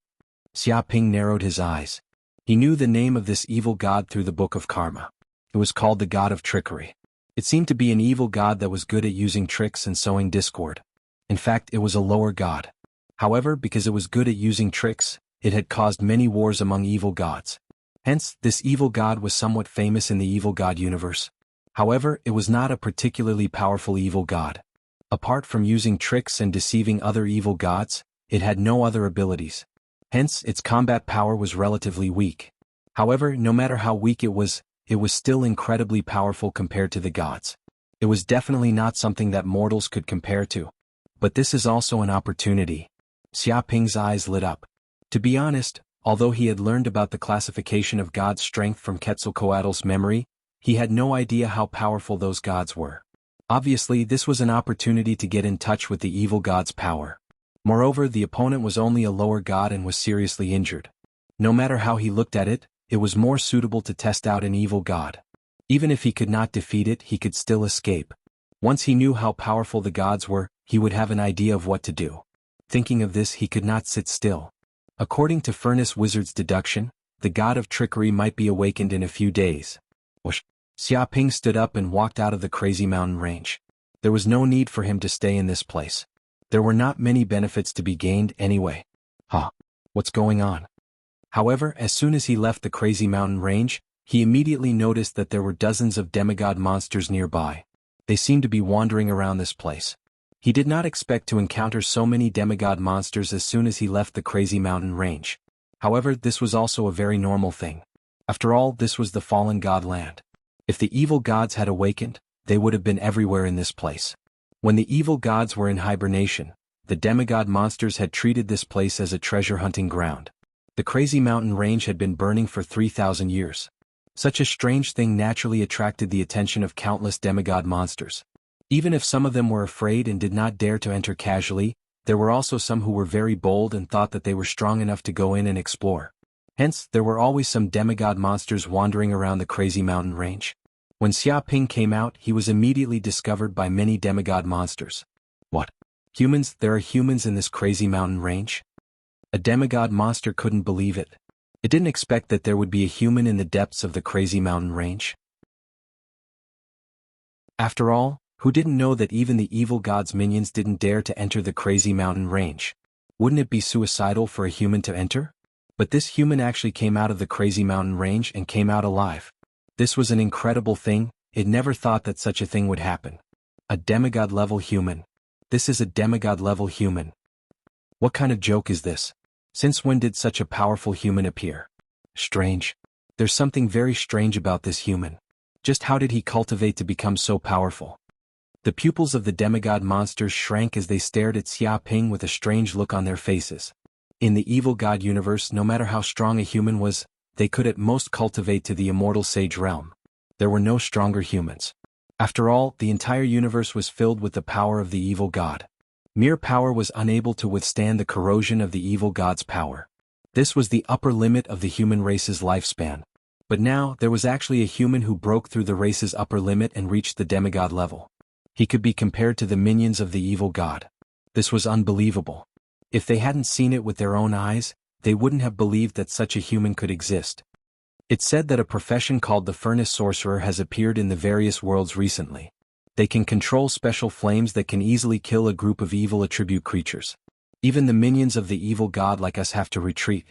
Speaker 1: Xia Ping narrowed his eyes. He knew the name of this evil god through the Book of Karma. It was called the God of Trickery. It seemed to be an evil god that was good at using tricks and sowing discord. In fact, it was a lower god. However, because it was good at using tricks, it had caused many wars among evil gods. Hence, this evil god was somewhat famous in the evil god universe. However, it was not a particularly powerful evil god. Apart from using tricks and deceiving other evil gods, it had no other abilities. Hence, its combat power was relatively weak. However, no matter how weak it was still incredibly powerful compared to the gods. It was definitely not something that mortals could compare to. But this is also an opportunity. Xia Ping's eyes lit up. To be honest, although he had learned about the classification of God's strength from Quetzalcoatl's memory, he had no idea how powerful those gods were. Obviously, this was an opportunity to get in touch with the evil god's power. Moreover, the opponent was only a lower god and was seriously injured. No matter how he looked at it, it was more suitable to test out an evil god. Even if he could not defeat it, he could still escape. Once he knew how powerful the gods were, he would have an idea of what to do. Thinking of this, he could not sit still. According to Furnace Wizard's deduction, the god of trickery might be awakened in a few days. Whoosh! Xia Ping stood up and walked out of the crazy mountain range. There was no need for him to stay in this place. There were not many benefits to be gained anyway. What's going on? However, as soon as he left the crazy mountain range, he immediately noticed that there were dozens of demigod monsters nearby. They seemed to be wandering around this place. He did not expect to encounter so many demigod monsters as soon as he left the crazy mountain range. However, this was also a very normal thing. After all, this was the fallen god land. If the evil gods had awakened, they would have been everywhere in this place. When the evil gods were in hibernation, the demigod monsters had treated this place as a treasure-hunting ground. The crazy mountain range had been burning for 3,000 years. Such a strange thing naturally attracted the attention of countless demigod monsters. Even if some of them were afraid and did not dare to enter casually, there were also some who were very bold and thought that they were strong enough to go in and explore. Hence, there were always some demigod monsters wandering around the crazy mountain range. When Xia Ping came out, he was immediately discovered by many demigod monsters. What? Humans? There are humans in this crazy mountain range? A demigod monster couldn't believe it. It didn't expect that there would be a human in the depths of the crazy mountain range. After all, who didn't know that even the evil god's minions didn't dare to enter the crazy mountain range? Wouldn't it be suicidal for a human to enter? But this human actually came out of the crazy mountain range and came out alive. This was an incredible thing. It never thought that such a thing would happen. A demigod-level human. This is a demigod-level human. What kind of joke is this? Since when did such a powerful human appear? Strange. There's something very strange about this human. Just how did he cultivate to become so powerful? The pupils of the demigod monsters shrank as they stared at Xia Ping with a strange look on their faces. In the evil god universe, no matter how strong a human was, they could at most cultivate to the immortal sage realm. There were no stronger humans. After all, the entire universe was filled with the power of the evil god. Mere power was unable to withstand the corrosion of the evil god's power. This was the upper limit of the human race's lifespan. But now, there was actually a human who broke through the race's upper limit and reached the demigod level. He could be compared to the minions of the evil god. This was unbelievable. If they hadn't seen it with their own eyes, they wouldn't have believed that such a human could exist. It's said that a profession called the Furnace Sorcerer has appeared in the various worlds recently. They can control special flames that can easily kill a group of evil attribute creatures. Even the minions of the evil god like us have to retreat.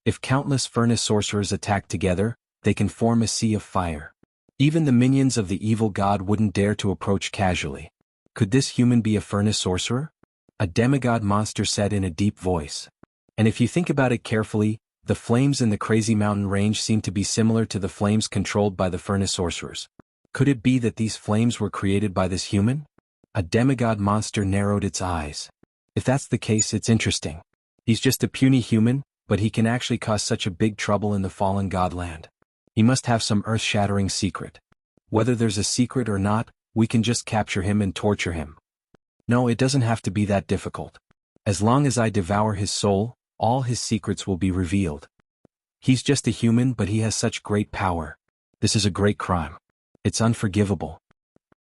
Speaker 1: If countless Furnace Sorcerers attack together, they can form a sea of fire. Even the minions of the evil god wouldn't dare to approach casually. Could this human be a Furnace Sorcerer? A demigod monster said in a deep voice. And if you think about it carefully, the flames in the crazy mountain range seem to be similar to the flames controlled by the Furnace Sorcerers. Could it be that these flames were created by this human? A demigod monster narrowed its eyes. If that's the case, it's interesting. He's just a puny human, but he can actually cause such a big trouble in the fallen godland. He must have some earth-shattering secret. Whether there's a secret or not, we can just capture him and torture him. No, it doesn't have to be that difficult. As long as I devour his soul, All his secrets will be revealed. He's just a human, but he has such great power. This is a great crime. It's unforgivable.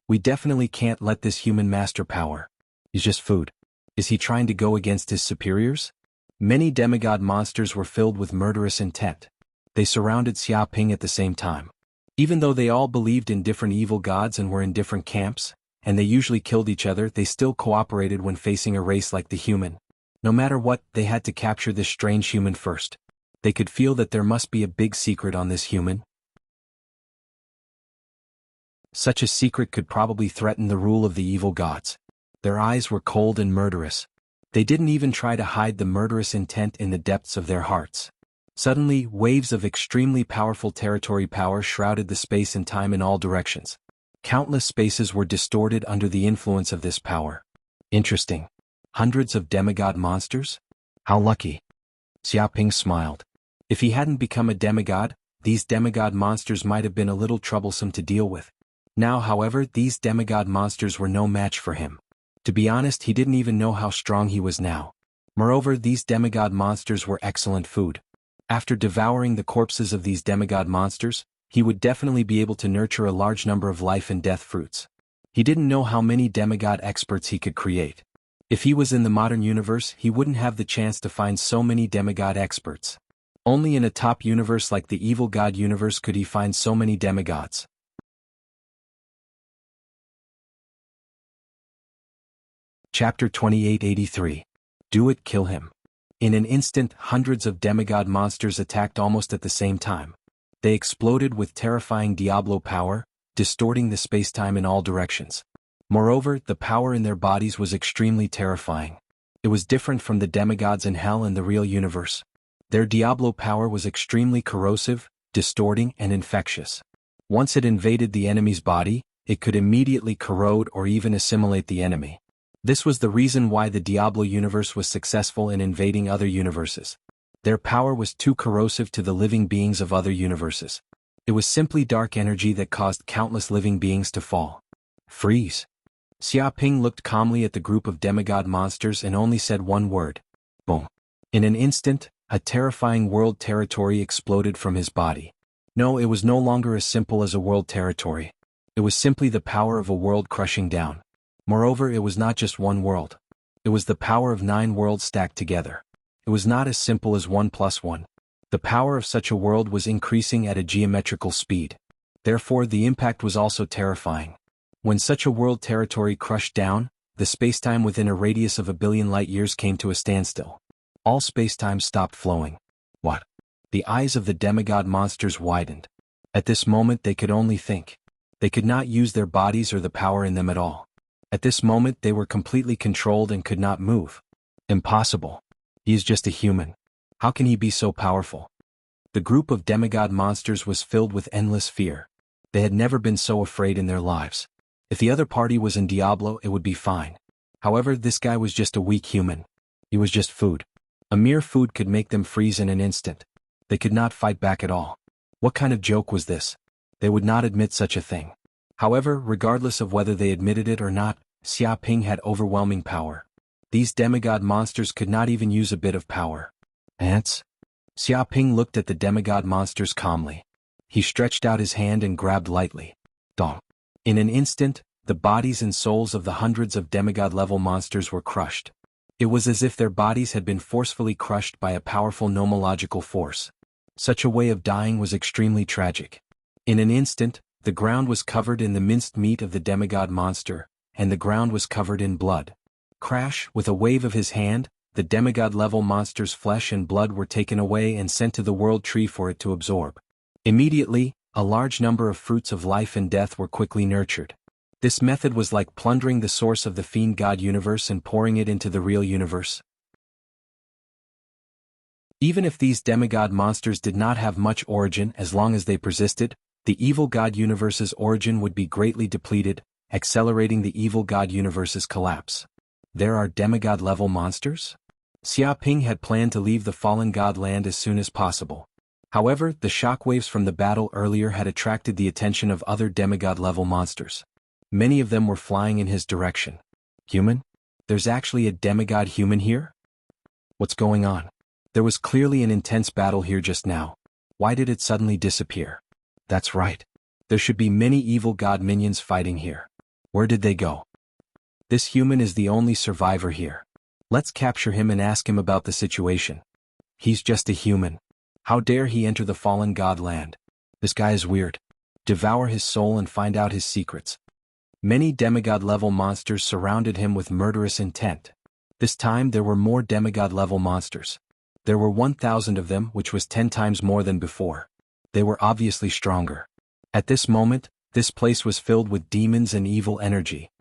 Speaker 1: We definitely can't let this human master power. He's just food. Is he trying to go against his superiors? Many demigod monsters were filled with murderous intent. They surrounded Xiaoping at the same time. Even though they all believed in different evil gods and were in different camps, and they usually killed each other, they still cooperated when facing a race like the human. No matter what, they had to capture this strange human first. They could feel that there must be a big secret on this human. Such a secret could probably threaten the rule of the evil gods. Their eyes were cold and murderous. They didn't even try to hide the murderous intent in the depths of their hearts. Suddenly, waves of extremely powerful territory power shrouded the space and time in all directions. Countless spaces were distorted under the influence of this power. Interesting. Hundreds of demigod monsters? How lucky. Xiaoping smiled. If he hadn't become a demigod, these demigod monsters might have been a little troublesome to deal with. Now, however, these demigod monsters were no match for him. To be honest, he didn't even know how strong he was now. Moreover, these demigod monsters were excellent food. After devouring the corpses of these demigod monsters, he would definitely be able to nurture a large number of life and death fruits. He didn't know how many demigod experts he could create. If he was in the modern universe, he wouldn't have the chance to find so many demigod experts. Only in a top universe like the evil god universe could he find so many demigods. Chapter 2883. Do it, kill him. In an instant, hundreds of demigod monsters attacked almost at the same time. They exploded with terrifying Diablo power, distorting the spacetime in all directions. Moreover, the power in their bodies was extremely terrifying. It was different from the demigods in hell and the real universe. Their Diablo power was extremely corrosive, distorting, and infectious. Once it invaded the enemy's body, it could immediately corrode or even assimilate the enemy. This was the reason why the Diablo universe was successful in invading other universes. Their power was too corrosive to the living beings of other universes. It was simply dark energy that caused countless living beings to fall. Freeze. Xiaoping looked calmly at the group of demigod monsters and only said one word. Boom. In an instant, a terrifying world territory exploded from his body. No, it was no longer as simple as a world territory. It was simply the power of a world crushing down. Moreover, it was not just one world. It was the power of 9 worlds stacked together. It was not as simple as 1 plus 1. The power of such a world was increasing at a geometrical speed. Therefore, the impact was also terrifying. When such a world territory crushed down, the spacetime within a radius of 1 billion light-years came to a standstill. All spacetime stopped flowing. What? The eyes of the demigod monsters widened. At this moment they could only think. They could not use their bodies or the power in them at all. At this moment they were completely controlled and could not move. Impossible. He is just a human. How can he be so powerful? The group of demigod monsters was filled with endless fear. They had never been so afraid in their lives. If the other party was in Diablo, it would be fine. However, this guy was just a weak human. He was just food. A mere food could make them freeze in an instant. They could not fight back at all. What kind of joke was this? They would not admit such a thing. However, regardless of whether they admitted it or not, Xiaoping had overwhelming power. These demigod monsters could not even use a bit of power. Ants? Xiaoping looked at the demigod monsters calmly. He stretched out his hand and grabbed lightly. Dong. In an instant, the bodies and souls of the hundreds of demigod-level monsters were crushed. It was as if their bodies had been forcefully crushed by a powerful nomological force. Such a way of dying was extremely tragic. In an instant, the ground was covered in the minced meat of the demigod monster, and the ground was covered in blood. Crash, with a wave of his hand, the demigod-level monster's flesh and blood were taken away and sent to the world tree for it to absorb. Immediately, a large number of fruits of life and death were quickly nurtured. This method was like plundering the source of the fiend god universe and pouring it into the real universe. Even if these demigod monsters did not have much origin, as long as they persisted, the evil god universe's origin would be greatly depleted, accelerating the evil god universe's collapse. There are demigod-level monsters? Xiaoping had planned to leave the fallen god land as soon as possible. However, the shockwaves from the battle earlier had attracted the attention of other demigod-level monsters. Many of them were flying in his direction. Human? There's actually a demigod human here? What's going on? There was clearly an intense battle here just now. Why did it suddenly disappear? That's right. There should be many evil god minions fighting here. Where did they go? This human is the only survivor here. Let's capture him and ask him about the situation. He's just a human. How dare he enter the fallen god land? This guy is weird. Devour his soul and find out his secrets. Many demigod-level monsters surrounded him with murderous intent. This time there were more demigod-level monsters. There were 1,000 of them, which was 10 times more than before. They were obviously stronger. At this moment, this place was filled with demons and evil energy.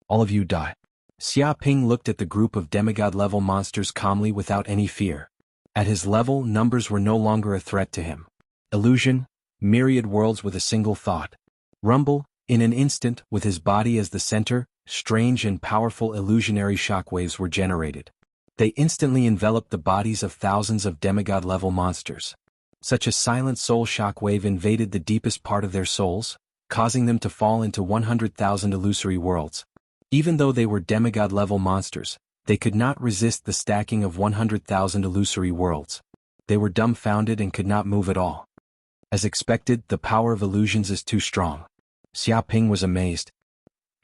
Speaker 1: All of you die. Xia Ping looked at the group of demigod-level monsters calmly without any fear. At his level, numbers were no longer a threat to him. Illusion, myriad worlds with a single thought. Rumble, in an instant, with his body as the center, strange and powerful illusionary shockwaves were generated. They instantly enveloped the bodies of thousands of demigod-level monsters. Such a silent soul shockwave invaded the deepest part of their souls, causing them to fall into 100,000 illusory worlds. Even though they were demigod-level monsters, they could not resist the stacking of 100,000 illusory worlds. They were dumbfounded and could not move at all. As expected, the power of illusions is too strong. Xia Ping was amazed.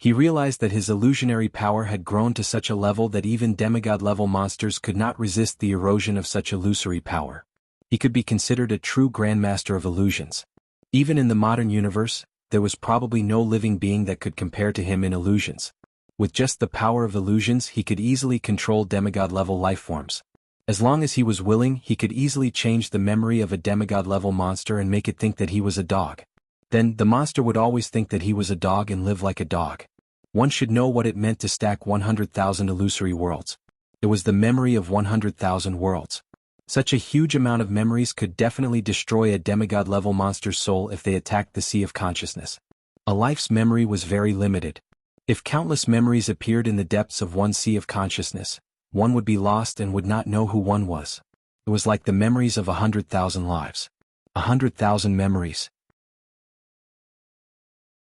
Speaker 1: He realized that his illusionary power had grown to such a level that even demigod-level monsters could not resist the erosion of such illusory power. He could be considered a true grandmaster of illusions. Even in the modern universe, there was probably no living being that could compare to him in illusions. With just the power of illusions, he could easily control demigod-level lifeforms. As long as he was willing, he could easily change the memory of a demigod-level monster and make it think that he was a dog. Then, the monster would always think that he was a dog and live like a dog. One should know what it meant to stack 100,000 illusory worlds. It was the memory of 100,000 worlds. Such a huge amount of memories could definitely destroy a demigod-level monster's soul if they attacked the sea of consciousness. A life's memory was very limited. If countless memories appeared in the depths of one sea of consciousness, one would be lost and would not know who one was. It was like the memories of 100,000 lives. 100,000 memories.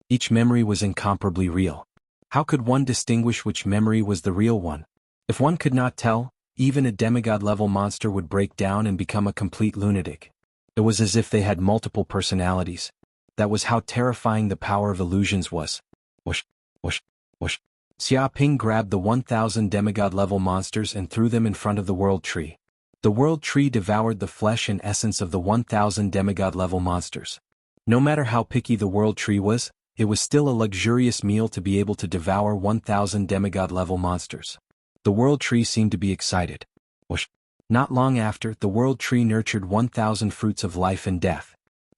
Speaker 1: Each memory was incomparably real. How could one distinguish which memory was the real one? If one could not tell, even a demigod-level monster would break down and become a complete lunatic. It was as if they had multiple personalities. That was how terrifying the power of illusions was. Whoosh, whoosh, whoosh. Xia Ping grabbed the 1,000 demigod-level monsters and threw them in front of the world tree. The world tree devoured the flesh and essence of the 1,000 demigod-level monsters. No matter how picky the world tree was, it was still a luxurious meal to be able to devour 1,000 demigod-level monsters. The world tree seemed to be excited. Whoosh. Not long after, the world tree nurtured 1,000 fruits of life and death.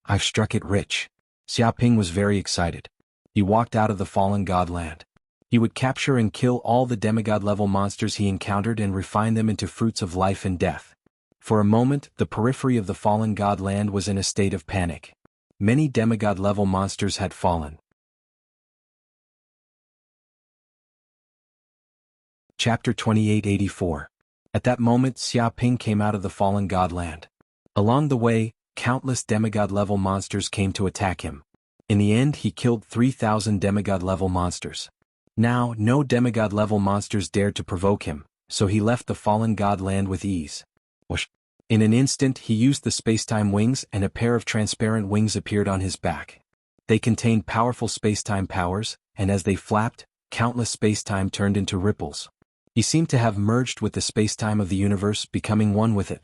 Speaker 1: I've struck it rich. Xia Ping was very excited. He walked out of the fallen god land. He would capture and kill all the demigod-level monsters he encountered and refine them into fruits of life and death. For a moment, the periphery of the fallen god land was in a state of panic. Many demigod-level monsters had fallen. Chapter 2884. At that moment, Xia Ping came out of the fallen god land. Along the way, countless demigod-level monsters came to attack him. In the end, he killed 3,000 demigod-level monsters. Now, no demigod-level monsters dared to provoke him, so he left the fallen god land with ease. Whoosh. In an instant, he used the spacetime wings and a pair of transparent wings appeared on his back. They contained powerful spacetime powers, and as they flapped, countless spacetime turned into ripples. He seemed to have merged with the spacetime of the universe, becoming one with it.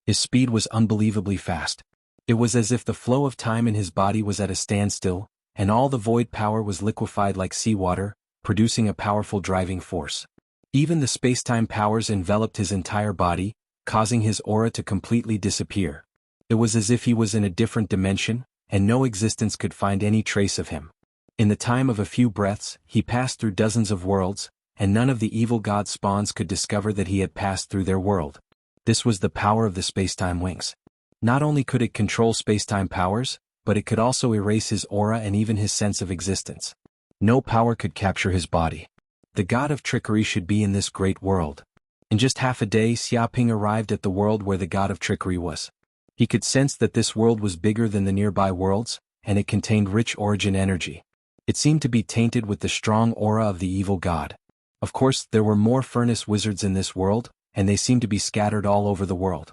Speaker 1: His speed was unbelievably fast. It was as if the flow of time in his body was at a standstill, and all the void power was liquefied like seawater, producing a powerful driving force. Even the spacetime powers enveloped his entire body, causing his aura to completely disappear. It was as if he was in a different dimension, and no existence could find any trace of him. In the time of a few breaths, he passed through dozens of worlds, and none of the evil god spawns could discover that he had passed through their world. This was the power of the spacetime wings. Not only could it control spacetime powers, but it could also erase his aura and even his sense of existence. No power could capture his body. The god of trickery should be in this great world. In just half a day, Xia Ping arrived at the world where the god of trickery was. He could sense that this world was bigger than the nearby worlds, and it contained rich origin energy. It seemed to be tainted with the strong aura of the evil god. Of course, there were more furnace wizards in this world, and they seemed to be scattered all over the world.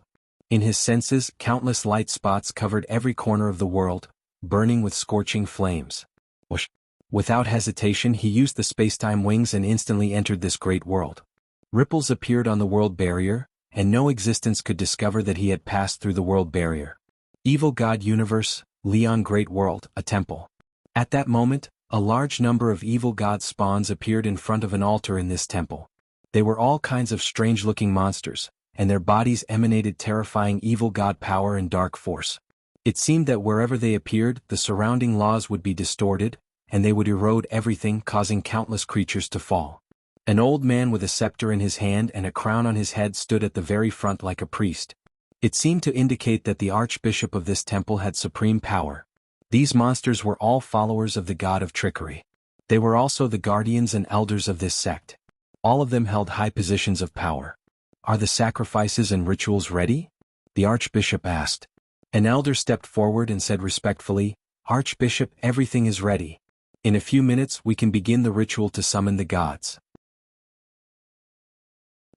Speaker 1: In his senses, countless light spots covered every corner of the world, burning with scorching flames. Whoosh! Without hesitation he used the spacetime wings and instantly entered this great world. Ripples appeared on the world barrier, and no existence could discover that he had passed through the world barrier. Evil God Universe, Leon Great World, a temple. At that moment, a large number of evil god spawns appeared in front of an altar in this temple. They were all kinds of strange-looking monsters, and their bodies emanated terrifying evil god power and dark force. It seemed that wherever they appeared, the surrounding laws would be distorted, and they would erode everything, causing countless creatures to fall. An old man with a scepter in his hand and a crown on his head stood at the very front like a priest. It seemed to indicate that the archbishop of this temple had supreme power. These monsters were all followers of the god of trickery. They were also the guardians and elders of this sect. All of them held high positions of power. "Are the sacrifices and rituals ready?" the archbishop asked. An elder stepped forward and said respectfully, "Archbishop, everything is ready. In a few minutes we can begin the ritual to summon the gods."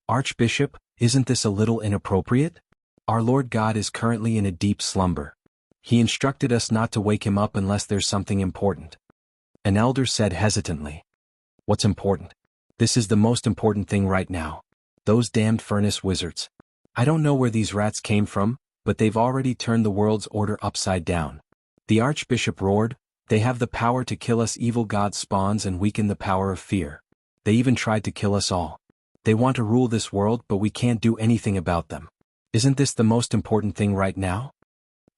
Speaker 1: "Archbishop, isn't this a little inappropriate? Our Lord God is currently in a deep slumber. He instructed us not to wake him up unless there's something important." An elder said hesitantly. "What's important? This is the most important thing right now. Those damned furnace wizards. I don't know where these rats came from, but they've already turned the world's order upside down." The archbishop roared, "They have the power to kill us evil god spawns and weaken the power of fear. They even tried to kill us all. They want to rule this world, but we can't do anything about them. Isn't this the most important thing right now?"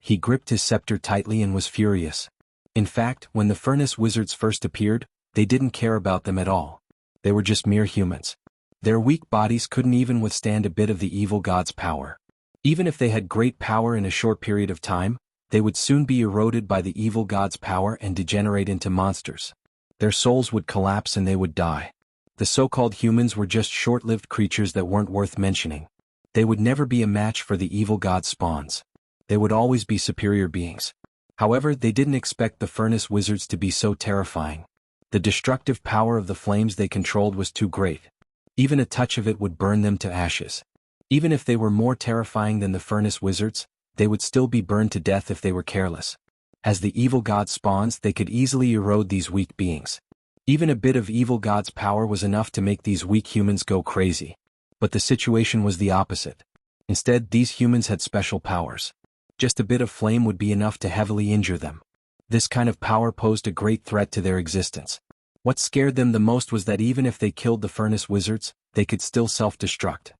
Speaker 1: He gripped his scepter tightly and was furious. In fact, when the furnace wizards first appeared, they didn't care about them at all. They were just mere humans. Their weak bodies couldn't even withstand a bit of the evil god's power. Even if they had great power in a short period of time, they would soon be eroded by the evil god's power and degenerate into monsters. Their souls would collapse and they would die. The so-called humans were just short-lived creatures that weren't worth mentioning. They would never be a match for the evil god spawns. They would always be superior beings. However, they didn't expect the furnace wizards to be so terrifying. The destructive power of the flames they controlled was too great. Even a touch of it would burn them to ashes. Even if they were more terrifying than the furnace wizards, they would still be burned to death if they were careless. As the evil god spawns, they could easily erode these weak beings. Even a bit of evil god's power was enough to make these weak humans go crazy. But the situation was the opposite. Instead, these humans had special powers. Just a bit of flame would be enough to heavily injure them. This kind of power posed a great threat to their existence. What scared them the most was that even if they killed the furnace wizards, they could still self-destruct.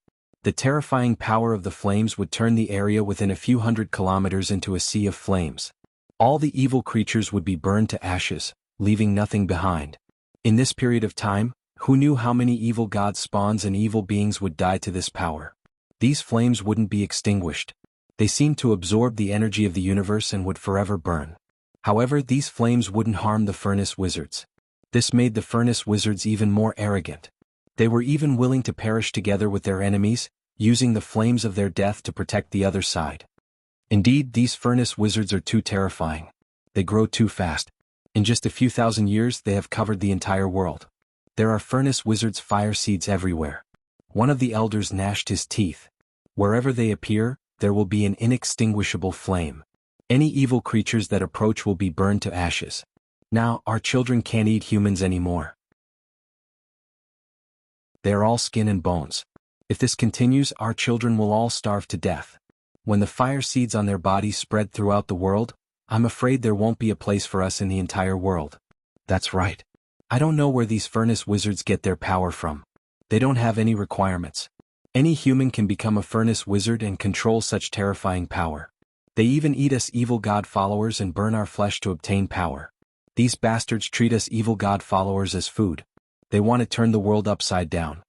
Speaker 1: The terrifying power of the flames would turn the area within a few hundred kilometers into a sea of flames. All the evil creatures would be burned to ashes, leaving nothing behind. In this period of time, who knew how many evil god spawns and evil beings would die to this power? These flames wouldn't be extinguished. They seemed to absorb the energy of the universe and would forever burn. However, these flames wouldn't harm the furnace wizards. This made the furnace wizards even more arrogant. They were even willing to perish together with their enemies, using the flames of their death to protect the other side. Indeed, these furnace wizards are too terrifying. They grow too fast. In just a few thousand years, they have covered the entire world. There are furnace wizards' fire seeds everywhere. One of the elders gnashed his teeth. Wherever they appear, there will be an inextinguishable flame. Any evil creatures that approach will be burned to ashes. Now, our children can't eat humans anymore. They are all skin and bones. If this continues, our children will all starve to death. When the fire seeds on their bodies spread throughout the world, I'm afraid there won't be a place for us in the entire world. That's right. I don't know where these furnace wizards get their power from. They don't have any requirements. Any human can become a furnace wizard and control such terrifying power. They even eat us evil god followers and burn our flesh to obtain power. These bastards treat us evil god followers as food. They want to turn the world upside down.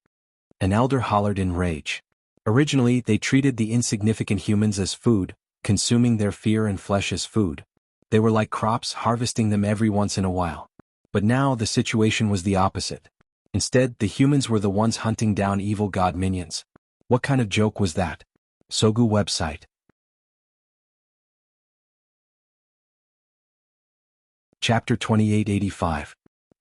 Speaker 1: An elder hollered in rage. Originally, they treated the insignificant humans as food, consuming their fear and flesh as food. They were like crops, harvesting them every once in a while. But now the situation was the opposite. Instead, the humans were the ones hunting down evil god minions. What kind of joke was that? Sogu website. Chapter 2885.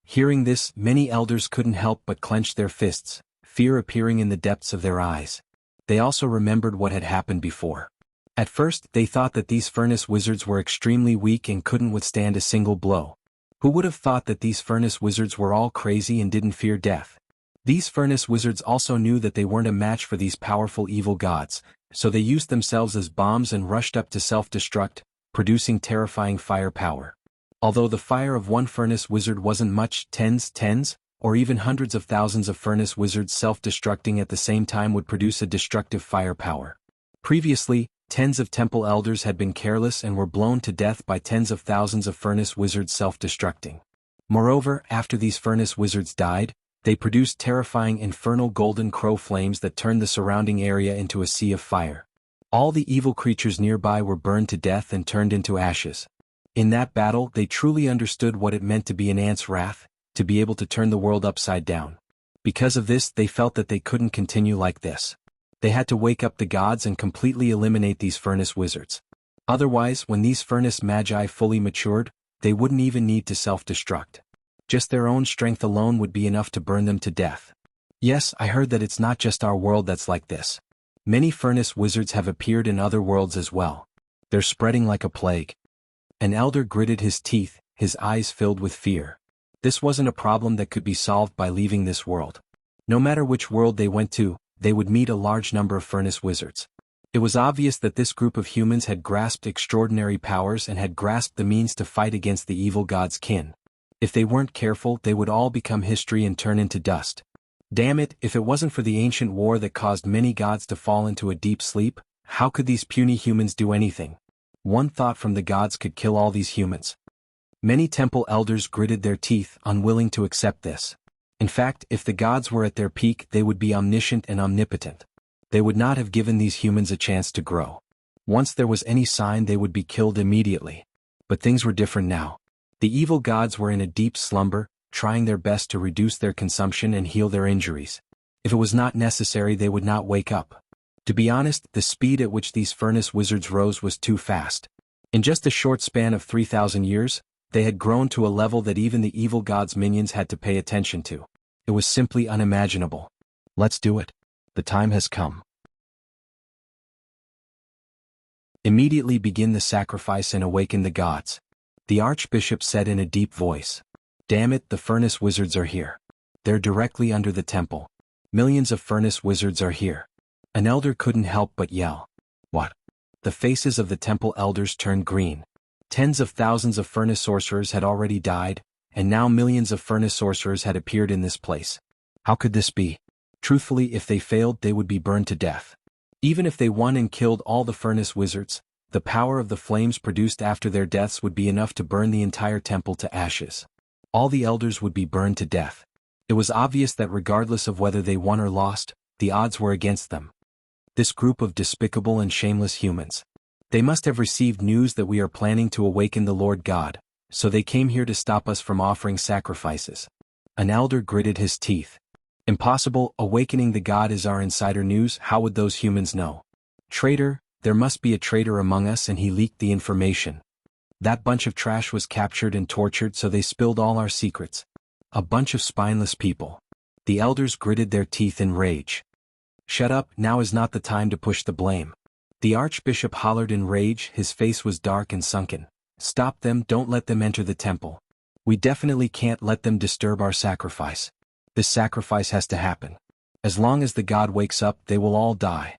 Speaker 1: Hearing this, many elders couldn't help but clench their fists, fear appearing in the depths of their eyes. They also remembered what had happened before. At first, they thought that these furnace wizards were extremely weak and couldn't withstand a single blow. Who would have thought that these furnace wizards were all crazy and didn't fear death? These furnace wizards also knew that they weren't a match for these powerful evil gods, so they used themselves as bombs and rushed up to self-destruct, producing terrifying fire power. Although the fire of one furnace wizard wasn't much, tens, or even hundreds of thousands of furnace wizards self-destructing at the same time would produce a destructive fire power. Previously, tens of temple elders had been careless and were blown to death by tens of thousands of furnace wizards self-destructing. Moreover, after these furnace wizards died, they produced terrifying infernal golden crow flames that turned the surrounding area into a sea of fire. All the evil creatures nearby were burned to death and turned into ashes. In that battle, they truly understood what it meant to be an ant's wrath, to be able to turn the world upside down. Because of this, they felt that they couldn't continue like this. They had to wake up the gods and completely eliminate these furnace wizards. Otherwise, when these furnace magi fully matured, they wouldn't even need to self-destruct. Just their own strength alone would be enough to burn them to death. Yes, I heard that it's not just our world that's like this. Many furnace wizards have appeared in other worlds as well. They're spreading like a plague. An elder gritted his teeth, his eyes filled with fear. This wasn't a problem that could be solved by leaving this world. No matter which world they went to, they would meet a large number of furnace wizards. It was obvious that this group of humans had grasped extraordinary powers and had grasped the means to fight against the evil god's kin. If they weren't careful, they would all become history and turn into dust. Damn it, if it wasn't for the ancient war that caused many gods to fall into a deep sleep, how could these puny humans do anything? One thought from the gods could kill all these humans. Many temple elders gritted their teeth, unwilling to accept this. In fact, if the gods were at their peak, they would be omniscient and omnipotent. They would not have given these humans a chance to grow. Once there was any sign, they would be killed immediately. But things were different now. The evil gods were in a deep slumber, trying their best to reduce their consumption and heal their injuries. If it was not necessary, they would not wake up. To be honest, the speed at which these furnace wizards rose was too fast. In just a short span of 3,000 years, they had grown to a level that even the evil god's minions had to pay attention to. It was simply unimaginable. Let's do it. The time has come. Immediately begin the sacrifice and awaken the gods. The archbishop said in a deep voice. Damn it, the furnace wizards are here. They're directly under the temple. Millions of furnace wizards are here. An elder couldn't help but yell. What? The faces of the temple elders turned green. Tens of thousands of furnace sorcerers had already died, and now millions of furnace sorcerers had appeared in this place. How could this be? Truthfully, if they failed, they would be burned to death. Even if they won and killed all the furnace wizards, the power of the flames produced after their deaths would be enough to burn the entire temple to ashes. All the elders would be burned to death. It was obvious that regardless of whether they won or lost, the odds were against them. This group of despicable and shameless humans. They must have received news that we are planning to awaken the Lord God, so they came here to stop us from offering sacrifices. An elder gritted his teeth. Impossible, awakening the god is our insider news, how would those humans know? Traitor, there must be a traitor among us and he leaked the information. That bunch of trash was captured and tortured, so they spilled all our secrets. A bunch of spineless people. The elders gritted their teeth in rage. Shut up, now is not the time to push the blame. The archbishop hollered in rage, his face was dark and sunken. Stop them, don't let them enter the temple. We definitely can't let them disturb our sacrifice. This sacrifice has to happen. As long as the god wakes up, they will all die.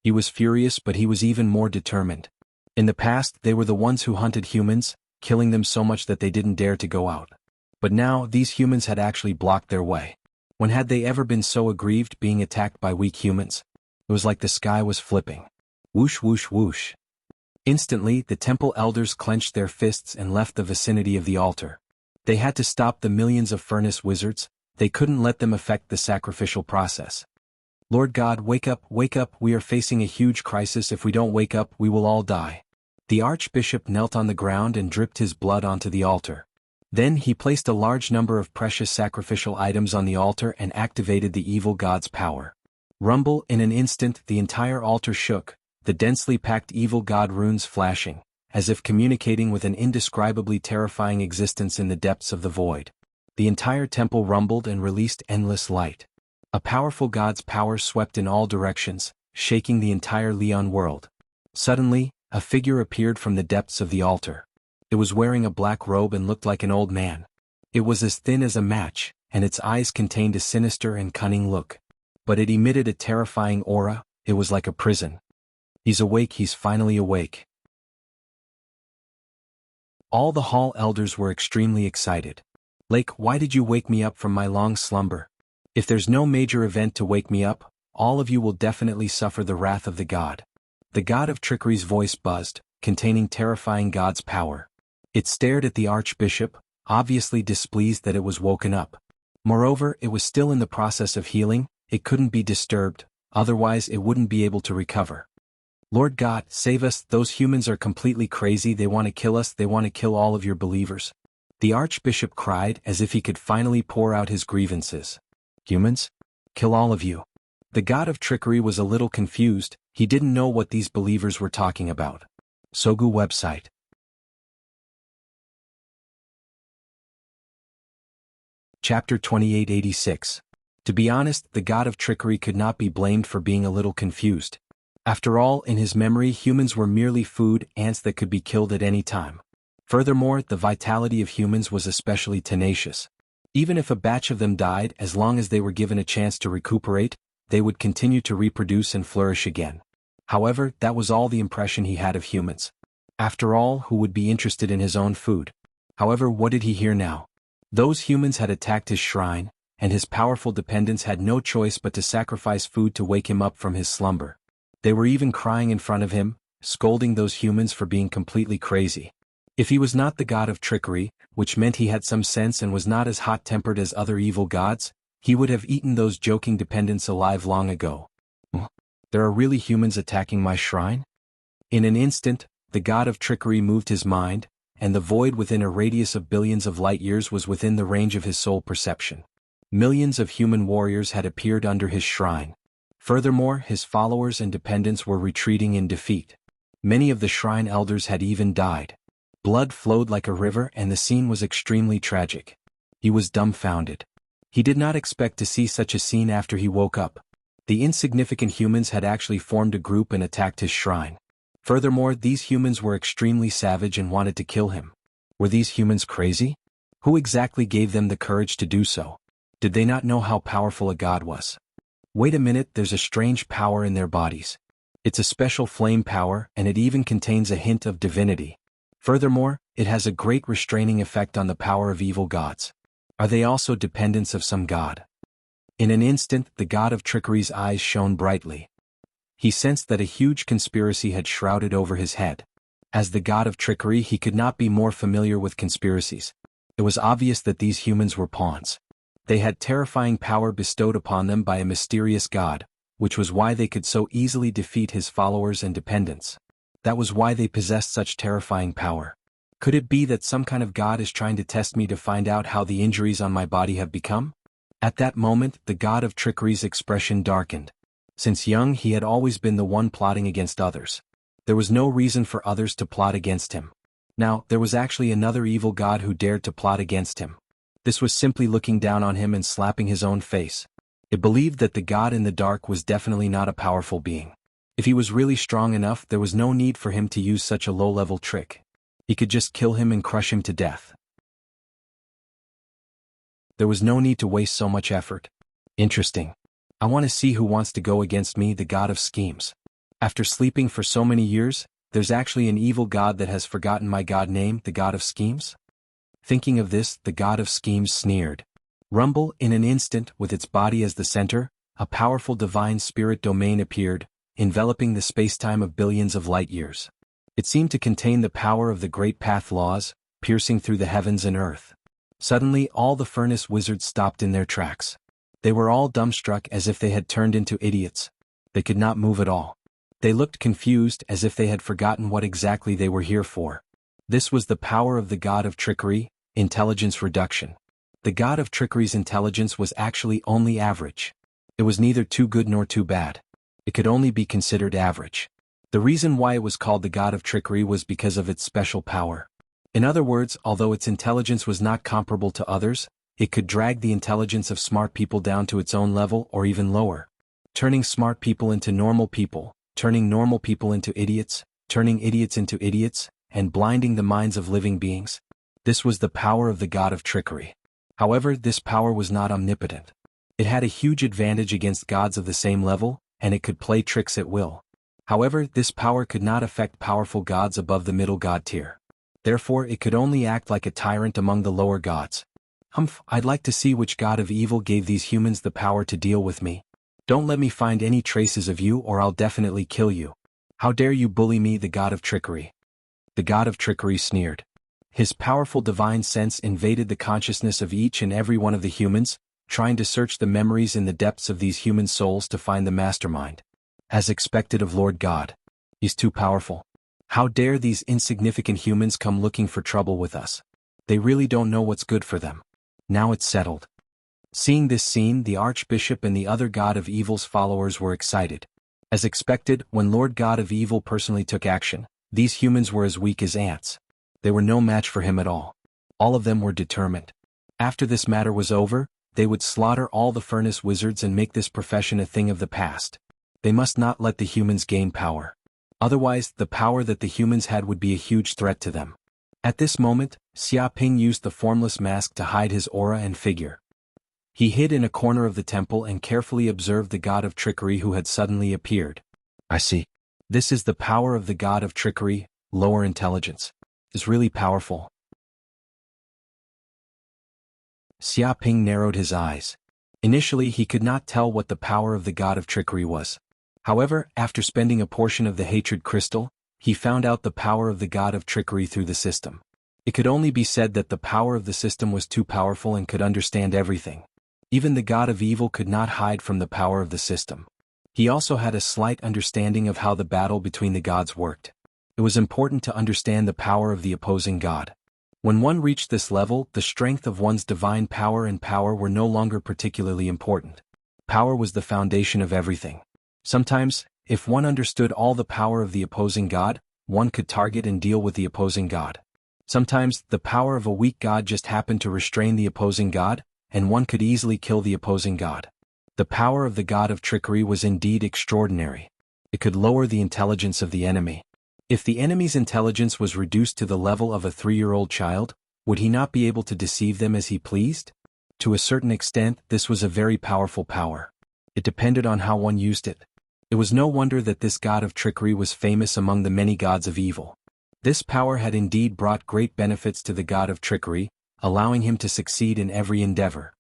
Speaker 1: He was furious, but he was even more determined. In the past, they were the ones who hunted humans, killing them so much that they didn't dare to go out. But now, these humans had actually blocked their way. When had they ever been so aggrieved being attacked by weak humans? It was like the sky was flipping. Whoosh whoosh whoosh. Instantly, the temple elders clenched their fists and left the vicinity of the altar. They had to stop the millions of furnace wizards. They couldn't let them affect the sacrificial process. Lord God, wake up, we are facing a huge crisis. If we don't wake up, we will all die. The archbishop knelt on the ground and dripped his blood onto the altar. Then he placed a large number of precious sacrificial items on the altar and activated the evil god's power. Rumble, in an instant, the entire altar shook, the densely packed evil god runes flashing, as if communicating with an indescribably terrifying existence in the depths of the void. The entire temple rumbled and released endless light. A powerful god's power swept in all directions, shaking the entire Leon world. Suddenly, a figure appeared from the depths of the altar. It was wearing a black robe and looked like an old man. It was as thin as a match, and its eyes contained a sinister and cunning look. But it emitted a terrifying aura. It was like a prison. He's awake, he's finally awake. All the hall elders were extremely excited. Lake, why did you wake me up from my long slumber? If there's no major event to wake me up, all of you will definitely suffer the wrath of the god. The god of trickery's voice buzzed, containing terrifying god's power. It stared at the archbishop, obviously displeased that it was woken up. Moreover, it was still in the process of healing. It couldn't be disturbed, otherwise it wouldn't be able to recover. Lord God, save us, those humans are completely crazy, they want to kill us, they want to kill all of your believers. The archbishop cried as if he could finally pour out his grievances. Humans? Kill all of you. The god of trickery was a little confused, he didn't know what these believers were talking about. Sogu website. Chapter 2886. To be honest, the god of trickery could not be blamed for being a little confused. After all, in his memory, humans were merely food, ants that could be killed at any time. Furthermore, the vitality of humans was especially tenacious. Even if a batch of them died, as long as they were given a chance to recuperate, they would continue to reproduce and flourish again. However, that was all the impression he had of humans. After all, who would be interested in his own food? However, what did he hear now? Those humans had attacked his shrine, and his powerful dependents had no choice but to sacrifice food to wake him up from his slumber. They were even crying in front of him, scolding those humans for being completely crazy. If he was not the god of trickery, which meant he had some sense and was not as hot-tempered as other evil gods, he would have eaten those joking dependents alive long ago. There are really humans attacking my shrine? In an instant, the god of trickery moved his mind, and the void within a radius of billions of light-years was within the range of his soul perception. Millions of human warriors had appeared under his shrine. Furthermore, his followers and dependents were retreating in defeat. Many of the shrine elders had even died. Blood flowed like a river and the scene was extremely tragic. He was dumbfounded. He did not expect to see such a scene after he woke up. The insignificant humans had actually formed a group and attacked his shrine. Furthermore, these humans were extremely savage and wanted to kill him. Were these humans crazy? Who exactly gave them the courage to do so? Did they not know how powerful a god was? Wait a minute, there's a strange power in their bodies. It's a special flame power, and it even contains a hint of divinity. Furthermore, it has a great restraining effect on the power of evil gods. Are they also dependents of some god? In an instant, the god of trickery's eyes shone brightly. He sensed that a huge conspiracy had shrouded over his head. As the god of trickery, he could not be more familiar with conspiracies. It was obvious that these humans were pawns. They had terrifying power bestowed upon them by a mysterious god, which was why they could so easily defeat his followers and dependents. That was why they possessed such terrifying power. Could it be that some kind of god is trying to test me to find out how the injuries on my body have become? At that moment, the god of trickery's expression darkened. Since young, he had always been the one plotting against others. There was no reason for others to plot against him. Now, there was actually another evil god who dared to plot against him. This was simply looking down on him and slapping his own face. It believed that the god in the dark was definitely not a powerful being. If he was really strong enough, there was no need for him to use such a low-level trick. He could just kill him and crush him to death. There was no need to waste so much effort. Interesting. I want to see who wants to go against me, the god of schemes. After sleeping for so many years, there's actually an evil god that has forgotten my god name, the god of schemes? Thinking of this, the god of schemes sneered. Rumble, in an instant, with its body as the center, a powerful divine spirit domain appeared, enveloping the spacetime of billions of light-years. It seemed to contain the power of the great path laws, piercing through the heavens and earth. Suddenly, all the furnace wizards stopped in their tracks. They were all dumbstruck as if they had turned into idiots. They could not move at all. They looked confused as if they had forgotten what exactly they were here for. This was the power of the god of trickery, intelligence reduction. The god of trickery's intelligence was actually only average. It was neither too good nor too bad. It could only be considered average. The reason why it was called the god of trickery was because of its special power. In other words, although its intelligence was not comparable to others, it could drag the intelligence of smart people down to its own level or even lower, turning smart people into normal people, turning normal people into idiots, turning idiots into idiots, and blinding the minds of living beings. This was the power of the god of trickery. However, this power was not omnipotent. It had a huge advantage against gods of the same level, and it could play tricks at will. However, this power could not affect powerful gods above the middle god tier. Therefore, it could only act like a tyrant among the lower gods. I'd like to see which god of evil gave these humans the power to deal with me. Don't let me find any traces of you or I'll definitely kill you. How dare you bully me, the god of trickery? The god of trickery sneered. His powerful divine sense invaded the consciousness of each and every one of the humans, trying to search the memories in the depths of these human souls to find the mastermind. As expected of Lord God. He's too powerful. How dare these insignificant humans come looking for trouble with us? They really don't know what's good for them. Now it's settled. Seeing this scene, the Archbishop and the other god of evil's followers were excited. As expected, when Lord God of Evil personally took action, these humans were as weak as ants. They were no match for him at all. All of them were determined. After this matter was over, they would slaughter all the furnace wizards and make this profession a thing of the past. They must not let the humans gain power. Otherwise, the power that the humans had would be a huge threat to them. At this moment, Xiaoping used the formless mask to hide his aura and figure. He hid in a corner of the temple and carefully observed the god of trickery who had suddenly appeared. I see. This is the power of the god of trickery, lower intelligence. Is really powerful. Xiaoping narrowed his eyes. Initially he could not tell what the power of the god of trickery was. However, after spending a portion of the hatred crystal, he found out the power of the god of trickery through the system. It could only be said that the power of the system was too powerful and could understand everything. Even the god of evil could not hide from the power of the system. He also had a slight understanding of how the battle between the gods worked. It was important to understand the power of the opposing god. When one reached this level, the strength of one's divine power and power were no longer particularly important. Power was the foundation of everything. Sometimes, if one understood all the power of the opposing god, one could target and deal with the opposing god. Sometimes, the power of a weak god just happened to restrain the opposing god, and one could easily kill the opposing god. The power of the god of trickery was indeed extraordinary. It could lower the intelligence of the enemy. If the enemy's intelligence was reduced to the level of a 3-year-old child, would he not be able to deceive them as he pleased? To a certain extent, this was a very powerful power. It depended on how one used it. It was no wonder that this god of trickery was famous among the many gods of evil. This power had indeed brought great benefits to the god of trickery, allowing him to succeed in every endeavor.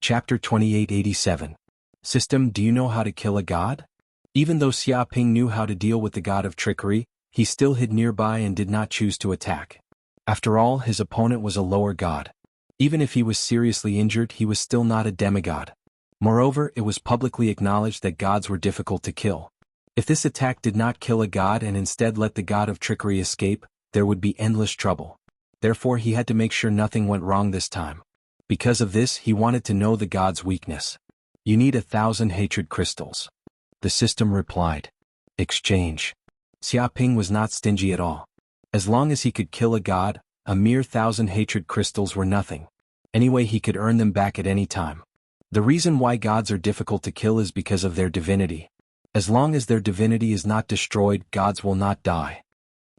Speaker 1: Chapter 2887. System. Do you know how to kill a god? Even though Xiaoping knew how to deal with the god of trickery, he still hid nearby and did not choose to attack. After all, his opponent was a lower god. Even if he was seriously injured, he was still not a demigod. Moreover, it was publicly acknowledged that gods were difficult to kill. If this attack did not kill a god and instead let the god of trickery escape, there would be endless trouble. Therefore he had to make sure nothing went wrong this time. Because of this, he wanted to know the god's weakness. You need 1,000 hatred crystals. The system replied. Exchange. Xiaoping was not stingy at all. As long as he could kill a god, a mere 1,000 hatred crystals were nothing. Anyway, he could earn them back at any time. The reason why gods are difficult to kill is because of their divinity. As long as their divinity is not destroyed, gods will not die.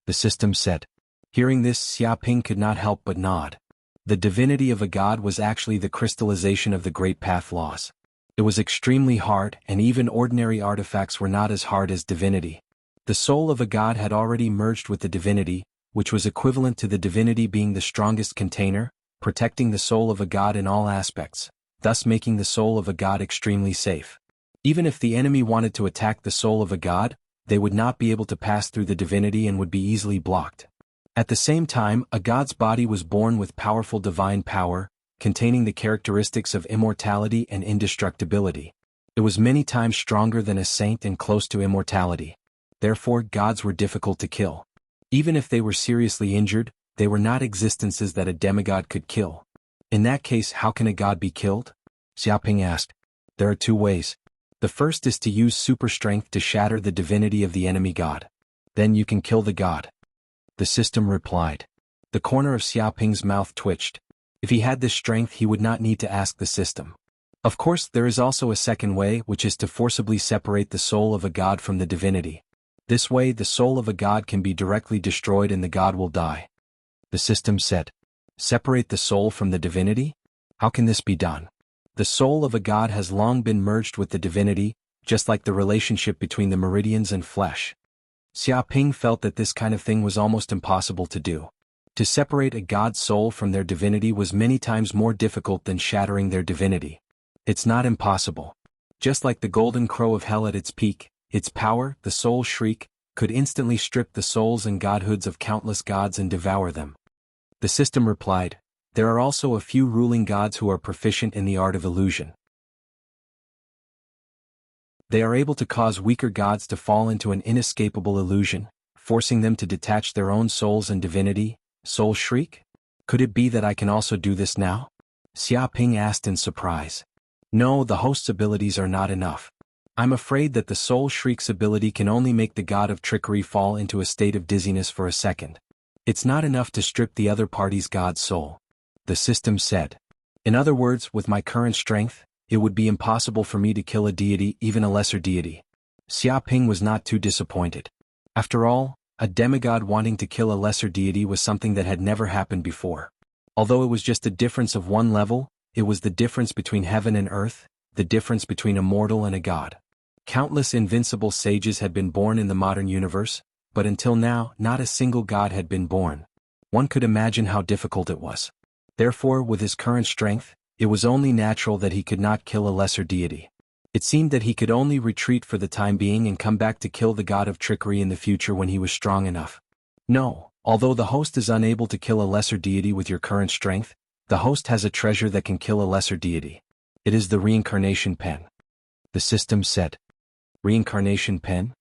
Speaker 1: The system said. Hearing this, Xiaoping could not help but nod. The divinity of a god was actually the crystallization of the great path laws. It was extremely hard, and even ordinary artifacts were not as hard as divinity. The soul of a god had already merged with the divinity, which was equivalent to the divinity being the strongest container, protecting the soul of a god in all aspects, thus making the soul of a god extremely safe. Even if the enemy wanted to attack the soul of a god, they would not be able to pass through the divinity and would be easily blocked. At the same time, a god's body was born with powerful divine power, containing the characteristics of immortality and indestructibility. It was many times stronger than a saint and close to immortality. Therefore, gods were difficult to kill. Even if they were seriously injured, they were not existences that a demigod could kill. In that case, how can a god be killed? Xiaoping asked. There are 2 ways. The first is to use super strength to shatter the divinity of the enemy god. Then you can kill the god. The system replied. The corner of Xiaoping's mouth twitched. If he had this strength, he would not need to ask the system. Of course, there is also a second way, which is to forcibly separate the soul of a god from the divinity. This way, the soul of a god can be directly destroyed and the god will die. The system said. Separate the soul from the divinity? How can this be done? The soul of a god has long been merged with the divinity, just like the relationship between the meridians and flesh. Xiaoping felt that this kind of thing was almost impossible to do. To separate a god's soul from their divinity was many times more difficult than shattering their divinity. It's not impossible. Just like the golden crow of hell at its peak, its power, the soul shriek, could instantly strip the souls and godhoods of countless gods and devour them. The system replied, there are also a few ruling gods who are proficient in the art of illusion. They are able to cause weaker gods to fall into an inescapable illusion, forcing them to detach their own souls and divinity. Soul shriek? Could it be that I can also do this now? Xiaoping asked in surprise. No, the host's abilities are not enough. I'm afraid that the soul shriek's ability can only make the god of trickery fall into a state of dizziness for a second. It's not enough to strip the other party's god's soul. The system said. In other words, with my current strength, it would be impossible for me to kill a deity, even a lesser deity. Xiaoping was not too disappointed. After all, a demigod wanting to kill a lesser deity was something that had never happened before. Although it was just a difference of one level, it was the difference between heaven and earth, the difference between a mortal and a god. Countless invincible sages had been born in the modern universe, but until now, not a single god had been born. One could imagine how difficult it was. Therefore, with his current strength, it was only natural that he could not kill a lesser deity. It seemed that he could only retreat for the time being and come back to kill the god of trickery in the future when he was strong enough. No, although the host is unable to kill a lesser deity with your current strength, the host has a treasure that can kill a lesser deity. It is the reincarnation pen. The system said. Reincarnation pen?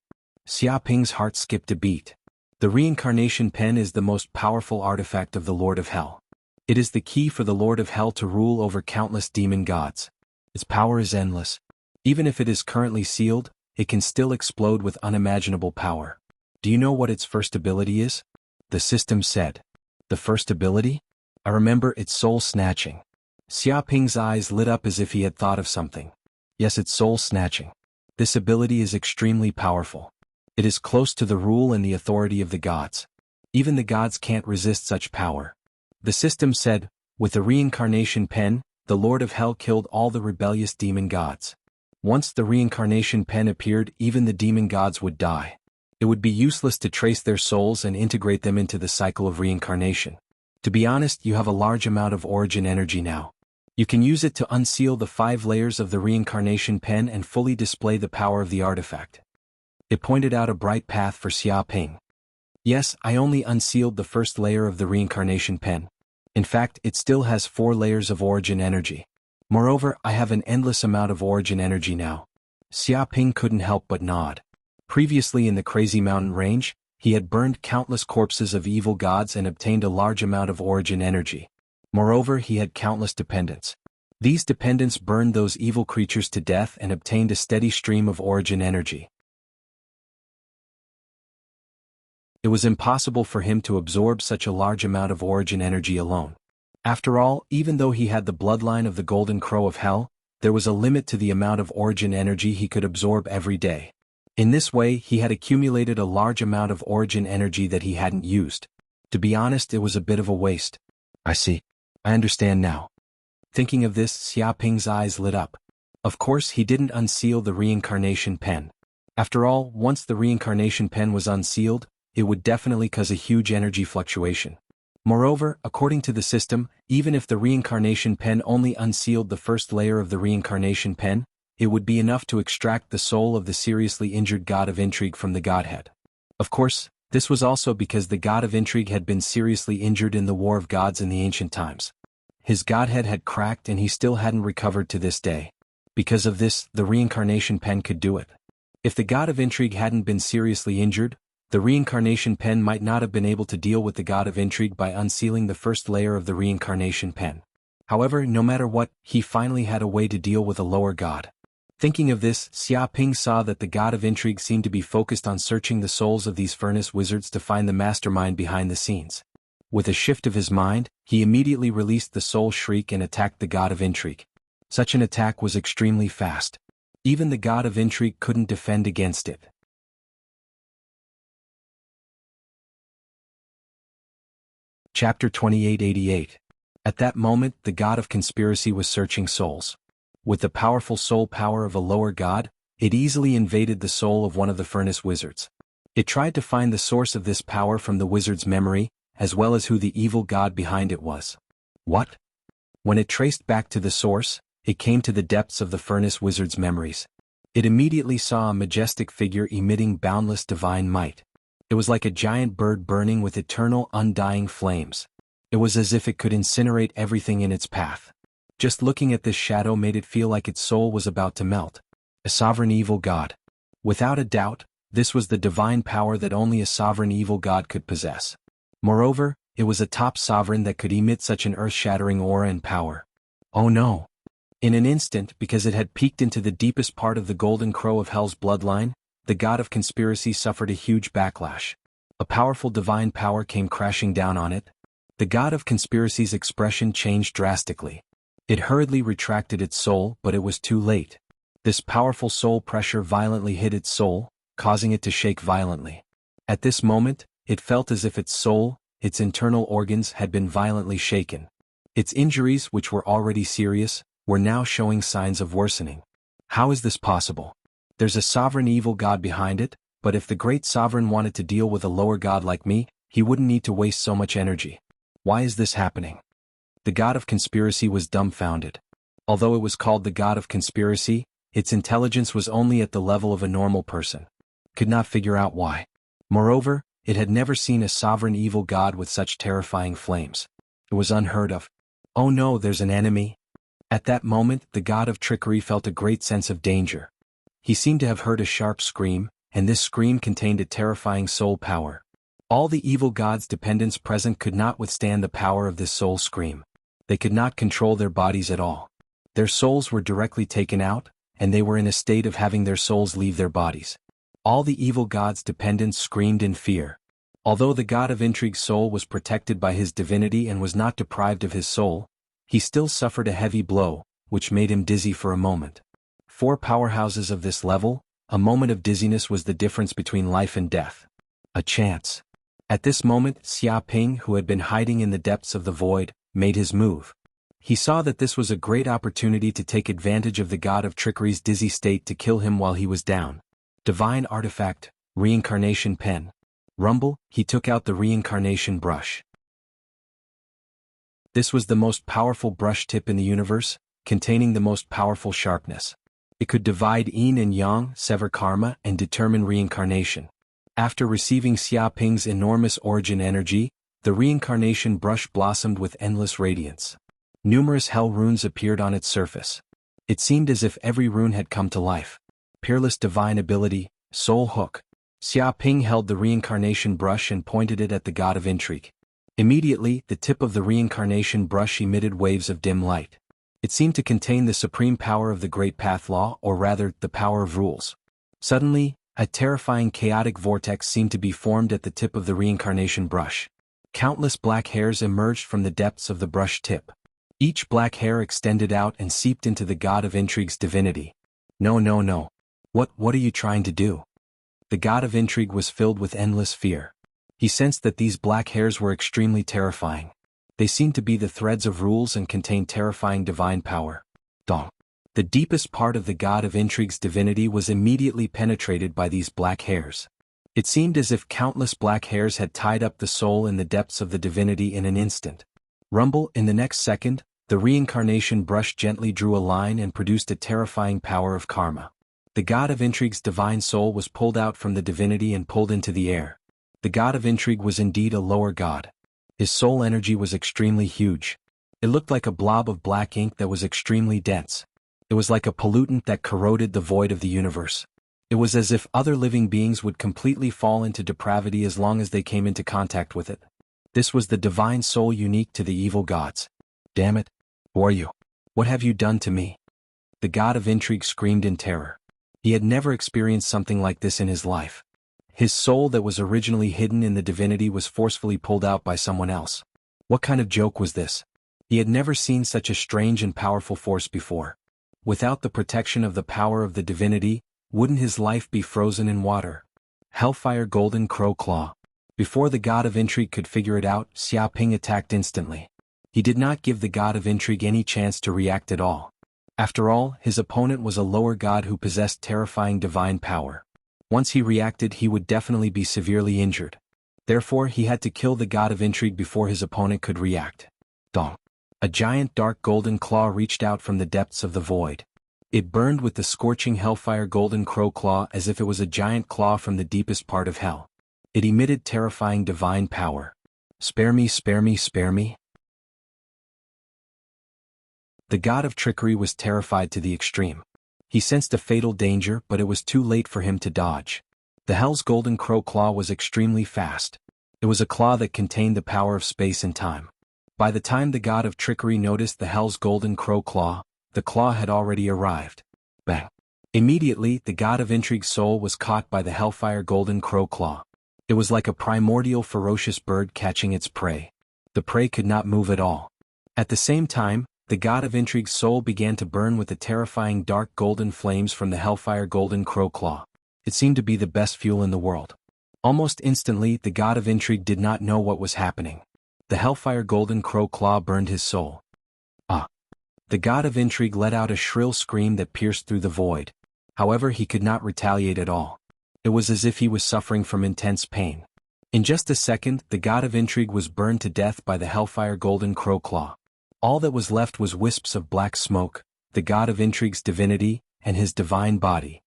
Speaker 1: Xiaoping's heart skipped a beat. The reincarnation pen is the most powerful artifact of the Lord of Hell. It is the key for the Lord of Hell to rule over countless demon gods. Its power is endless. Even if it is currently sealed, it can still explode with unimaginable power. Do you know what its first ability is? The system said. The first ability? I remember it's soul snatching. Xiaoping's eyes lit up as if he had thought of something. Yes, it's soul snatching. This ability is extremely powerful. It is close to the rule and the authority of the gods. Even the gods can't resist such power. The system said, with the reincarnation pen, the Lord of Hell killed all the rebellious demon gods. Once the reincarnation pen appeared, even the demon gods would die. It would be useless to trace their souls and integrate them into the cycle of reincarnation. To be honest, you have a large amount of origin energy now. You can use it to unseal the 5 layers of the reincarnation pen and fully display the power of the artifact. It pointed out a bright path for Xiaoping. Yes, I only unsealed the first layer of the reincarnation pen. In fact, it still has 4 layers of origin energy. Moreover, I have an endless amount of origin energy now. Xiaoping couldn't help but nod. Previously in the Crazy Mountain Range, he had burned countless corpses of evil gods and obtained a large amount of origin energy. Moreover, he had countless dependents. These dependents burned those evil creatures to death and obtained a steady stream of origin energy. It was impossible for him to absorb such a large amount of origin energy alone. After all, even though he had the bloodline of the Golden Crow of Hell, there was a limit to the amount of origin energy he could absorb every day. In this way, he had accumulated a large amount of origin energy that he hadn't used. To be honest, it was a bit of a waste. I see. I understand now. Thinking of this, Xiaoping's eyes lit up. Of course, he didn't unseal the reincarnation pen. After all, once the reincarnation pen was unsealed, it would definitely cause a huge energy fluctuation. Moreover, according to the system, even if the reincarnation pen only unsealed the first layer of the reincarnation pen, it would be enough to extract the soul of the seriously injured god of intrigue from the godhead. Of course, this was also because the god of intrigue had been seriously injured in the War of Gods in the ancient times. His godhead had cracked and he still hadn't recovered to this day. Because of this, the reincarnation pen could do it. If the god of intrigue hadn't been seriously injured, the reincarnation pen might not have been able to deal with the god of intrigue by unsealing the first layer of the reincarnation pen. However, no matter what, he finally had a way to deal with a lower god. Thinking of this, Xiaoping saw that the god of intrigue seemed to be focused on searching the souls of these furnace wizards to find the mastermind behind the scenes. With a shift of his mind, he immediately released the soul shriek and attacked the god of intrigue. Such an attack was extremely fast. Even the god of intrigue couldn't defend against it. Chapter 2888. At that moment, the god of conspiracy was searching souls. With the powerful soul power of a lower god, it easily invaded the soul of one of the furnace wizards. It tried to find the source of this power from the wizard's memory, as well as who the evil god behind it was. What? When it traced back to the source, it came to the depths of the furnace wizard's memories. It immediately saw a majestic figure emitting boundless divine might. It was like a giant bird burning with eternal, undying flames. It was as if it could incinerate everything in its path. Just looking at this shadow made it feel like its soul was about to melt. A sovereign evil god. Without a doubt, this was the divine power that only a sovereign evil god could possess. Moreover, it was a top sovereign that could emit such an earth-shattering aura and power. Oh no! In an instant, because it had peeked into the deepest part of the golden crow of hell's bloodline, the god of conspiracy suffered a huge backlash. A powerful divine power came crashing down on it. The god of conspiracy's expression changed drastically. It hurriedly retracted its soul, but it was too late. This powerful soul pressure violently hit its soul, causing it to shake violently. At this moment, it felt as if its soul, its internal organs had been violently shaken. Its injuries, which were already serious, were now showing signs of worsening. How is this possible? There's a sovereign evil god behind it, but if the great sovereign wanted to deal with a lower god like me, he wouldn't need to waste so much energy. Why is this happening? The god of conspiracy was dumbfounded. Although it was called the god of conspiracy, its intelligence was only at the level of a normal person. Could not figure out why. Moreover, it had never seen a sovereign evil god with such terrifying flames. It was unheard of. Oh no, there's an enemy. At that moment, the god of trickery felt a great sense of danger. He seemed to have heard a sharp scream, and this scream contained a terrifying soul power. All the evil gods' dependents present could not withstand the power of this soul scream. They could not control their bodies at all. Their souls were directly taken out, and they were in a state of having their souls leave their bodies. All the evil gods' dependents screamed in fear. Although the god of intrigue's soul was protected by his divinity and was not deprived of his soul, he still suffered a heavy blow, which made him dizzy for a moment. 4 powerhouses of this level, a moment of dizziness was the difference between life and death. A chance. At this moment, Xia Ping, who had been hiding in the depths of the void, made his move. He saw that this was a great opportunity to take advantage of the god of trickery's dizzy state to kill him while he was down. Divine artifact, reincarnation pen. Rumble, he took out the reincarnation brush. This was the most powerful brush tip in the universe, containing the most powerful sharpness. It could divide yin and yang, sever karma, and determine reincarnation. After receiving Xia Ping's enormous origin energy, the reincarnation brush blossomed with endless radiance. Numerous hell runes appeared on its surface. It seemed as if every rune had come to life. Peerless divine ability, soul hook. Xia Ping held the reincarnation brush and pointed it at the god of intrigue. Immediately, the tip of the reincarnation brush emitted waves of dim light. It seemed to contain the supreme power of the Great Path Law, or rather, the power of rules. Suddenly, a terrifying chaotic vortex seemed to be formed at the tip of the reincarnation brush. Countless black hairs emerged from the depths of the brush tip. Each black hair extended out and seeped into the god of intrigue's divinity. No, no, no. What are you trying to do? The god of intrigue was filled with endless fear. He sensed that these black hairs were extremely terrifying. They seemed to be the threads of rules and contained terrifying divine power. Dong. The deepest part of the god of intrigue's divinity was immediately penetrated by these black hairs. It seemed as if countless black hairs had tied up the soul in the depths of the divinity in an instant. Rumble, in the next second, the reincarnation brush gently drew a line and produced a terrifying power of karma. The god of intrigue's divine soul was pulled out from the divinity and pulled into the air. The god of intrigue was indeed a lower god. His soul energy was extremely huge. It looked like a blob of black ink that was extremely dense. It was like a pollutant that corroded the void of the universe. It was as if other living beings would completely fall into depravity as long as they came into contact with it. This was the divine soul unique to the evil gods. Damn it! Who are you? What have you done to me? The god of intrigue screamed in terror. He had never experienced something like this in his life. His soul that was originally hidden in the divinity was forcefully pulled out by someone else. What kind of joke was this? He had never seen such a strange and powerful force before. Without the protection of the power of the divinity, wouldn't his life be frozen in water? Hellfire Golden Crow Claw. Before the god of intrigue could figure it out, Xiaoping attacked instantly. He did not give the god of intrigue any chance to react at all. After all, his opponent was a lower god who possessed terrifying divine power. Once he reacted, he would definitely be severely injured. Therefore, he had to kill the god of intrigue before his opponent could react. Dong. A giant dark golden claw reached out from the depths of the void. It burned with the scorching hellfire golden crow claw as if it was a giant claw from the deepest part of hell. It emitted terrifying divine power. Spare me, spare me, spare me. The god of trickery was terrified to the extreme. He sensed a fatal danger, but it was too late for him to dodge. The hell's golden crow claw was extremely fast. It was a claw that contained the power of space and time. By the time the god of trickery noticed the hell's golden crow claw, the claw had already arrived. Bang! Immediately, the god of intrigue's soul was caught by the hellfire golden crow claw. It was like a primordial ferocious bird catching its prey. The prey could not move at all. At the same time, the god of intrigue's soul began to burn with the terrifying dark golden flames from the hellfire golden crow claw. It seemed to be the best fuel in the world. Almost instantly, the god of intrigue did not know what was happening. The hellfire golden crow claw burned his soul. Ah! The god of intrigue let out a shrill scream that pierced through the void. However, he could not retaliate at all. It was as if he was suffering from intense pain. In just a second, the god of intrigue was burned to death by the hellfire golden crow claw. All that was left was wisps of black smoke, the god of intrigue's divinity, and his divine body.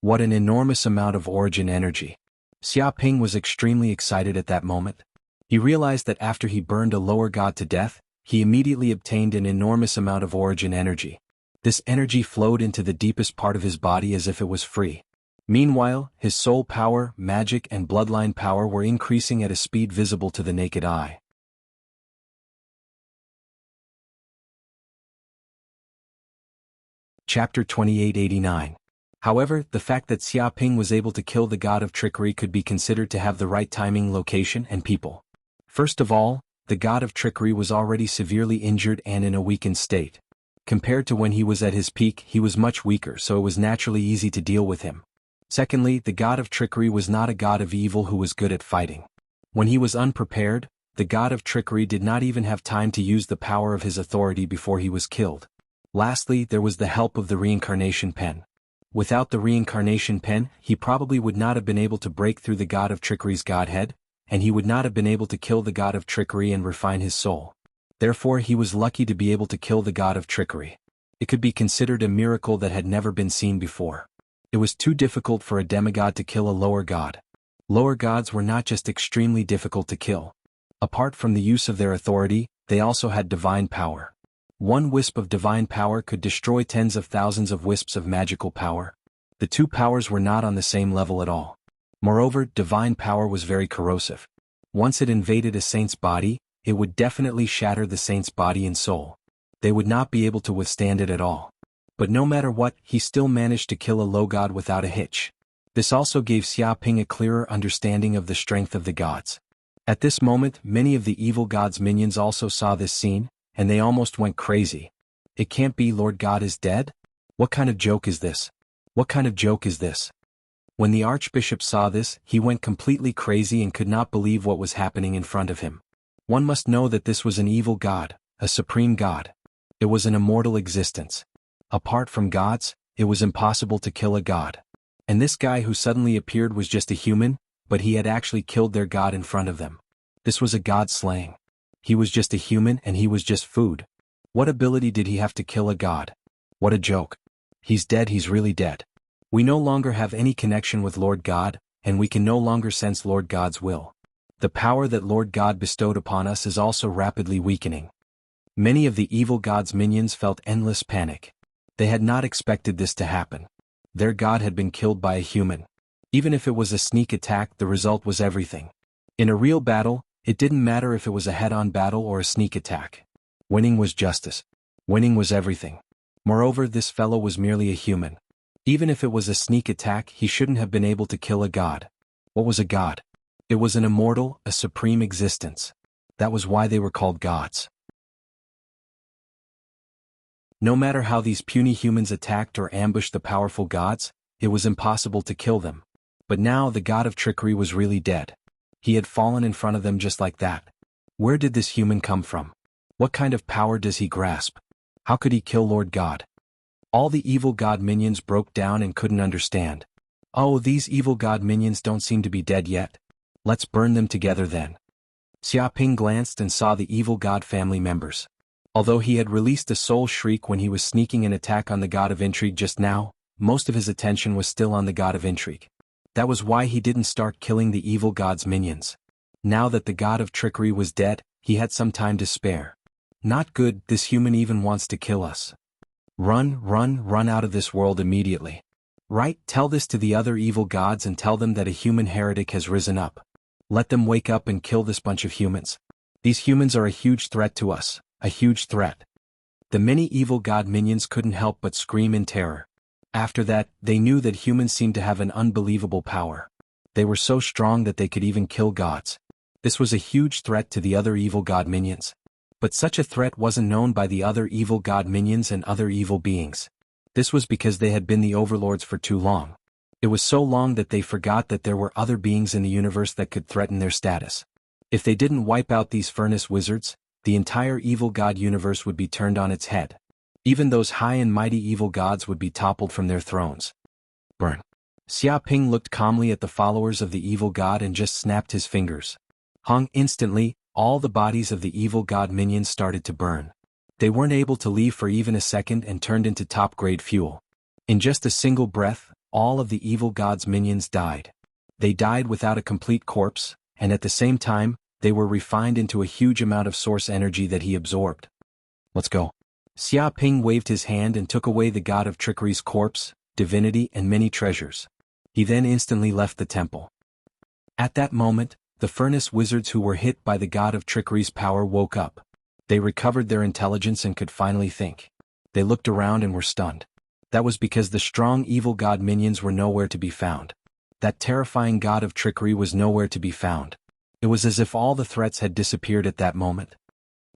Speaker 1: What an enormous amount of origin energy. Xiaoping was extremely excited at that moment. He realized that after he burned a lower god to death, he immediately obtained an enormous amount of origin energy. This energy flowed into the deepest part of his body as if it was free. Meanwhile, his soul power, magic and bloodline power were increasing at a speed visible to the naked eye. Chapter 2889. However, the fact that Xiaoping was able to kill the god of trickery could be considered to have the right timing, location, and people. First of all, the god of trickery was already severely injured and in a weakened state. Compared to when he was at his peak, he was much weaker, so it was naturally easy to deal with him. Secondly, the god of trickery was not a god of evil who was good at fighting. When he was unprepared, the god of trickery did not even have time to use the power of his authority before he was killed. Lastly, there was the help of the reincarnation pen. Without the reincarnation pen, he probably would not have been able to break through the god of trickery's godhead, and he would not have been able to kill the god of trickery and refine his soul. Therefore, he was lucky to be able to kill the god of trickery. It could be considered a miracle that had never been seen before. It was too difficult for a demigod to kill a lower god. Lower gods were not just extremely difficult to kill. Apart from the use of their authority, they also had divine power. One wisp of divine power could destroy tens of thousands of wisps of magical power. The two powers were not on the same level at all. Moreover, divine power was very corrosive. Once it invaded a saint's body, it would definitely shatter the saint's body and soul. They would not be able to withstand it at all. But no matter what, he still managed to kill a low god without a hitch. This also gave Xiaoping a clearer understanding of the strength of the gods. At this moment, many of the evil god's minions also saw this scene, and they almost went crazy. It can't be, Lord God is dead? What kind of joke is this? What kind of joke is this? When the archbishop saw this, he went completely crazy and could not believe what was happening in front of him. One must know that this was an evil god, a supreme god. It was an immortal existence. Apart from gods, it was impossible to kill a god. And this guy who suddenly appeared was just a human, but he had actually killed their god in front of them. This was a god slaying. He was just a human and he was just food. What ability did he have to kill a god? What a joke. He's dead, he's really dead. We no longer have any connection with Lord God, and we can no longer sense Lord God's will. The power that Lord God bestowed upon us is also rapidly weakening. Many of the evil god's minions felt endless panic. They had not expected this to happen. Their god had been killed by a human. Even if it was a sneak attack, the result was everything. In a real battle, it didn't matter if it was a head-on battle or a sneak attack. Winning was justice. Winning was everything. Moreover, this fellow was merely a human. Even if it was a sneak attack, he shouldn't have been able to kill a god. What was a god? It was an immortal, a supreme existence. That was why they were called gods. No matter how these puny humans attacked or ambushed the powerful gods, it was impossible to kill them. But now the god of trickery was really dead. He had fallen in front of them just like that. Where did this human come from? What kind of power does he grasp? How could he kill Lord God? All the evil god minions broke down and couldn't understand. Oh, these evil god minions don't seem to be dead yet. Let's burn them together then. Xiaoping glanced and saw the evil god family members. Although he had released a soul shriek when he was sneaking an attack on the god of intrigue just now, most of his attention was still on the god of intrigue. That was why he didn't start killing the evil god's minions. Now that the god of trickery was dead, he had some time to spare. Not good, this human even wants to kill us. Run out of this world immediately. Right, tell this to the other evil gods and tell them that a human heretic has risen up. Let them wake up and kill this bunch of humans. These humans are a huge threat to us, a huge threat. The many evil god minions couldn't help but scream in terror. After that, they knew that humans seemed to have an unbelievable power. They were so strong that they could even kill gods. This was a huge threat to the other evil god minions. But such a threat wasn't known by the other evil god minions and other evil beings. This was because they had been the overlords for too long. It was so long that they forgot that there were other beings in the universe that could threaten their status. If they didn't wipe out these furnace wizards, the entire evil god universe would be turned on its head. Even those high and mighty evil gods would be toppled from their thrones. Burn. Xiaoping looked calmly at the followers of the evil god and just snapped his fingers. Instantly, all the bodies of the evil god minions started to burn. They weren't able to leave for even a second and turned into top-grade fuel. In just a single breath, all of the evil god's minions died. They died without a complete corpse, and at the same time, they were refined into a huge amount of source energy that he absorbed. Let's go. Xiaoping waved his hand and took away the god of trickery's corpse, divinity and many treasures. He then instantly left the temple. At that moment, the furnace wizards who were hit by the god of trickery's power woke up. They recovered their intelligence and could finally think. They looked around and were stunned. That was because the strong evil god minions were nowhere to be found. That terrifying god of trickery was nowhere to be found. It was as if all the threats had disappeared at that moment.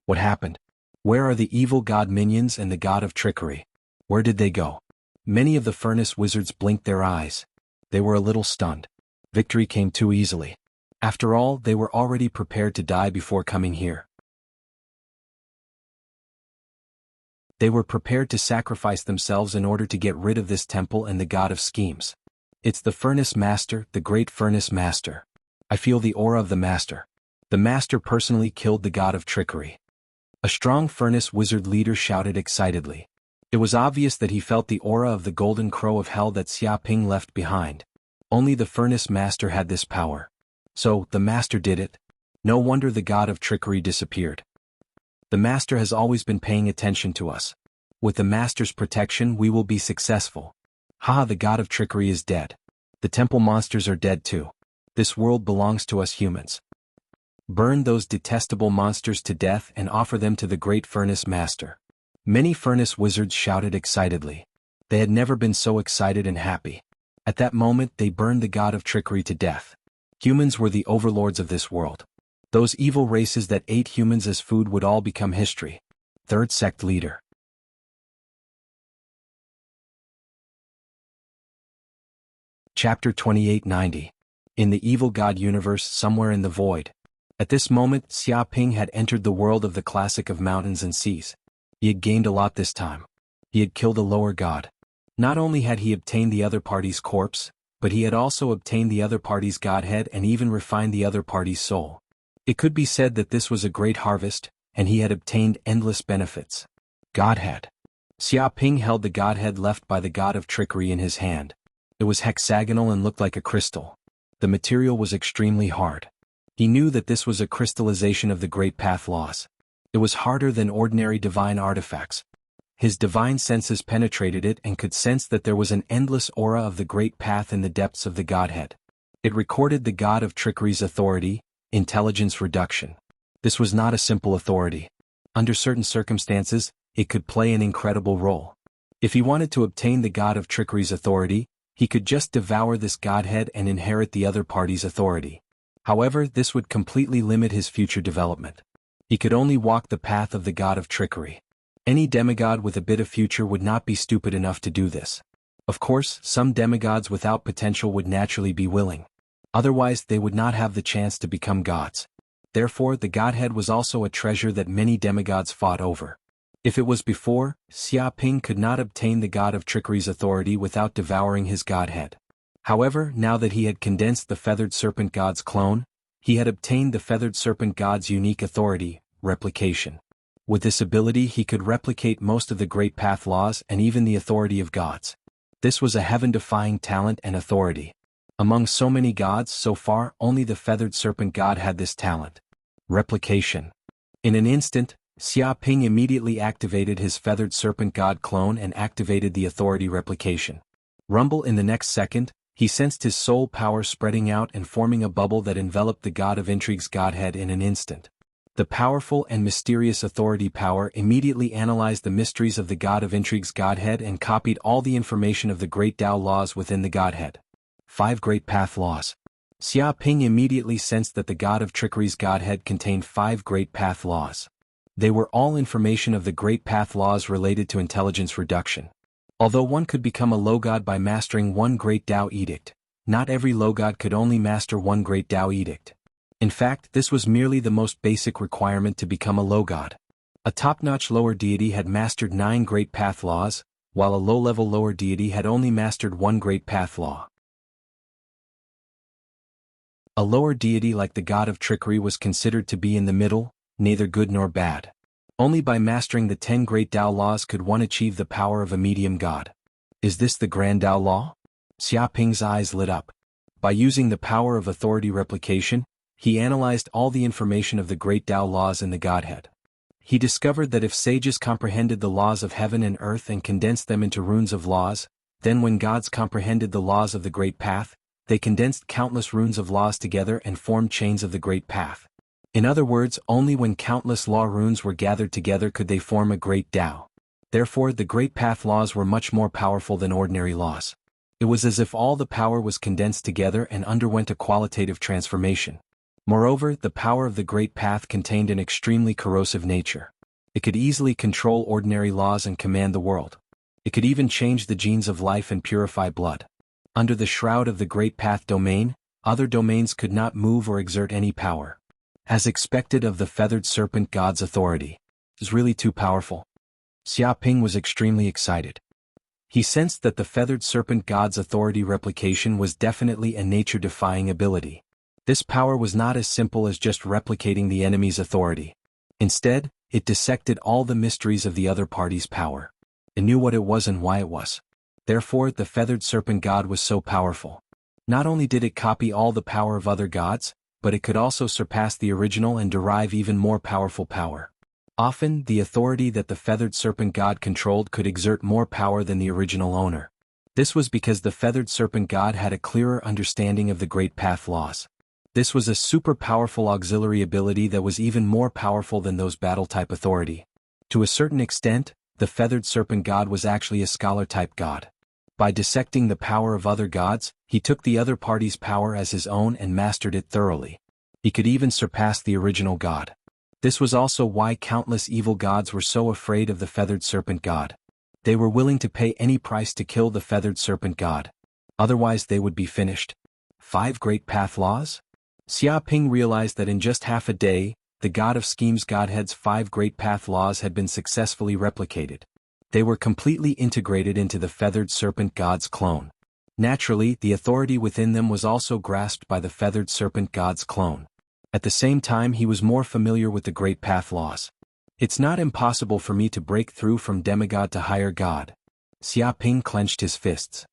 Speaker 1: What happened? Where are the evil god minions and the god of trickery? Where did they go? Many of the furnace wizards blinked their eyes. They were a little stunned. Victory came too easily. After all, they were already prepared to die before coming here. They were prepared to sacrifice themselves in order to get rid of this temple and the god of schemes. It's the furnace master, the great furnace master. I feel the aura of the master. The master personally killed the god of trickery. A strong furnace wizard leader shouted excitedly. It was obvious that he felt the aura of the golden crow of hell that Xiaoping left behind. Only the furnace master had this power. So, the master did it. No wonder the god of trickery disappeared. The master has always been paying attention to us. With the master's protection we will be successful. The god of trickery is dead. The temple monsters are dead too. This world belongs to us humans. Burn those detestable monsters to death and offer them to the great furnace master. Many furnace wizards shouted excitedly. They had never been so excited and happy. At that moment they burned the god of trickery to death. Humans were the overlords of this world. Those evil races that ate humans as food would all become history. Third sect leader. Chapter 2890. In the evil god universe somewhere in the void. At this moment, Xiaoping had entered the world of the classic of mountains and seas. He had gained a lot this time. He had killed a lower god. Not only had he obtained the other party's corpse, but he had also obtained the other party's godhead and even refined the other party's soul. It could be said that this was a great harvest, and he had obtained endless benefits. Godhead. Xiaoping held the godhead left by the god of trickery in his hand. It was hexagonal and looked like a crystal. The material was extremely hard. He knew that this was a crystallization of the great path laws. It was harder than ordinary divine artifacts. His divine senses penetrated it and could sense that there was an endless aura of the great path in the depths of the godhead. It recorded the god of trickery's authority, intelligence reduction. This was not a simple authority. Under certain circumstances, it could play an incredible role. If he wanted to obtain the god of trickery's authority, he could just devour this godhead and inherit the other party's authority. However, this would completely limit his future development. He could only walk the path of the god of trickery. Any demigod with a bit of future would not be stupid enough to do this. Of course, some demigods without potential would naturally be willing. Otherwise, they would not have the chance to become gods. Therefore, the godhead was also a treasure that many demigods fought over. If it was before, Xia Ping could not obtain the god of trickery's authority without devouring his godhead. However, now that he had condensed the feathered serpent god's clone, he had obtained the feathered serpent god's unique authority, replication. With this ability he could replicate most of the great path laws and even the authority of gods. This was a heaven-defying talent and authority. Among so many gods so far, only the feathered serpent god had this talent. Replication. In an instant, Xia Ping immediately activated his feathered serpent god clone and activated the authority replication. Rumble in the next second, he sensed his soul power spreading out and forming a bubble that enveloped the god of intrigue's godhead in an instant. The powerful and mysterious authority power immediately analyzed the mysteries of the god of intrigue's godhead and copied all the information of the great Tao laws within the godhead. 5 Great Path Laws. Xia Ping immediately sensed that the god of trickery's godhead contained 5 Great Path Laws. They were all information of the Great Path Laws related to intelligence reduction. Although one could become a low god by mastering one Great Tao Edict, not every low god could only master one Great Tao Edict. In fact, this was merely the most basic requirement to become a low god. A top-notch lower deity had mastered 9 Great Path Laws, while a low-level lower deity had only mastered 1 Great Path Law. A lower deity like the god of trickery was considered to be in the middle, neither good nor bad. Only by mastering the 10 Great Tao Laws could one achieve the power of a medium god. Is this the Grand Tao Law? Xia Ping's eyes lit up. By using the power of authority replication, he analyzed all the information of the Great Tao Laws in the godhead. He discovered that if sages comprehended the laws of heaven and earth and condensed them into runes of laws, then when gods comprehended the laws of the Great Path, they condensed countless runes of laws together and formed chains of the Great Path. In other words, only when countless law runes were gathered together could they form a Great Tao. Therefore, the Great Path Laws were much more powerful than ordinary laws. It was as if all the power was condensed together and underwent a qualitative transformation. Moreover, the power of the Great Path contained an extremely corrosive nature. It could easily control ordinary laws and command the world. It could even change the genes of life and purify blood. Under the shroud of the Great Path domain, other domains could not move or exert any power. As expected of the feathered serpent god's authority. It was really too powerful. Xia Ping was extremely excited. He sensed that the feathered serpent god's authority replication was definitely a nature-defying ability. This power was not as simple as just replicating the enemy's authority. Instead, it dissected all the mysteries of the other party's power. It knew what it was and why it was. Therefore, the feathered serpent god was so powerful. Not only did it copy all the power of other gods, but it could also surpass the original and derive even more powerful power. Often, the authority that the feathered serpent god controlled could exert more power than the original owner. This was because the feathered serpent god had a clearer understanding of the Great Path Laws. This was a super powerful auxiliary ability that was even more powerful than those battle-type authority. To a certain extent, the feathered serpent god was actually a scholar-type god. By dissecting the power of other gods, he took the other party's power as his own and mastered it thoroughly. He could even surpass the original god. This was also why countless evil gods were so afraid of the feathered serpent god. They were willing to pay any price to kill the feathered serpent god. Otherwise they would be finished. 5 Great Path Laws? Xia Ping realized that in just half a day, the god of scheme's godhead's 5 Great Path Laws had been successfully replicated. They were completely integrated into the feathered serpent god's clone. Naturally, the authority within them was also grasped by the feathered serpent god's clone. At the same time, he was more familiar with the Great Path Laws. It's not impossible for me to break through from demigod to higher god. Xia Ping clenched his fists.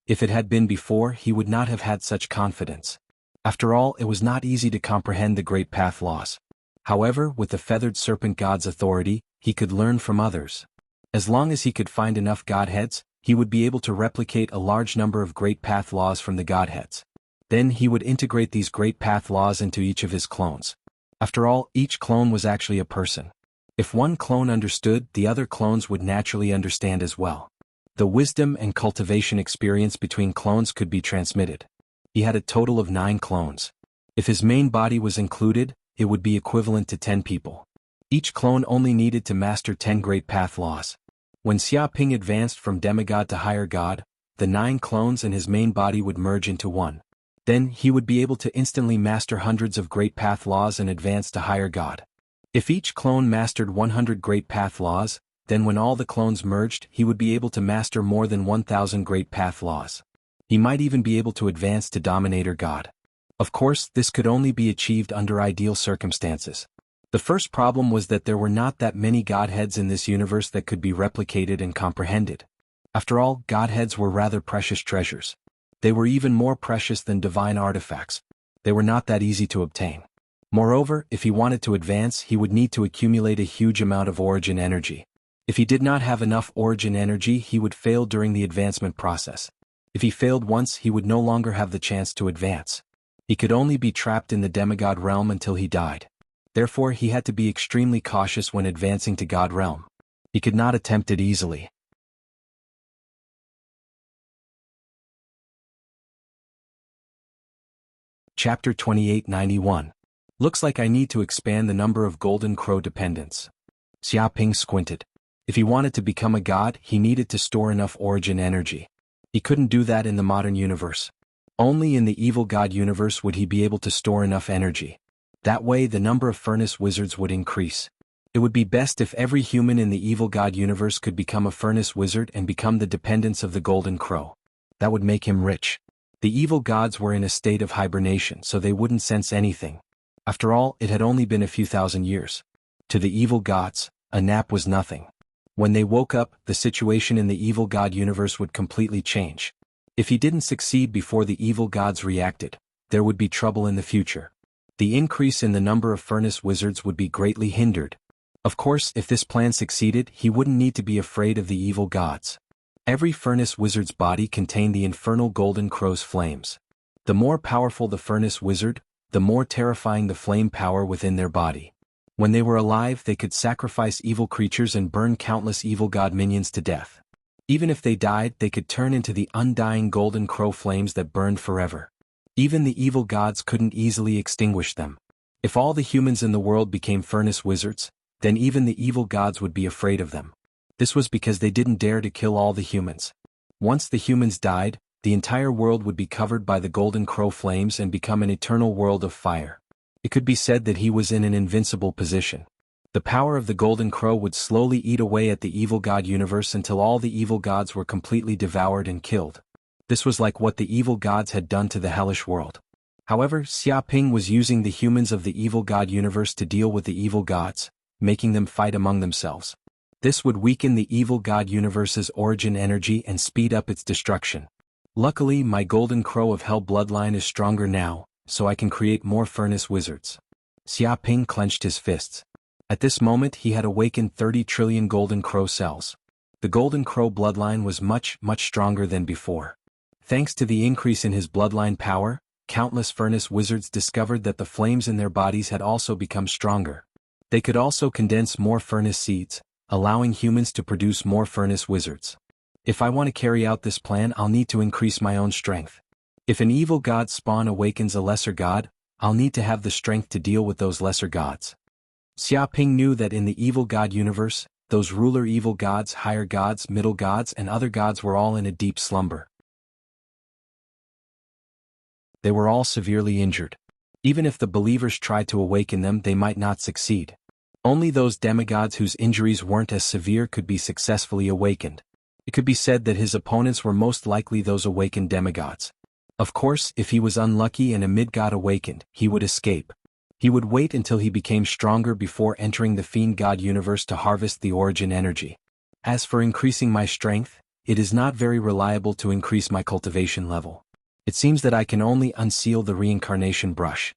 Speaker 1: If it had been before, he would not have had such confidence. After all, it was not easy to comprehend the Great Path Laws. However, with the feathered serpent god's authority, he could learn from others. As long as he could find enough godheads, he would be able to replicate a large number of Great Path Laws from the godheads. Then he would integrate these Great Path Laws into each of his clones. After all, each clone was actually a person. If one clone understood, the other clones would naturally understand as well. The wisdom and cultivation experience between clones could be transmitted. He had a total of 9 clones. If his main body was included, it would be equivalent to 10 people. Each clone only needed to master 10 Great Path laws. When Xia Ping advanced from demigod to higher god, the 9 clones and his main body would merge into one. Then he would be able to instantly master hundreds of Great Path laws and advance to higher god. If each clone mastered 100 Great Path laws, then when all the clones merged, he would be able to master more than 1,000 Great Path laws. He might even be able to advance to Dominator God. Of course, this could only be achieved under ideal circumstances. The first problem was that there were not that many godheads in this universe that could be replicated and comprehended. After all, godheads were rather precious treasures. They were even more precious than divine artifacts. They were not that easy to obtain. Moreover, if he wanted to advance, he would need to accumulate a huge amount of origin energy. If he did not have enough origin energy, he would fail during the advancement process. If he failed once, he would no longer have the chance to advance. He could only be trapped in the demigod realm until he died. Therefore, he had to be extremely cautious when advancing to God realm. He could not attempt it easily. Chapter 2891. Looks like I need to expand the number of Golden Crow dependents. Xia Ping squinted. If he wanted to become a god, he needed to store enough origin energy. He couldn't do that in the modern universe. Only in the evil god universe would he be able to store enough energy. That way the number of furnace wizards would increase. It would be best if every human in the evil god universe could become a furnace wizard and become the dependents of the Golden Crow. That would make him rich. The evil gods were in a state of hibernation, so they wouldn't sense anything. After all, it had only been a few thousand years. To the evil gods, a nap was nothing. When they woke up, the situation in the evil god universe would completely change. If he didn't succeed before the evil gods reacted, there would be trouble in the future. The increase in the number of furnace wizards would be greatly hindered. Of course, if this plan succeeded, he wouldn't need to be afraid of the evil gods. Every furnace wizard's body contained the infernal Golden Crow's flames. The more powerful the furnace wizard, the more terrifying the flame power within their body. When they were alive, they could sacrifice evil creatures and burn countless evil god minions to death. Even if they died, they could turn into the undying Golden Crow flames that burned forever. Even the evil gods couldn't easily extinguish them. If all the humans in the world became furnace wizards, then even the evil gods would be afraid of them. This was because they didn't dare to kill all the humans. Once the humans died, the entire world would be covered by the Golden Crow flames and become an eternal world of fire. It could be said that he was in an invincible position. The power of the Golden Crow would slowly eat away at the evil god universe until all the evil gods were completely devoured and killed. This was like what the evil gods had done to the hellish world. However, Xia Ping was using the humans of the evil god universe to deal with the evil gods, making them fight among themselves. This would weaken the evil god universe's origin energy and speed up its destruction. Luckily, my Golden Crow of Hell bloodline is stronger now, so I can create more furnace wizards. Xia Ping clenched his fists. At this moment he had awakened 30 trillion Golden Crow cells. The Golden Crow bloodline was much stronger than before. Thanks to the increase in his bloodline power, countless furnace wizards discovered that the flames in their bodies had also become stronger. They could also condense more furnace seeds, allowing humans to produce more furnace wizards. If I want to carry out this plan, I'll need to increase my own strength. If an evil god's spawn awakens a lesser god, I'll need to have the strength to deal with those lesser gods. Xia Ping knew that in the evil god universe, those ruler evil gods, higher gods, middle gods, and other gods were all in a deep slumber. They were all severely injured. Even if the believers tried to awaken them, they might not succeed. Only those demigods whose injuries weren't as severe could be successfully awakened. It could be said that his opponents were most likely those awakened demigods. Of course, if he was unlucky and a mid-god awakened, he would escape. He would wait until he became stronger before entering the fiend god universe to harvest the origin energy. As for increasing my strength, it is not very reliable to increase my cultivation level. It seems that I can only unseal the reincarnation brush.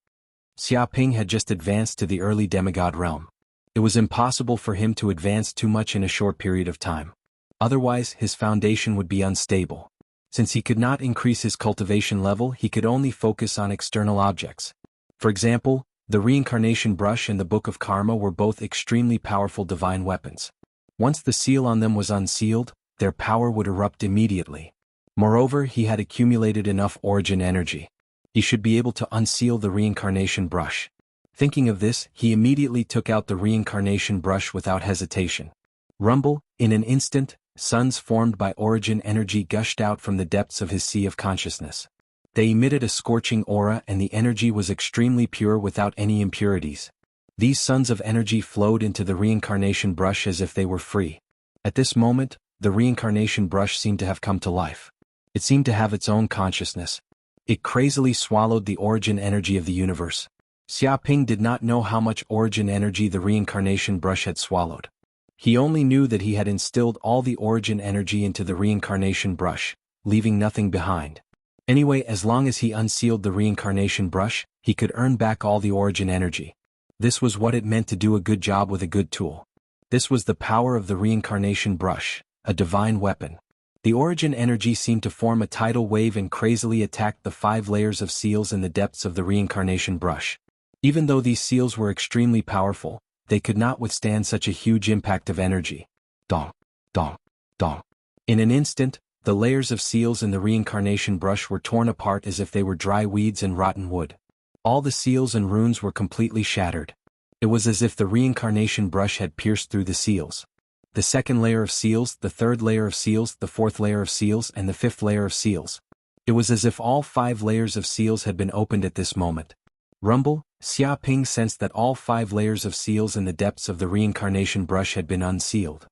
Speaker 1: Xia Ping had just advanced to the early demigod realm. It was impossible for him to advance too much in a short period of time. Otherwise, his foundation would be unstable. Since he could not increase his cultivation level, he could only focus on external objects. For example, the reincarnation brush and the book of karma were both extremely powerful divine weapons. Once the seal on them was unsealed, their power would erupt immediately. Moreover, he had accumulated enough origin energy. He should be able to unseal the reincarnation brush. Thinking of this, he immediately took out the reincarnation brush without hesitation. Rumble, in an instant, suns formed by origin energy gushed out from the depths of his sea of consciousness. They emitted a scorching aura and the energy was extremely pure without any impurities. These suns of energy flowed into the reincarnation brush as if they were free. At this moment, the reincarnation brush seemed to have come to life. It seemed to have its own consciousness. It crazily swallowed the origin energy of the universe. Xiaoping did not know how much origin energy the reincarnation brush had swallowed. He only knew that he had instilled all the origin energy into the reincarnation brush, leaving nothing behind. Anyway, as long as he unsealed the reincarnation brush, he could earn back all the origin energy. This was what it meant to do a good job with a good tool. This was the power of the reincarnation brush, a divine weapon. The origin energy seemed to form a tidal wave and crazily attacked the 5 layers of seals in the depths of the reincarnation brush. Even though these seals were extremely powerful, they could not withstand such a huge impact of energy. Dong, dong, dong. In an instant, the layers of seals in the reincarnation brush were torn apart as if they were dry weeds and rotten wood. All the seals and runes were completely shattered. It was as if the reincarnation brush had pierced through the seals. The second layer of seals, the third layer of seals, the fourth layer of seals, and the fifth layer of seals. It was as if all 5 layers of seals had been opened at this moment. Rumble, Xiaoping sensed that all 5 layers of seals in the depths of the reincarnation brush had been unsealed.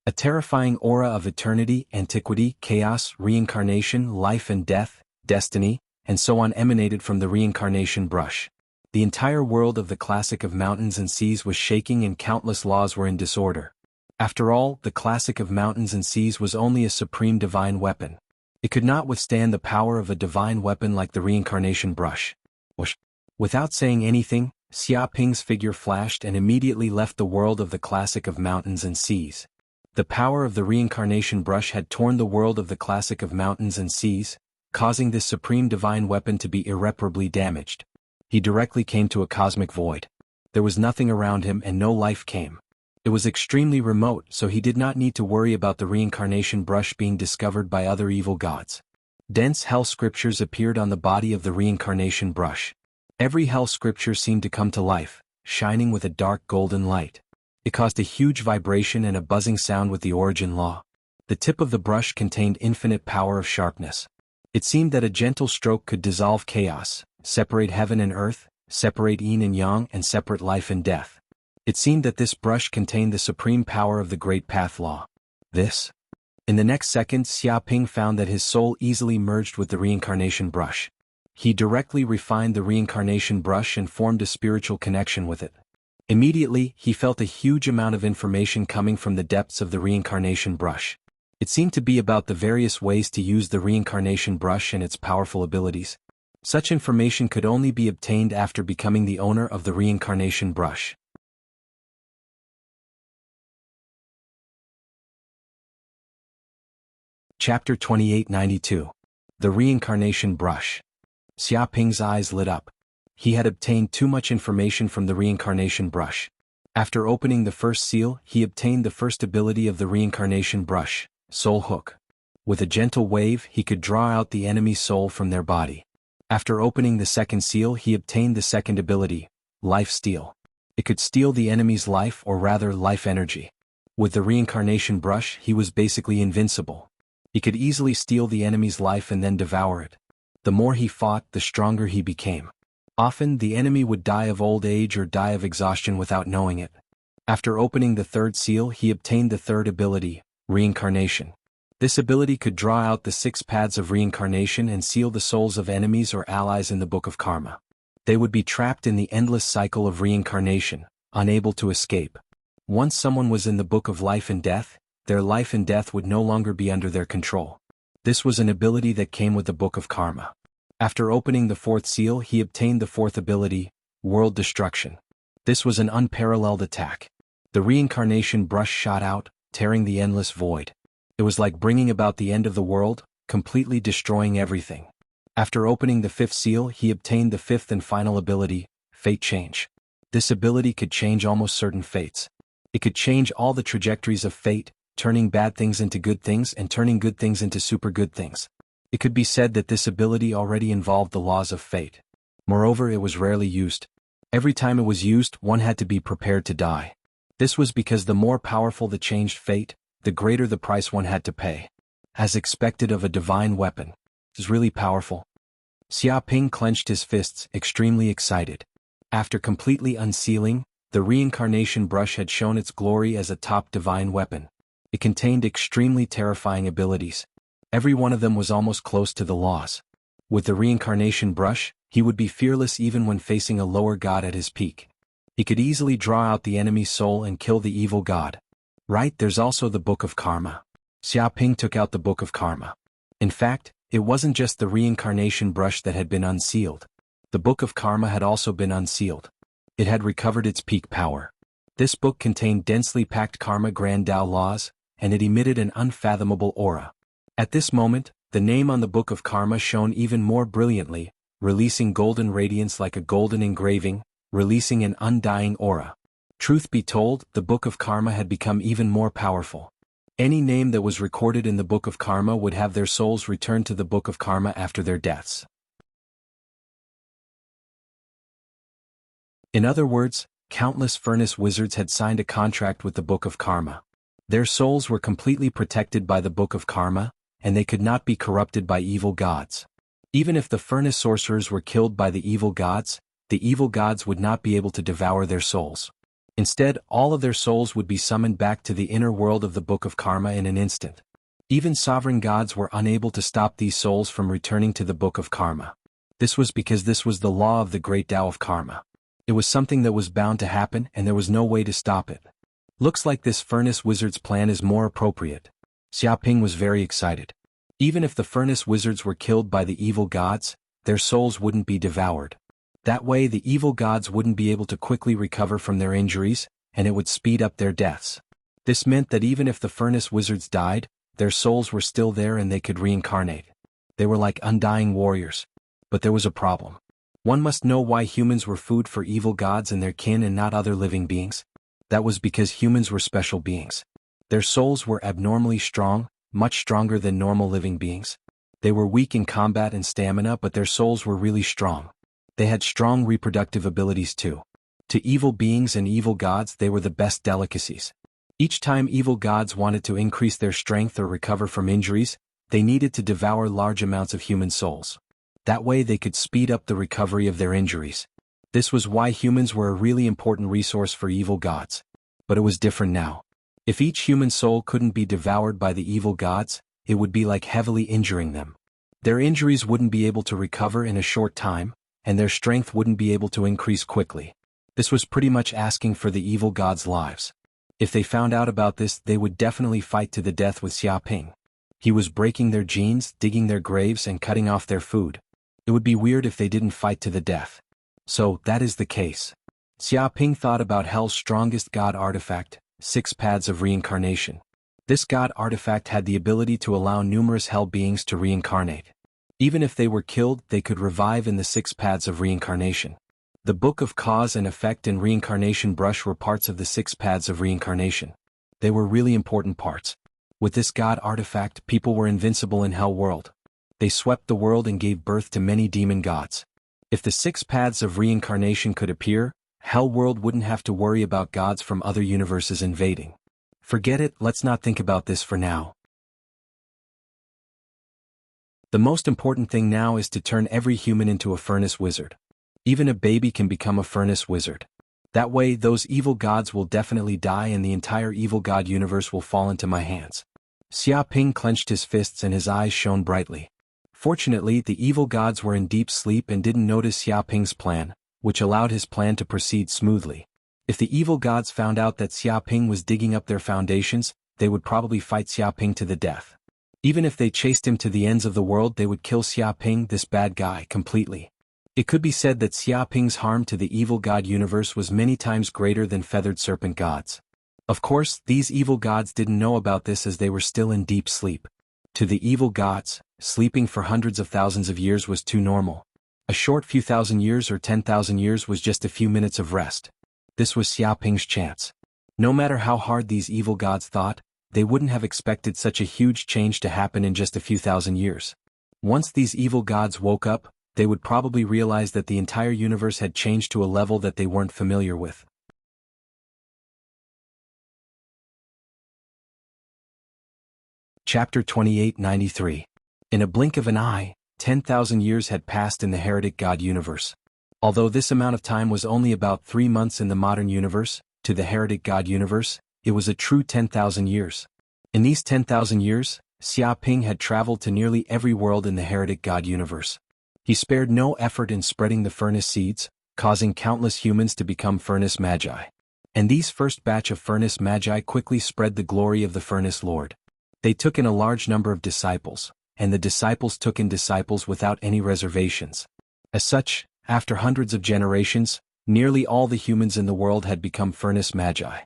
Speaker 1: A terrifying aura of eternity, antiquity, chaos, reincarnation, life and death, destiny, and so on emanated from the reincarnation brush. The entire world of the classic of mountains and seas was shaking and countless laws were in disorder. After all, the classic of mountains and seas was only a supreme divine weapon. It could not withstand the power of a divine weapon like the reincarnation brush. Whoosh! Without saying anything, Xiaoping's figure flashed and immediately left the world of the classic of mountains and seas. The power of the reincarnation brush had torn the world of the classic of mountains and seas, causing this supreme divine weapon to be irreparably damaged. He directly came to a cosmic void. There was nothing around him and no life came. It was extremely remote, so he did not need to worry about the reincarnation brush being discovered by other evil gods. Dense hell scriptures appeared on the body of the reincarnation brush. Every hell scripture seemed to come to life, shining with a dark golden light. It caused a huge vibration and a buzzing sound with the origin law. The tip of the brush contained infinite power of sharpness. It seemed that a gentle stroke could dissolve chaos, separate heaven and earth, separate yin and yang, and separate life and death. It seemed that this brush contained the supreme power of the great path law. This. In the next second, Xiaoping found that his soul easily merged with the reincarnation brush. He directly refined the reincarnation brush and formed a spiritual connection with it. Immediately, he felt a huge amount of information coming from the depths of the reincarnation brush. It seemed to be about the various ways to use the reincarnation brush and its powerful abilities. Such information could only be obtained after becoming the owner of the reincarnation brush. Chapter 2892. The Reincarnation Brush. Xiaoping's eyes lit up. He had obtained too much information from the reincarnation brush. After opening the first seal, he obtained the first ability of the reincarnation brush, Soul Hook. With a gentle wave, he could draw out the enemy's soul from their body. After opening the second seal, he obtained the second ability, Life Steal. It could steal the enemy's life, or rather life energy. With the reincarnation brush, he was basically invincible. He could easily steal the enemy's life and then devour it. The more he fought, the stronger he became. Often, the enemy would die of old age or die of exhaustion without knowing it. After opening the third seal, he obtained the third ability, Reincarnation. This ability could draw out the 6 paths of reincarnation and seal the souls of enemies or allies in the Book of Karma. They would be trapped in the endless cycle of reincarnation, unable to escape. Once someone was in the Book of Life and Death, their life and death would no longer be under their control. This was an ability that came with the Book of Karma. After opening the fourth seal, he obtained the fourth ability, World Destruction. This was an unparalleled attack. The reincarnation brush shot out, tearing the endless void. It was like bringing about the end of the world, completely destroying everything. After opening the fifth seal, he obtained the fifth and final ability, Fate Change. This ability could change almost certain fates. It could change all the trajectories of fate, turning bad things into good things and turning good things into super good things. It could be said that this ability already involved the laws of fate. Moreover, it was rarely used. Every time it was used, one had to be prepared to die. This was because the more powerful the changed fate, the greater the price one had to pay. As expected of a divine weapon. It is really powerful. Xiaoping clenched his fists, extremely excited. After completely unsealing, the reincarnation brush had shown its glory as a top divine weapon. It contained extremely terrifying abilities. Every one of them was almost close to the laws. With the reincarnation brush, he would be fearless even when facing a lower god at his peak. He could easily draw out the enemy's soul and kill the evil god. Right, there's also the Book of Karma. Xiaoping took out the Book of Karma. In fact, it wasn't just the reincarnation brush that had been unsealed. The Book of Karma had also been unsealed. It had recovered its peak power. This book contained densely packed karma grand Tao laws, and it emitted an unfathomable aura. At this moment, the name on the Book of Karma shone even more brilliantly, releasing golden radiance like a golden engraving, releasing an undying aura. Truth be told, the Book of Karma had become even more powerful. Any name that was recorded in the Book of Karma would have their souls returned to the Book of Karma after their deaths. In other words, countless furnace wizards had signed a contract with the Book of Karma. Their souls were completely protected by the Book of Karma, and they could not be corrupted by evil gods. Even if the furnace sorcerers were killed by the evil gods would not be able to devour their souls. Instead, all of their souls would be summoned back to the inner world of the Book of Karma in an instant. Even sovereign gods were unable to stop these souls from returning to the Book of Karma. This was because this was the law of the great Tao of Karma. It was something that was bound to happen and there was no way to stop it. Looks like this furnace wizard's plan is more appropriate. Xiaoping was very excited. Even if the furnace wizards were killed by the evil gods, their souls wouldn't be devoured. That way the evil gods wouldn't be able to quickly recover from their injuries, and it would speed up their deaths. This meant that even if the furnace wizards died, their souls were still there and they could reincarnate. They were like undying warriors. But there was a problem. One must know why humans were food for evil gods and their kin and not other living beings. That was because humans were special beings. Their souls were abnormally strong, much stronger than normal living beings. They were weak in combat and stamina, but their souls were really strong. They had strong reproductive abilities too. To evil beings and evil gods they were the best delicacies. Each time evil gods wanted to increase their strength or recover from injuries, they needed to devour large amounts of human souls. That way they could speed up the recovery of their injuries. This was why humans were a really important resource for evil gods. But it was different now. If each human soul couldn't be devoured by the evil gods, it would be like heavily injuring them. Their injuries wouldn't be able to recover in a short time, and their strength wouldn't be able to increase quickly. This was pretty much asking for the evil gods' lives. If they found out about this, they would definitely fight to the death with Xiaoping. He was breaking their genes, digging their graves and cutting off their food. It would be weird if they didn't fight to the death. So, that is the case. Xiaoping thought about Hell's strongest god artifact, 6 Paths of Reincarnation. This god artifact had the ability to allow numerous hell beings to reincarnate. Even if they were killed, they could revive in the 6 Paths of Reincarnation. The Book of Cause and Effect and Reincarnation Brush were parts of the 6 Paths of Reincarnation. They were really important parts. With this god artifact, people were invincible in Hell world. They swept the world and gave birth to many demon gods. If the 6 Paths of Reincarnation could appear, Hell world wouldn't have to worry about gods from other universes invading. Forget it, let's not think about this for now. The most important thing now is to turn every human into a furnace wizard. Even a baby can become a furnace wizard. That way, those evil gods will definitely die and the entire evil god universe will fall into my hands. Xiaoping clenched his fists and his eyes shone brightly. Fortunately, the evil gods were in deep sleep and didn't notice Xiaoping's plan, which allowed his plan to proceed smoothly. If the evil gods found out that Xiaoping was digging up their foundations, they would probably fight Xiaoping to the death. Even if they chased him to the ends of the world, they would kill Xiaoping, this bad guy, completely. It could be said that Xiaoping's harm to the evil god universe was many times greater than feathered serpent gods. Of course, these evil gods didn't know about this as they were still in deep sleep. To the evil gods, sleeping for hundreds of thousands of years was too normal. A short few thousand years or 10,000 years was just a few minutes of rest. This was Xiaoping's chance. No matter how hard these evil gods thought, they wouldn't have expected such a huge change to happen in just a few thousand years. Once these evil gods woke up, they would probably realize that the entire universe had changed to a level that they weren't familiar with. Chapter 2893. In a blink of an eye, 10,000 years had passed in the heretic god universe. Although this amount of time was only about 3 months in the modern universe, to the heretic god universe, it was a true 10,000 years. In these 10,000 years, Xia Ping had traveled to nearly every world in the heretic god universe. He spared no effort in spreading the furnace seeds, causing countless humans to become furnace magi. And these first batch of furnace magi quickly spread the glory of the furnace lord. They took in a large number of disciples, and the disciples took in disciples without any reservations. As such, after hundreds of generations, nearly all the humans in the world had become furnace magi.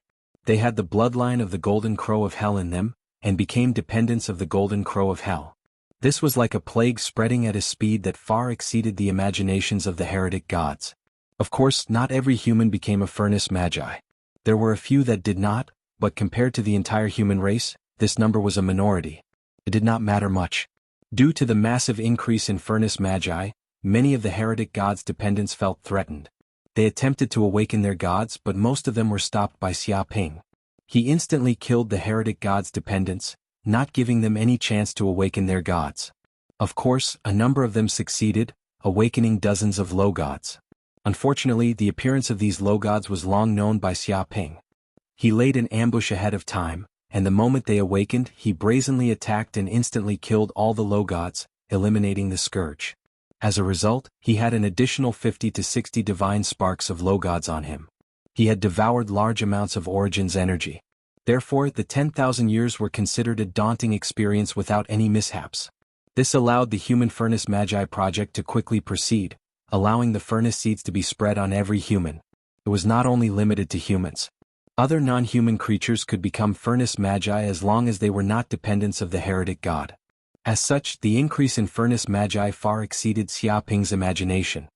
Speaker 1: They had the bloodline of the golden crow of hell in them, and became dependents of the golden crow of hell. This was like a plague spreading at a speed that far exceeded the imaginations of the heretic gods. Of course, not every human became a furnace magi. There were a few that did not, but compared to the entire human race, this number was a minority. It did not matter much. Due to the massive increase in furnace magi, many of the heretic gods' dependents felt threatened. They attempted to awaken their gods, but most of them were stopped by Xia Ping. He instantly killed the heretic gods' dependents, not giving them any chance to awaken their gods. Of course, a number of them succeeded, awakening dozens of low gods. Unfortunately, the appearance of these low gods was long known by Xia Ping. He laid an ambush ahead of time, and the moment they awakened, he brazenly attacked and instantly killed all the low gods, eliminating the scourge. As a result, he had an additional 50 to 60 divine sparks of low gods on him. He had devoured large amounts of Origin's energy. Therefore, the 10,000 years were considered a daunting experience without any mishaps. This allowed the Human Furnace Magi project to quickly proceed, allowing the furnace seeds to be spread on every human. It was not only limited to humans. Other non-human creatures could become furnace magi as long as they were not dependents of the heretic god. As such, the increase in furnace magi far exceeded Xia Ping's imagination.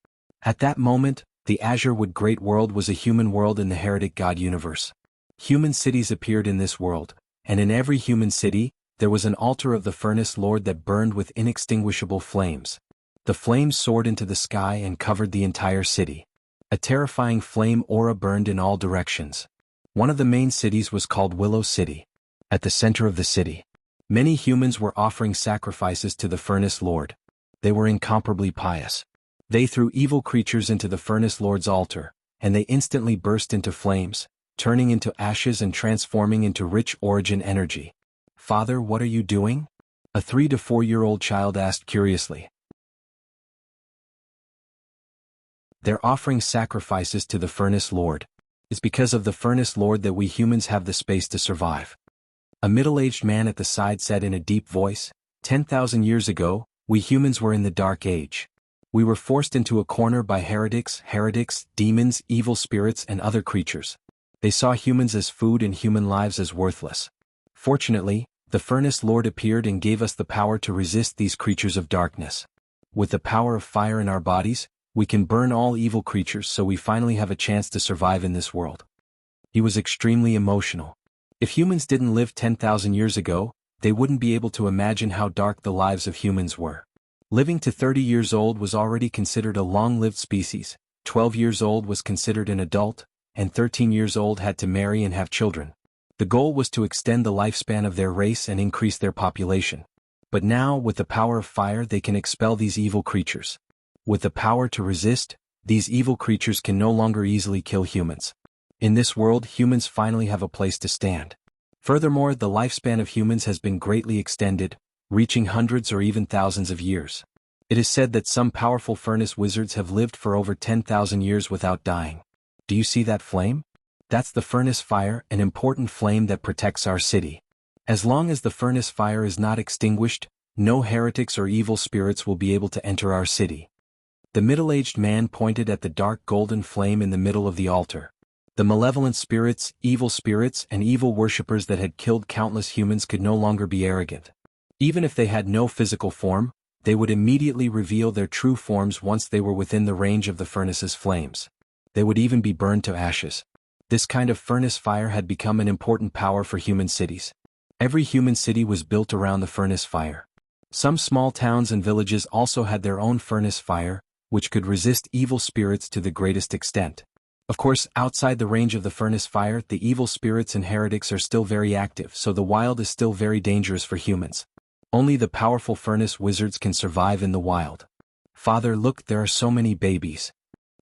Speaker 1: At that moment, the Azure Wood Great World was a human world in the heretic god universe. Human cities appeared in this world, and in every human city, there was an altar of the furnace lord that burned with inextinguishable flames. The flames soared into the sky and covered the entire city. A terrifying flame aura burned in all directions. One of the main cities was called Willow City. At the center of the city, many humans were offering sacrifices to the furnace lord. They were incomparably pious. They threw evil creatures into the furnace lord's altar, and they instantly burst into flames, turning into ashes and transforming into rich Origin energy. "Father, what are you doing?" a 3 to 4-year-old child asked curiously. "They're offering sacrifices to the furnace lord. It's because of the furnace lord that we humans have the space to survive." A middle-aged man at the side said in a deep voice, 10,000 years ago, we humans were in the Dark Age. We were forced into a corner by heretics, demons, evil spirits and other creatures. They saw humans as food and human lives as worthless. Fortunately, the furnace lord appeared and gave us the power to resist these creatures of darkness. With the power of fire in our bodies, we can burn all evil creatures, so we finally have a chance to survive in this world. He was extremely emotional. If humans didn't live 10,000 years ago, they wouldn't be able to imagine how dark the lives of humans were. Living to 30 years old was already considered a long-lived species, 12 years old was considered an adult, and 13 years old had to marry and have children. The goal was to extend the lifespan of their race and increase their population. But now, with the power of fire, they can expel these evil creatures. With the power to resist, these evil creatures can no longer easily kill humans. In this world, humans finally have a place to stand. Furthermore, the lifespan of humans has been greatly extended, reaching hundreds or even thousands of years. It is said that some powerful furnace wizards have lived for over 10,000 years without dying. Do you see that flame? That's the furnace fire, an important flame that protects our city. As long as the furnace fire is not extinguished, no heretics or evil spirits will be able to enter our city. The middle-aged man pointed at the dark golden flame in the middle of the altar. The malevolent spirits, and evil worshippers that had killed countless humans could no longer be arrogant. Even if they had no physical form, they would immediately reveal their true forms once they were within the range of the furnace's flames. They would even be burned to ashes. This kind of furnace fire had become an important power for human cities. Every human city was built around the furnace fire. Some small towns and villages also had their own furnace fire, which could resist evil spirits to the greatest extent. Of course, outside the range of the furnace fire, the evil spirits and heretics are still very active, so the wild is still very dangerous for humans. Only the powerful furnace wizards can survive in the wild. Father, look, there are so many babies.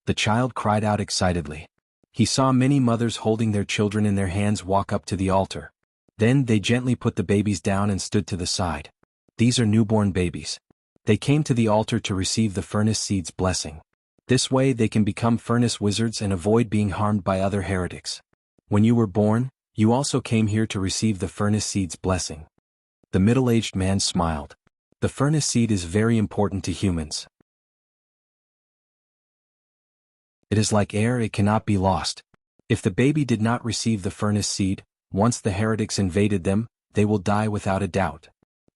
Speaker 1: The child cried out excitedly. He saw many mothers holding their children in their hands walk up to the altar. Then they gently put the babies down and stood to the side. These are newborn babies. They came to the altar to receive the furnace seed's blessing. This way they can become furnace wizards and avoid being harmed by other heretics. When you were born, you also came here to receive the furnace seed's blessing. The middle-aged man smiled. The furnace seed is very important to humans. It is like air, it cannot be lost. If the baby did not receive the furnace seed, once the heretics invaded them, they will die without a doubt.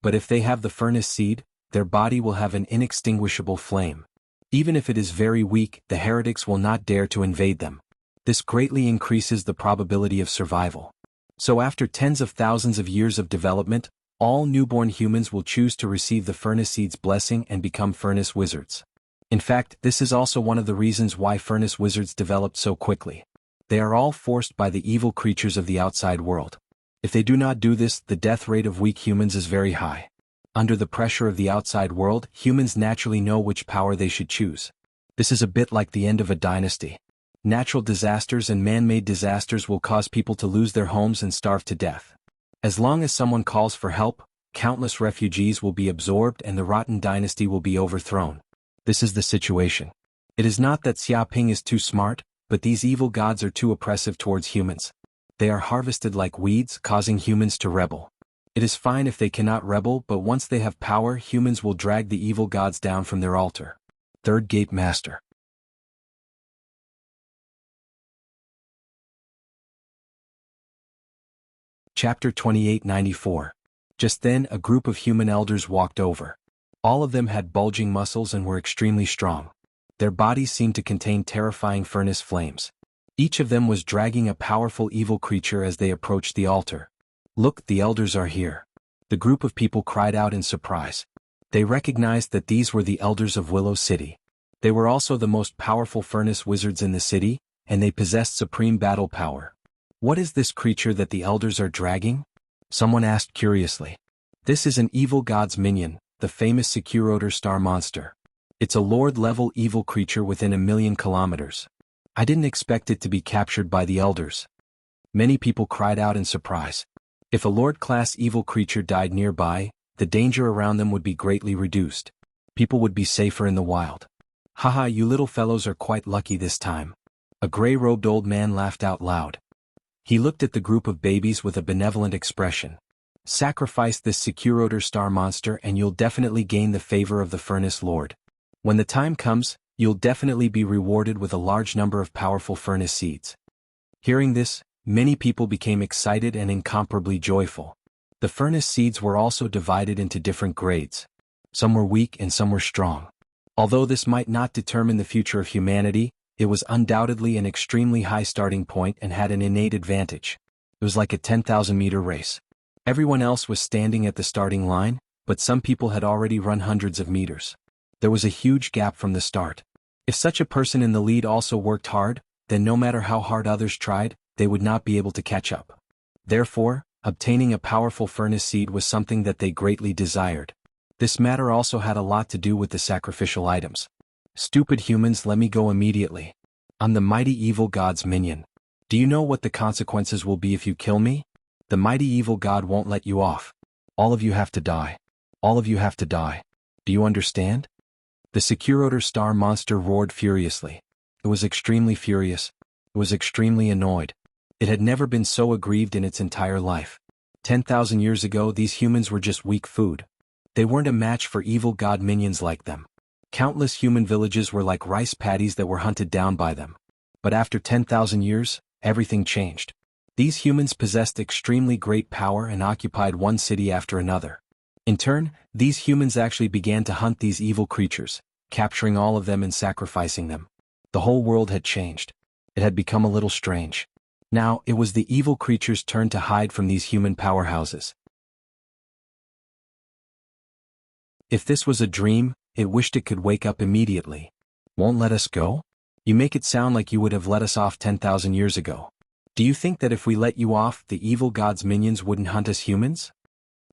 Speaker 1: But if they have the furnace seed, their body will have an inextinguishable flame. Even if it is very weak, the heretics will not dare to invade them. This greatly increases the probability of survival. So after tens of thousands of years of development, all newborn humans will choose to receive the furnace seed's blessing and become furnace wizards. In fact, this is also one of the reasons why furnace wizards developed so quickly. They are all forced by the evil creatures of the outside world. If they do not do this, the death rate of weak humans is very high. Under the pressure of the outside world, humans naturally know which power they should choose. This is a bit like the end of a dynasty. Natural disasters and man-made disasters will cause people to lose their homes and starve to death. As long as someone calls for help, countless refugees will be absorbed and the rotten dynasty will be overthrown. This is the situation. It is not that Xiaoping is too smart, but these evil gods are too oppressive towards humans. They are harvested like weeds, causing humans to rebel. It is fine if they cannot rebel, but once they have power, humans will drag the evil gods down from their altar. Third Gate Master. Chapter 2894. Just then, a group of human elders walked over. All of them had bulging muscles and were extremely strong. Their bodies seemed to contain terrifying furnace flames. Each of them was dragging a powerful evil creature as they approached the altar. Look, the elders are here. The group of people cried out in surprise. They recognized that these were the elders of Willow City. They were also the most powerful furnace wizards in the city, and they possessed supreme battle power. What is this creature that the elders are dragging? Someone asked curiously. This is an evil god's minion, the famous Securotor star monster. It's a lord-level evil creature within 1,000,000 kilometers. I didn't expect it to be captured by the elders. Many people cried out in surprise. If a lord-class evil creature died nearby, the danger around them would be greatly reduced. People would be safer in the wild. Haha, you little fellows are quite lucky this time. A gray-robed old man laughed out loud. He looked at the group of babies with a benevolent expression. Sacrifice this Securotor star monster and you'll definitely gain the favor of the Furnace Lord. When the time comes, you'll definitely be rewarded with a large number of powerful furnace seeds. Hearing this, many people became excited and incomparably joyful. The furnace seeds were also divided into different grades. Some were weak and some were strong. Although this might not determine the future of humanity, it was undoubtedly an extremely high starting point and had an innate advantage. It was like a 10,000-meter race. Everyone else was standing at the starting line, but some people had already run hundreds of meters. There was a huge gap from the start. If such a person in the lead also worked hard, then no matter how hard others tried, they would not be able to catch up. Therefore, obtaining a powerful furnace seed was something that they greatly desired. This matter also had a lot to do with the sacrificial items. Stupid humans, let me go immediately. I'm the mighty evil god's minion. Do you know what the consequences will be if you kill me? The mighty evil god won't let you off. All of you have to die. All of you have to die. Do you understand? The Securotor star monster roared furiously. It was extremely furious. It was extremely annoyed. It had never been so aggrieved in its entire life. 10,000 years ago, these humans were just weak food. They weren't a match for evil god minions like them. Countless human villages were like rice paddies that were hunted down by them. But after 10,000 years, everything changed. These humans possessed extremely great power and occupied one city after another. In turn, these humans actually began to hunt these evil creatures, capturing all of them and sacrificing them. The whole world had changed. It had become a little strange. Now, it was the evil creatures' turn to hide from these human powerhouses. If this was a dream, it wished it could wake up immediately. Won't let us go? You make it sound like you would have let us off 10,000 years ago. Do you think that if we let you off, the evil god's minions wouldn't hunt us humans?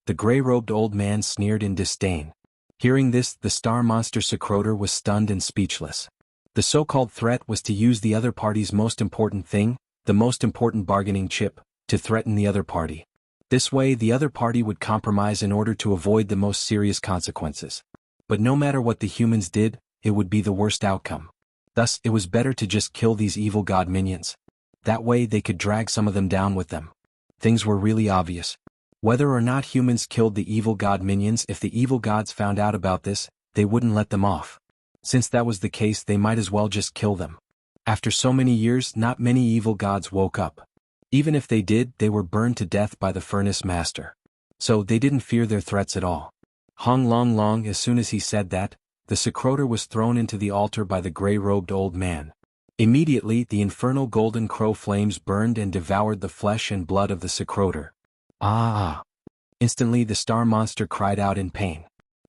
Speaker 1: The gray-robed old man sneered in disdain. Hearing this, the star monster Secrotor was stunned and speechless. The so-called threat was to use the other party's most important thing, the most important bargaining chip, to threaten the other party. This way, the other party would compromise in order to avoid the most serious consequences. But no matter what the humans did, it would be the worst outcome. Thus, it was better to just kill these evil god minions. That way they could drag some of them down with them. Things were really obvious. Whether or not humans killed the evil god minions, if the evil gods found out about this, they wouldn't let them off. Since that was the case, they might as well just kill them. After so many years, not many evil gods woke up. Even if they did, they were burned to death by the furnace master. So they didn't fear their threats at all. Hong Long Long, as soon as he said that, the Secrotor was thrown into the altar by the gray-robed old man. Immediately, the infernal golden crow flames burned and devoured the flesh and blood of the Secrotor. Ah! Instantly the star monster cried out in pain.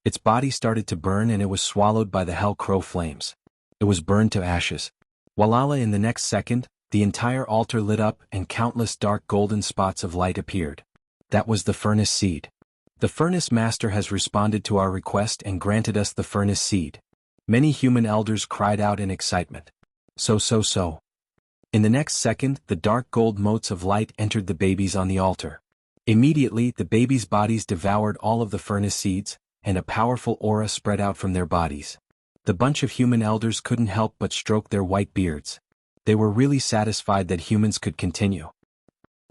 Speaker 1: Its body started to burn and it was swallowed by the hell crow flames. It was burned to ashes. Walala, in the next second, the entire altar lit up and countless dark golden spots of light appeared. That was the furnace seed. The furnace master has responded to our request and granted us the furnace seed. Many human elders cried out in excitement. So. In the next second, the dark gold motes of light entered the babies on the altar. Immediately, the babies' bodies devoured all of the furnace seeds, and a powerful aura spread out from their bodies. The bunch of human elders couldn't help but stroke their white beards. They were really satisfied that humans could continue.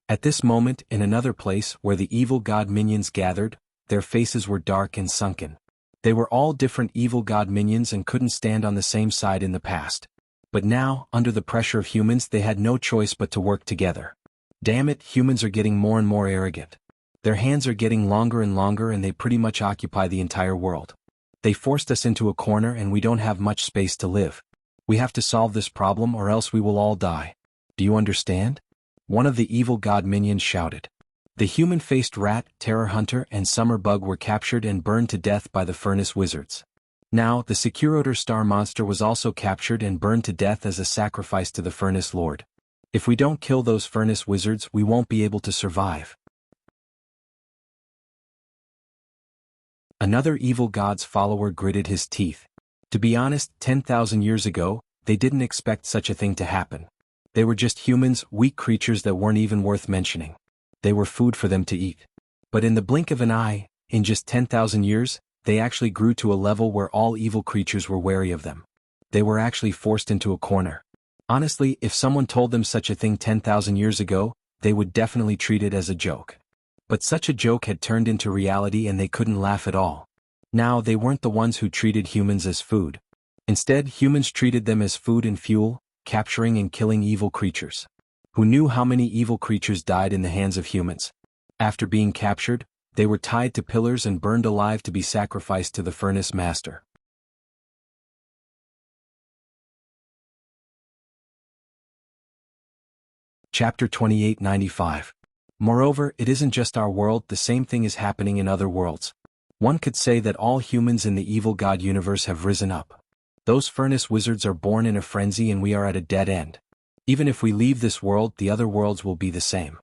Speaker 1: At this moment, in another place where the evil god minions gathered, their faces were dark and sunken. They were all different evil god minions and couldn't stand on the same side in the past. But now, under the pressure of humans, they had no choice but to work together. Damn it, humans are getting more and more arrogant. Their hands are getting longer and longer and they pretty much occupy the entire world. They forced us into a corner and we don't have much space to live. We have to solve this problem or else we will all die. Do you understand? One of the evil god minions shouted. The human-faced rat, terror hunter, and summer bug were captured and burned to death by the furnace wizards. Now, the Secrotor star monster was also captured and burned to death as a sacrifice to the furnace lord. If we don't kill those furnace wizards, we won't be able to survive. Another evil god's follower gritted his teeth. To be honest, 10,000 years ago, they didn't expect such a thing to happen. They were just humans, weak creatures that weren't even worth mentioning. They were food for them to eat. But in the blink of an eye, in just 10,000 years, they actually grew to a level where all evil creatures were wary of them. They were actually forced into a corner. Honestly, if someone told them such a thing 10,000 years ago, they would definitely treat it as a joke. But such a joke had turned into reality and they couldn't laugh at all. Now they weren't the ones who treated humans as food. Instead, humans treated them as food and fuel, capturing and killing evil creatures. Who knew how many evil creatures died in the hands of humans? After being captured, they were tied to pillars and burned alive to be sacrificed to the furnace master. Chapter 2895. Moreover, it isn't just our world, the same thing is happening in other worlds. One could say that all humans in the evil god universe have risen up. Those furnace wizards are born in a frenzy and we are at a dead end. Even if we leave this world, the other worlds will be the same.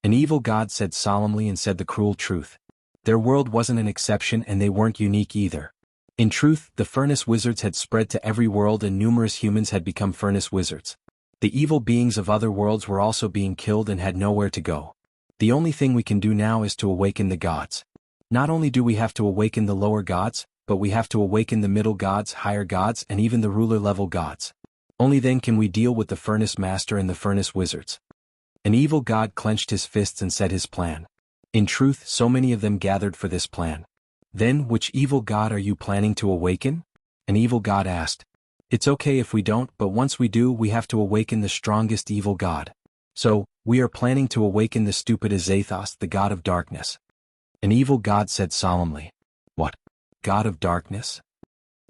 Speaker 1: An evil god said solemnly and said the cruel truth. Their world wasn't an exception and they weren't unique either. In truth, the furnace wizards had spread to every world and numerous humans had become furnace wizards. The evil beings of other worlds were also being killed and had nowhere to go. The only thing we can do now is to awaken the gods. Not only do we have to awaken the lower gods, but we have to awaken the middle gods, higher gods, and even the ruler-level gods. Only then can we deal with the furnace master and the furnace wizards. An evil god clenched his fists and said his plan. In truth, so many of them gathered for this plan. Then, which evil god are you planning to awaken? An evil god asked. It's okay if we don't, but once we do, we have to awaken the strongest evil god. So, we are planning to awaken the stupid Azathos, the god of darkness. An evil god said solemnly. What? God of darkness?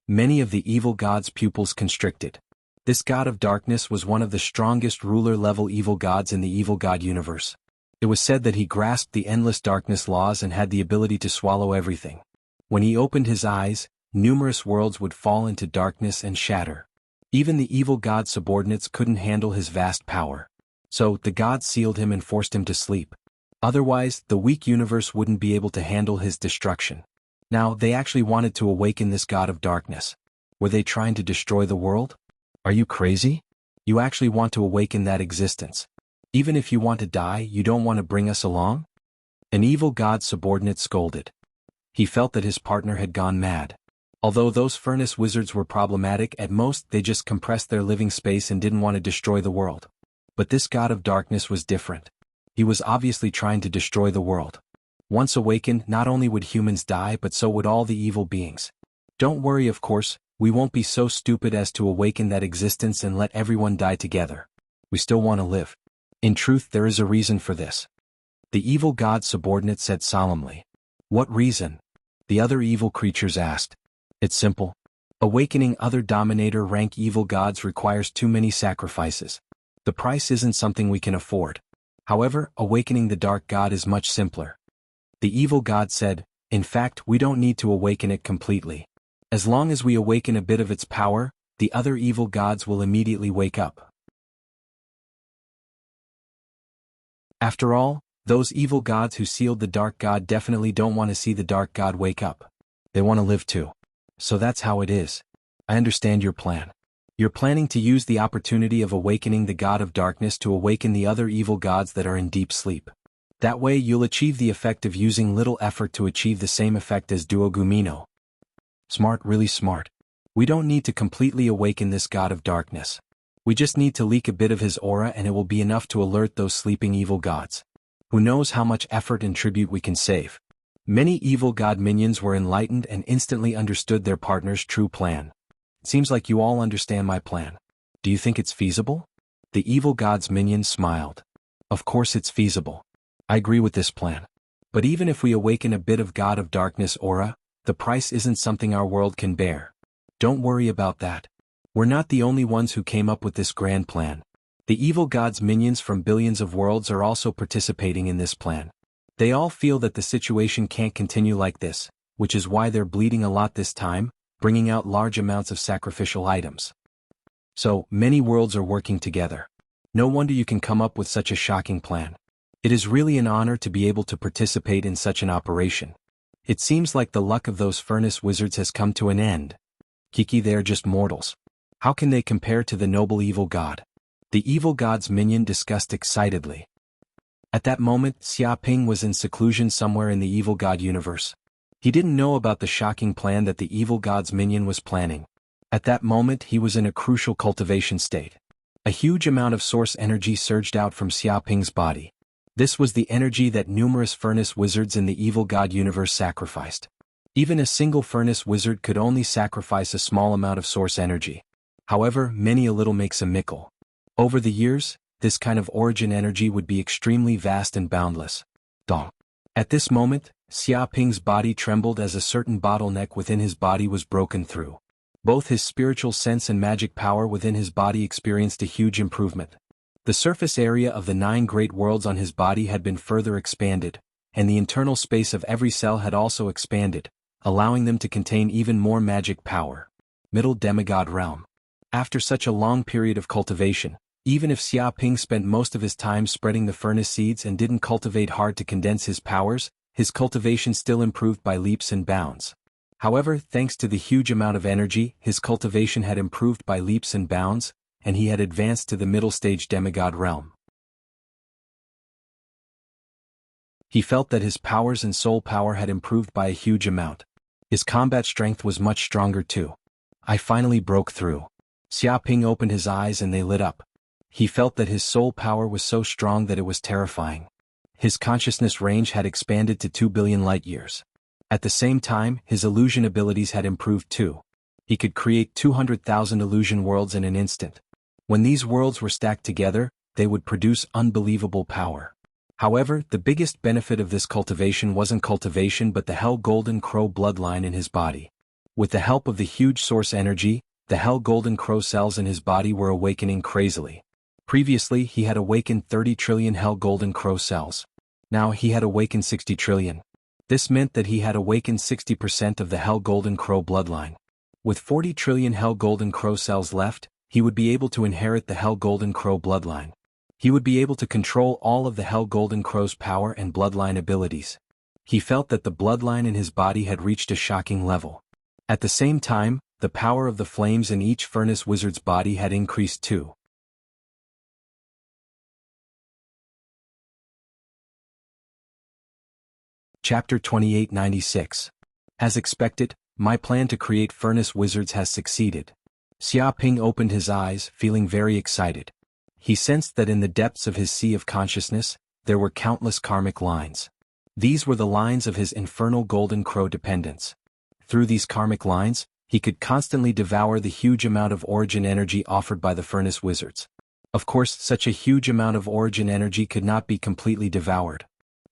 Speaker 1: Many of the evil god's pupils constricted. This god of darkness was one of the strongest ruler-level evil gods in the evil god universe. It was said that he grasped the endless darkness laws and had the ability to swallow everything. When he opened his eyes, numerous worlds would fall into darkness and shatter. Even the evil god's subordinates couldn't handle his vast power. So, the god sealed him and forced him to sleep. Otherwise, the weak universe wouldn't be able to handle his destruction. Now, they actually wanted to awaken this god of darkness. Were they trying to destroy the world? Are you crazy? You actually want to awaken that existence. Even if you want to die, you don't want to bring us along? An evil god's subordinate scolded. He felt that his partner had gone mad. Although those furnace wizards were problematic, at most they just compressed their living space and didn't want to destroy the world. But this god of darkness was different. He was obviously trying to destroy the world. Once awakened, not only would humans die but so would all the evil beings. Don't worry, of course, we won't be so stupid as to awaken that existence and let everyone die together. We still want to live. In truth, there is a reason for this. The evil god's subordinate said solemnly. What reason? The other evil creatures asked. It's simple. Awakening other dominator-rank evil gods requires too many sacrifices. The price isn't something we can afford. However, awakening the dark god is much simpler. The evil god said, in fact, we don't need to awaken it completely. As long as we awaken a bit of its power, the other evil gods will immediately wake up. After all, those evil gods who sealed the dark god definitely don't want to see the dark god wake up. They want to live too. So that's how it is. I understand your plan. You're planning to use the opportunity of awakening the god of darkness to awaken the other evil gods that are in deep sleep. That way you'll achieve the effect of using little effort to achieve the same effect as Duogumino. Smart, really smart. We don't need to completely awaken this god of darkness. We just need to leak a bit of his aura and it will be enough to alert those sleeping evil gods. Who knows how much effort and tribute we can save. Many evil god minions were enlightened and instantly understood their partner's true plan. Seems like you all understand my plan. Do you think it's feasible? The evil god's minion smiled. Of course it's feasible. I agree with this plan. But even if we awaken a bit of god of darkness aura, the price isn't something our world can bear. Don't worry about that. We're not the only ones who came up with this grand plan. The evil god's minions from billions of worlds are also participating in this plan. They all feel that the situation can't continue like this, which is why they're bleeding a lot this time, bringing out large amounts of sacrificial items. So, many worlds are working together. No wonder you can come up with such a shocking plan. It is really an honor to be able to participate in such an operation. It seems like the luck of those furnace wizards has come to an end. Kiki, they are just mortals. How can they compare to the noble evil god? The evil god's minion discussed excitedly. At that moment, Xiaoping was in seclusion somewhere in the evil god universe. He didn't know about the shocking plan that the evil god's minion was planning. At that moment he was in a crucial cultivation state. A huge amount of source energy surged out from Xiaoping's body. This was the energy that numerous furnace wizards in the evil god universe sacrificed. Even a single furnace wizard could only sacrifice a small amount of source energy. However, many a little makes a mickle. Over the years, this kind of origin energy would be extremely vast and boundless. Dong. At this moment, Xiaoping's body trembled as a certain bottleneck within his body was broken through. Both his spiritual sense and magic power within his body experienced a huge improvement. The surface area of the 9 great worlds on his body had been further expanded, and the internal space of every cell had also expanded, allowing them to contain even more magic power. Middle demigod realm. After such a long period of cultivation, even if Xiaoping spent most of his time spreading the furnace seeds and didn't cultivate hard to condense his powers, his cultivation still improved by leaps and bounds. However, thanks to the huge amount of energy, his cultivation had improved by leaps and bounds, and he had advanced to the middle stage demigod realm. He felt that his powers and soul power had improved by a huge amount. His combat strength was much stronger too. I finally broke through. Xiaoping opened his eyes and they lit up. He felt that his soul power was so strong that it was terrifying. His consciousness range had expanded to 2 billion light-years. At the same time, his illusion abilities had improved too. He could create 200,000 illusion worlds in an instant. When these worlds were stacked together, they would produce unbelievable power. However, the biggest benefit of this cultivation wasn't cultivation but the Hell Golden Crow bloodline in his body. With the help of the huge source energy, the Hell Golden Crow cells in his body were awakening crazily. Previously, he had awakened 30 trillion Hell Golden Crow cells. Now he had awakened 60 trillion. This meant that he had awakened 60% of the Hell Golden Crow bloodline. With 40 trillion Hell Golden Crow cells left, he would be able to inherit the Hell Golden Crow bloodline. He would be able to control all of the Hell Golden Crow's power and bloodline abilities. He felt that the bloodline in his body had reached a shocking level. At the same time, the power of the flames in each furnace wizard's body had increased too. Chapter 2896. As expected, my plan to create furnace wizards has succeeded. Xiaoping opened his eyes, feeling very excited. He sensed that in the depths of his sea of consciousness, there were countless karmic lines. These were the lines of his infernal golden crow dependence. Through these karmic lines, he could constantly devour the huge amount of origin energy offered by the furnace wizards. Of course, such a huge amount of origin energy could not be completely devoured.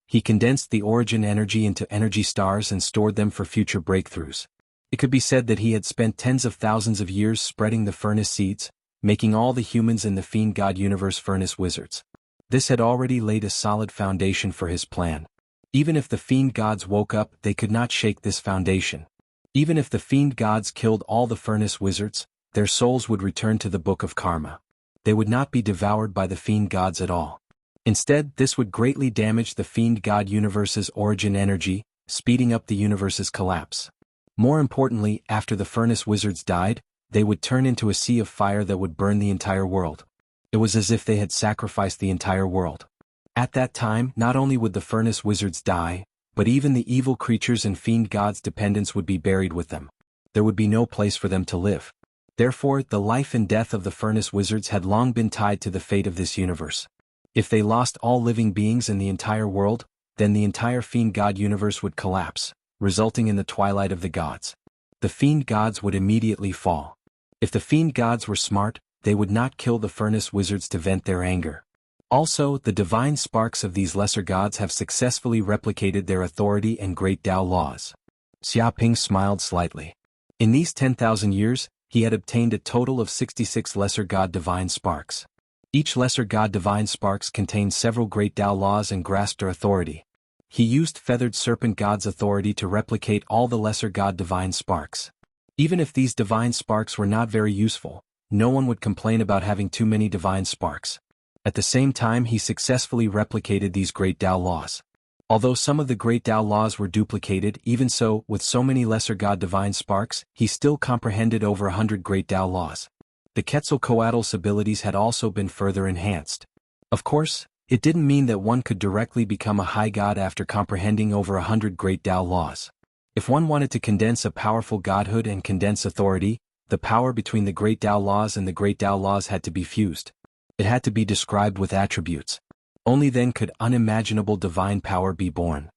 Speaker 1: He condensed the origin energy into energy stars and stored them for future breakthroughs. It could be said that he had spent tens of thousands of years spreading the furnace seeds, making all the humans in the Fiend God universe furnace wizards. This had already laid a solid foundation for his plan. Even if the Fiend Gods woke up, they could not shake this foundation. Even if the Fiend Gods killed all the furnace wizards, their souls would return to the Book of Karma. They would not be devoured by the Fiend Gods at all. Instead, this would greatly damage the Fiend God universe's origin energy, speeding up the universe's collapse. More importantly, after the furnace wizards died, they would turn into a sea of fire that would burn the entire world. It was as if they had sacrificed the entire world. At that time, not only would the furnace wizards die, but even the evil creatures and Fiend God's dependents would be buried with them. There would be no place for them to live. Therefore, the life and death of the furnace wizards had long been tied to the fate of this universe. If they lost all living beings in the entire world, then the entire Fiend God universe would collapse, resulting in the twilight of the gods. The Fiend Gods would immediately fall. If the Fiend Gods were smart, they would not kill the furnace wizards to vent their anger. Also, the divine sparks of these lesser gods have successfully replicated their authority and great Tao laws. Xiaoping smiled slightly. In these 10,000 years, he had obtained a total of 66 lesser god divine sparks. Each lesser god divine sparks contained several great Tao laws and grasped their authority. He used feathered serpent god's authority to replicate all the lesser god divine sparks. Even if these divine sparks were not very useful, no one would complain about having too many divine sparks. At the same time, he successfully replicated these great Tao laws. Although some of the great Tao laws were duplicated, even so, with so many lesser god divine sparks, he still comprehended over 100 great Tao laws. The Quetzalcoatl's abilities had also been further enhanced. Of course, it didn't mean that one could directly become a high god after comprehending over 100 great Tao laws. If one wanted to condense a powerful godhood and condense authority, the power between the great Tao laws and the great Tao laws had to be fused. It had to be described with attributes. Only then could unimaginable divine power be born.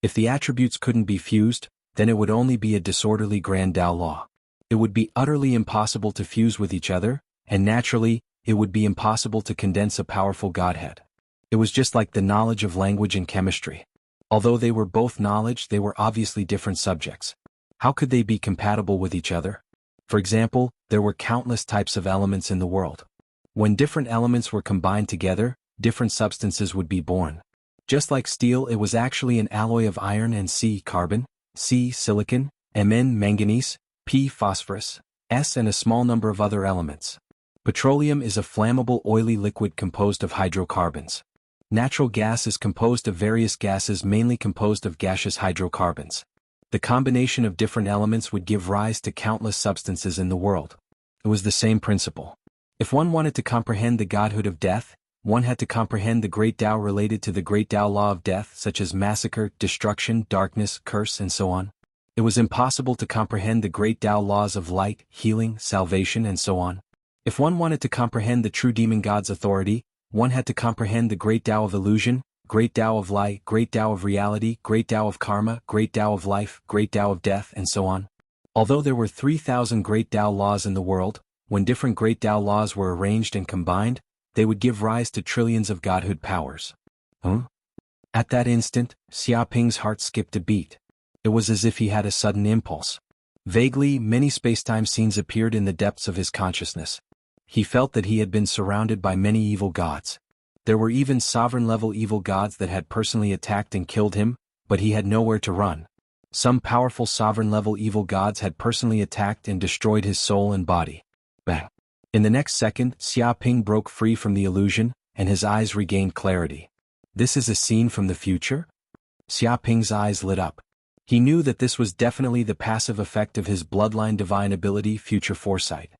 Speaker 1: If the attributes couldn't be fused, then it would only be a disorderly grand Tao law. It would be utterly impossible to fuse with each other, and naturally, it would be impossible to condense a powerful godhead. It was just like the knowledge of language and chemistry. Although they were both knowledge, they were obviously different subjects. How could they be compatible with each other? For example, there were countless types of elements in the world. When different elements were combined together, different substances would be born. Just like steel, it was actually an alloy of iron and C carbon, C silicon, Mn manganese, P phosphorus, S and a small number of other elements. Petroleum is a flammable oily liquid composed of hydrocarbons. Natural gas is composed of various gases mainly composed of gaseous hydrocarbons. The combination of different elements would give rise to countless substances in the world. It was the same principle. If one wanted to comprehend the godhood of death, one had to comprehend the great Tao related to the great Tao law of death, such as massacre, destruction, darkness, curse, and so on. It was impossible to comprehend the great Tao laws of light, healing, salvation, and so on. If one wanted to comprehend the true demon god's authority, one had to comprehend the great Tao of illusion, great Tao of light, great Tao of reality, great Tao of karma, great Tao of life, great Tao of death, and so on. Although there were 3,000 great Tao laws in the world, when different great Tao laws were arranged and combined, they would give rise to trillions of godhood powers. At that instant, Xiaoping's heart skipped a beat. It was as if he had a sudden impulse. Vaguely, many spacetime scenes appeared in the depths of his consciousness. He felt that he had been surrounded by many evil gods. There were even sovereign-level evil gods that had personally attacked and killed him, but he had nowhere to run. Some powerful sovereign-level evil gods had personally attacked and destroyed his soul and body. Bang! In the next second, Xiaoping broke free from the illusion, and his eyes regained clarity. This is a scene from the future? Xiaoping's eyes lit up. He knew that this was definitely the passive effect of his bloodline divine ability, future foresight.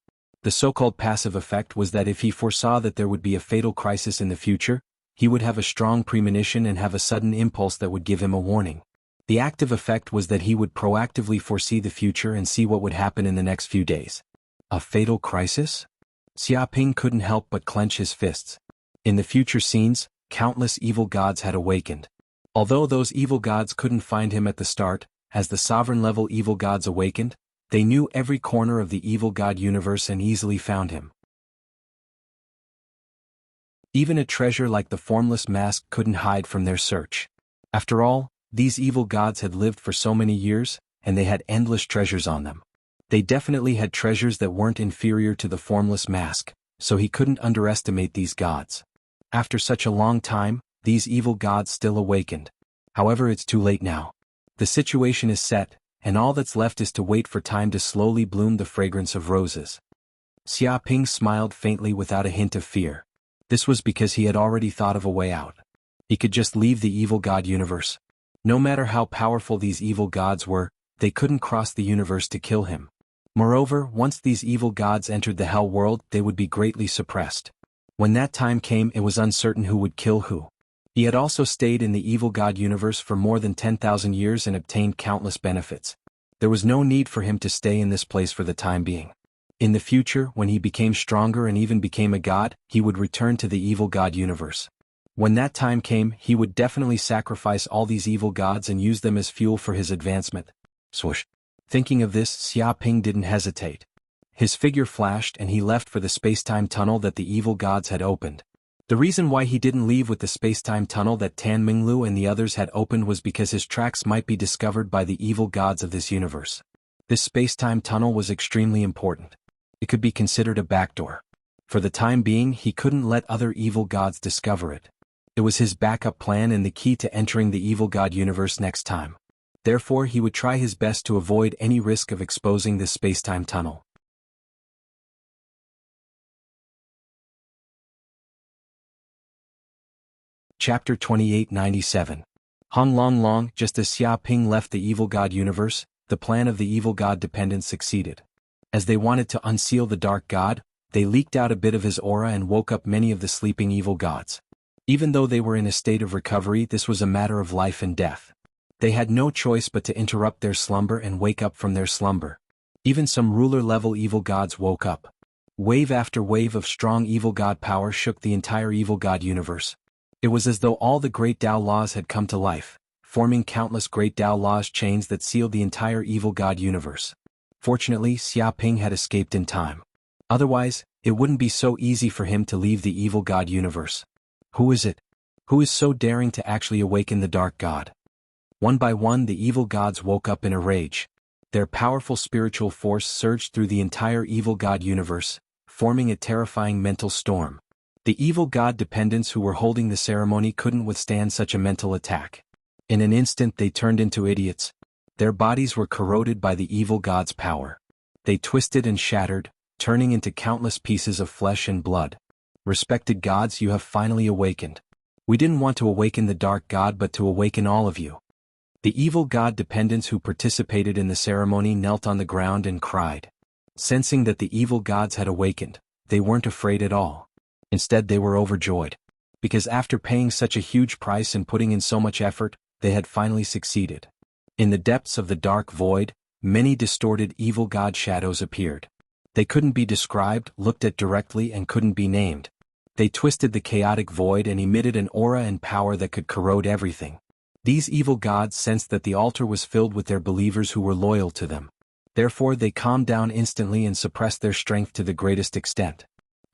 Speaker 1: The so-called passive effect was that if he foresaw that there would be a fatal crisis in the future, he would have a strong premonition and have a sudden impulse that would give him a warning. The active effect was that he would proactively foresee the future and see what would happen in the next few days. A fatal crisis? Xiaoping couldn't help but clench his fists. In the future scenes, countless evil gods had awakened. Although those evil gods couldn't find him at the start, as the sovereign-level evil gods awakened, they knew every corner of the evil god universe and easily found him. Even a treasure like the formless mask couldn't hide from their search. After all, these evil gods had lived for so many years, and they had endless treasures on them. They definitely had treasures that weren't inferior to the formless mask, so he couldn't underestimate these gods. After such a long time, these evil gods still awakened. However, it's too late now. The situation is set, and all that's left is to wait for time to slowly bloom the fragrance of roses. Xiaoping smiled faintly without a hint of fear. This was because he had already thought of a way out. He could just leave the evil god universe. No matter how powerful these evil gods were, they couldn't cross the universe to kill him. Moreover, once these evil gods entered the hell world, they would be greatly suppressed. When that time came, it was uncertain who would kill who. He had also stayed in the evil god universe for more than 10,000 years and obtained countless benefits. There was no need for him to stay in this place for the time being. In the future, when he became stronger and even became a god, he would return to the evil god universe. When that time came, he would definitely sacrifice all these evil gods and use them as fuel for his advancement. Swoosh. Thinking of this, Xiaoping didn't hesitate. His figure flashed and he left for the space-time tunnel that the evil gods had opened. The reason why he didn't leave with the space-time tunnel that Tan Minglu and the others had opened was because his tracks might be discovered by the evil gods of this universe. This space-time tunnel was extremely important. It could be considered a backdoor. For the time being, he couldn't let other evil gods discover it. It was his backup plan and the key to entering the evil god universe next time. Therefore, he would try his best to avoid any risk of exposing this space-time tunnel. Chapter 2897. Hong Long Long. Just as Xiaoping left the evil god universe, the plan of the evil god dependents succeeded. As they wanted to unseal the dark god, they leaked out a bit of his aura and woke up many of the sleeping evil gods. Even though they were in a state of recovery, this was a matter of life and death. They had no choice but to interrupt their slumber and wake up from their slumber. Even some ruler-level evil gods woke up. Wave after wave of strong evil god power shook the entire evil god universe. It was as though all the great Tao laws had come to life, forming countless great Tao laws chains that sealed the entire evil god universe. Fortunately, Xiaoping had escaped in time. Otherwise, it wouldn't be so easy for him to leave the evil god universe. Who is it? Who is so daring to actually awaken the dark god? One by one, the evil gods woke up in a rage. Their powerful spiritual force surged through the entire evil god universe, forming a terrifying mental storm. The evil god dependents who were holding the ceremony couldn't withstand such a mental attack. In an instant they turned into idiots. Their bodies were corroded by the evil god's power. They twisted and shattered, turning into countless pieces of flesh and blood. Respected gods, you have finally awakened. We didn't want to awaken the dark god but to awaken all of you. The evil god dependents who participated in the ceremony knelt on the ground and cried. Sensing that the evil gods had awakened, they weren't afraid at all. Instead, they were overjoyed. Because after paying such a huge price and putting in so much effort, they had finally succeeded. In the depths of the dark void, many distorted evil god shadows appeared. They couldn't be described, looked at directly, and couldn't be named. They twisted the chaotic void and emitted an aura and power that could corrode everything. These evil gods sensed that the altar was filled with their believers who were loyal to them. Therefore, they calmed down instantly and suppressed their strength to the greatest extent.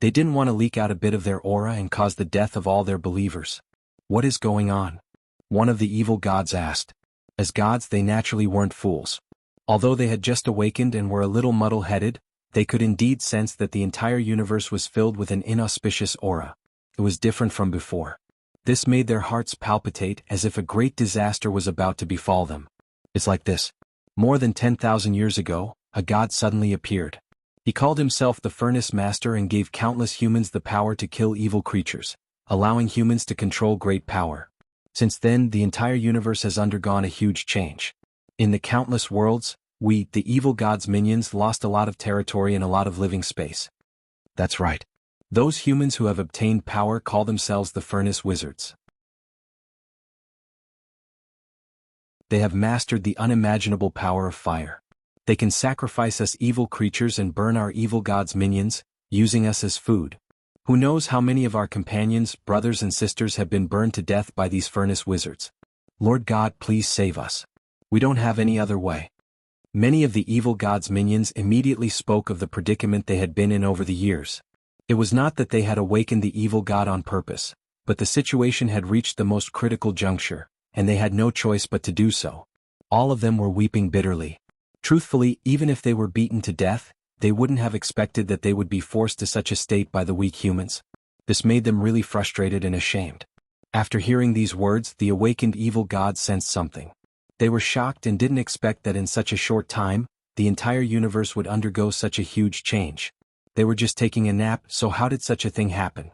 Speaker 1: They didn't want to leak out a bit of their aura and cause the death of all their believers. What is going on? One of the evil gods asked. As gods, they naturally weren't fools. Although they had just awakened and were a little muddle-headed, they could indeed sense that the entire universe was filled with an inauspicious aura. it was different from before. This made their hearts palpitate as if a great disaster was about to befall them. It's like this. More than 10,000 years ago, a god suddenly appeared. He called himself the Furnace Master and gave countless humans the power to kill evil creatures, allowing humans to control great power. Since then, the entire universe has undergone a huge change. In the countless worlds, we, the evil god's minions, lost a lot of territory and a lot of living space. That's right. Those humans who have obtained power call themselves the Furnace Wizards. They have mastered the unimaginable power of fire. They can sacrifice us evil creatures and burn our evil god's minions, using us as food. Who knows how many of our companions, brothers and sisters have been burned to death by these Furnace Wizards. Lord God, please save us. We don't have any other way. Many of the evil god's minions immediately spoke of the predicament they had been in over the years. It was not that they had awakened the evil god on purpose, but the situation had reached the most critical juncture, and they had no choice but to do so. All of them were weeping bitterly. Truthfully, even if they were beaten to death, they wouldn't have expected that they would be forced to such a state by the weak humans. This made them really frustrated and ashamed. After hearing these words, the awakened evil god sensed something. They were shocked and didn't expect that in such a short time, the entire universe would undergo such a huge change. They were just taking a nap, so how did such a thing happen?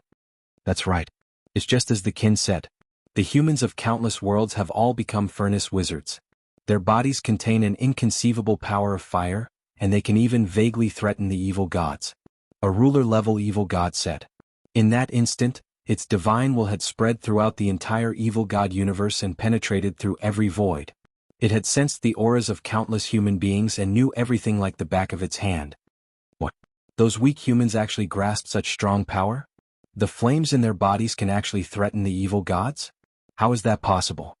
Speaker 1: That's right. It's just as the kin said. The humans of countless worlds have all become Furnace Wizards. Their bodies contain an inconceivable power of fire, and they can even vaguely threaten the evil gods. A ruler-level evil god said. In that instant, its divine will had spread throughout the entire evil god universe and penetrated through every void. It had sensed the auras of countless human beings and knew everything like the back of its hand. What? Those weak humans actually grasped such strong power? The flames in their bodies can actually threaten the evil gods? How is that possible?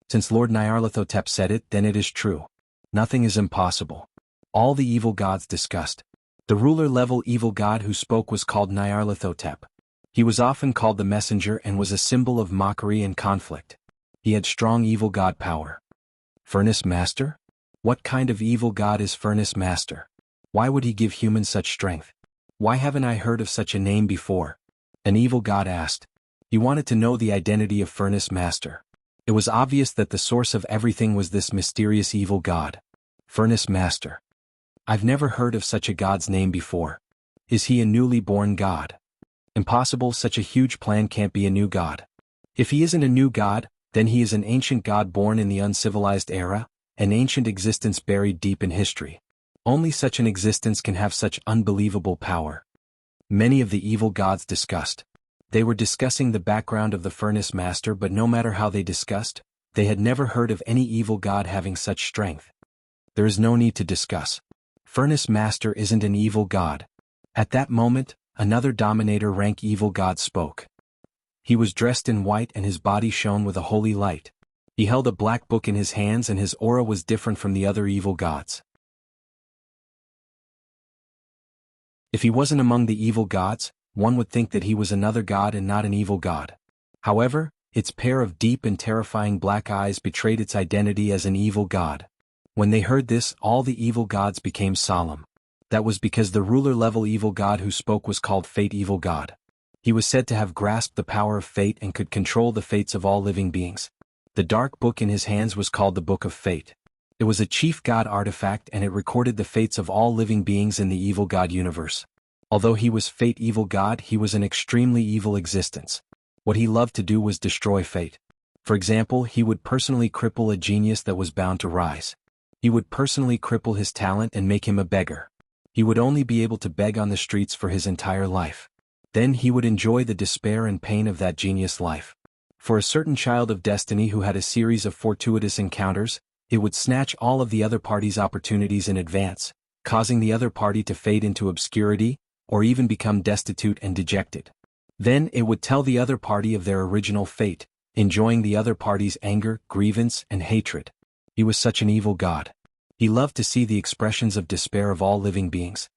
Speaker 1: Since Lord Nyarlathotep said it, then it is true. Nothing is impossible. All the evil gods discussed. The ruler-level evil god who spoke was called Nyarlathotep. He was often called the messenger and was a symbol of mockery and conflict. He had strong evil god power. Furnace Master? What kind of evil god is Furnace Master? Why would he give humans such strength? Why haven't I heard of such a name before? An evil god asked. He wanted to know the identity of Furnace Master. It was obvious that the source of everything was this mysterious evil god. Furnace Master. I've never heard of such a god's name before. Is he a newly born god? Impossible, such a huge plan can't be a new god. If he isn't a new god, then he is an ancient god born in the uncivilized era, an ancient existence buried deep in history. Only such an existence can have such unbelievable power. Many of the evil gods discussed. They were discussing the background of the Furnace Master, but no matter how they discussed, they had never heard of any evil god having such strength. There is no need to discuss. Furnace Master isn't an evil god. At that moment, another dominator rank evil god spoke. He was dressed in white and his body shone with a holy light. He held a black book in his hands and his aura was different from the other evil gods. If he wasn't among the evil gods, one would think that he was another god and not an evil god. However, its pair of deep and terrifying black eyes betrayed its identity as an evil god. When they heard this, all the evil gods became solemn. That was because the ruler-level evil god who spoke was called Fate Evil God. He was said to have grasped the power of fate and could control the fates of all living beings. The dark book in his hands was called the Book of Fate. It was a chief god artifact and it recorded the fates of all living beings in the evil god universe. Although he was Fate Evil God, he was an extremely evil existence. What he loved to do was destroy fate. For example, he would personally cripple a genius that was bound to rise. He would personally cripple his talent and make him a beggar. He would only be able to beg on the streets for his entire life. Then he would enjoy the despair and pain of that genius life. For a certain child of destiny who had a series of fortuitous encounters, it would snatch all of the other party's opportunities in advance, causing the other party to fade into obscurity, or even become destitute and dejected. Then it would tell the other party of their original fate, enjoying the other party's anger, grievance, and hatred. He was such an evil god. He loved to see the expressions of despair of all living beings.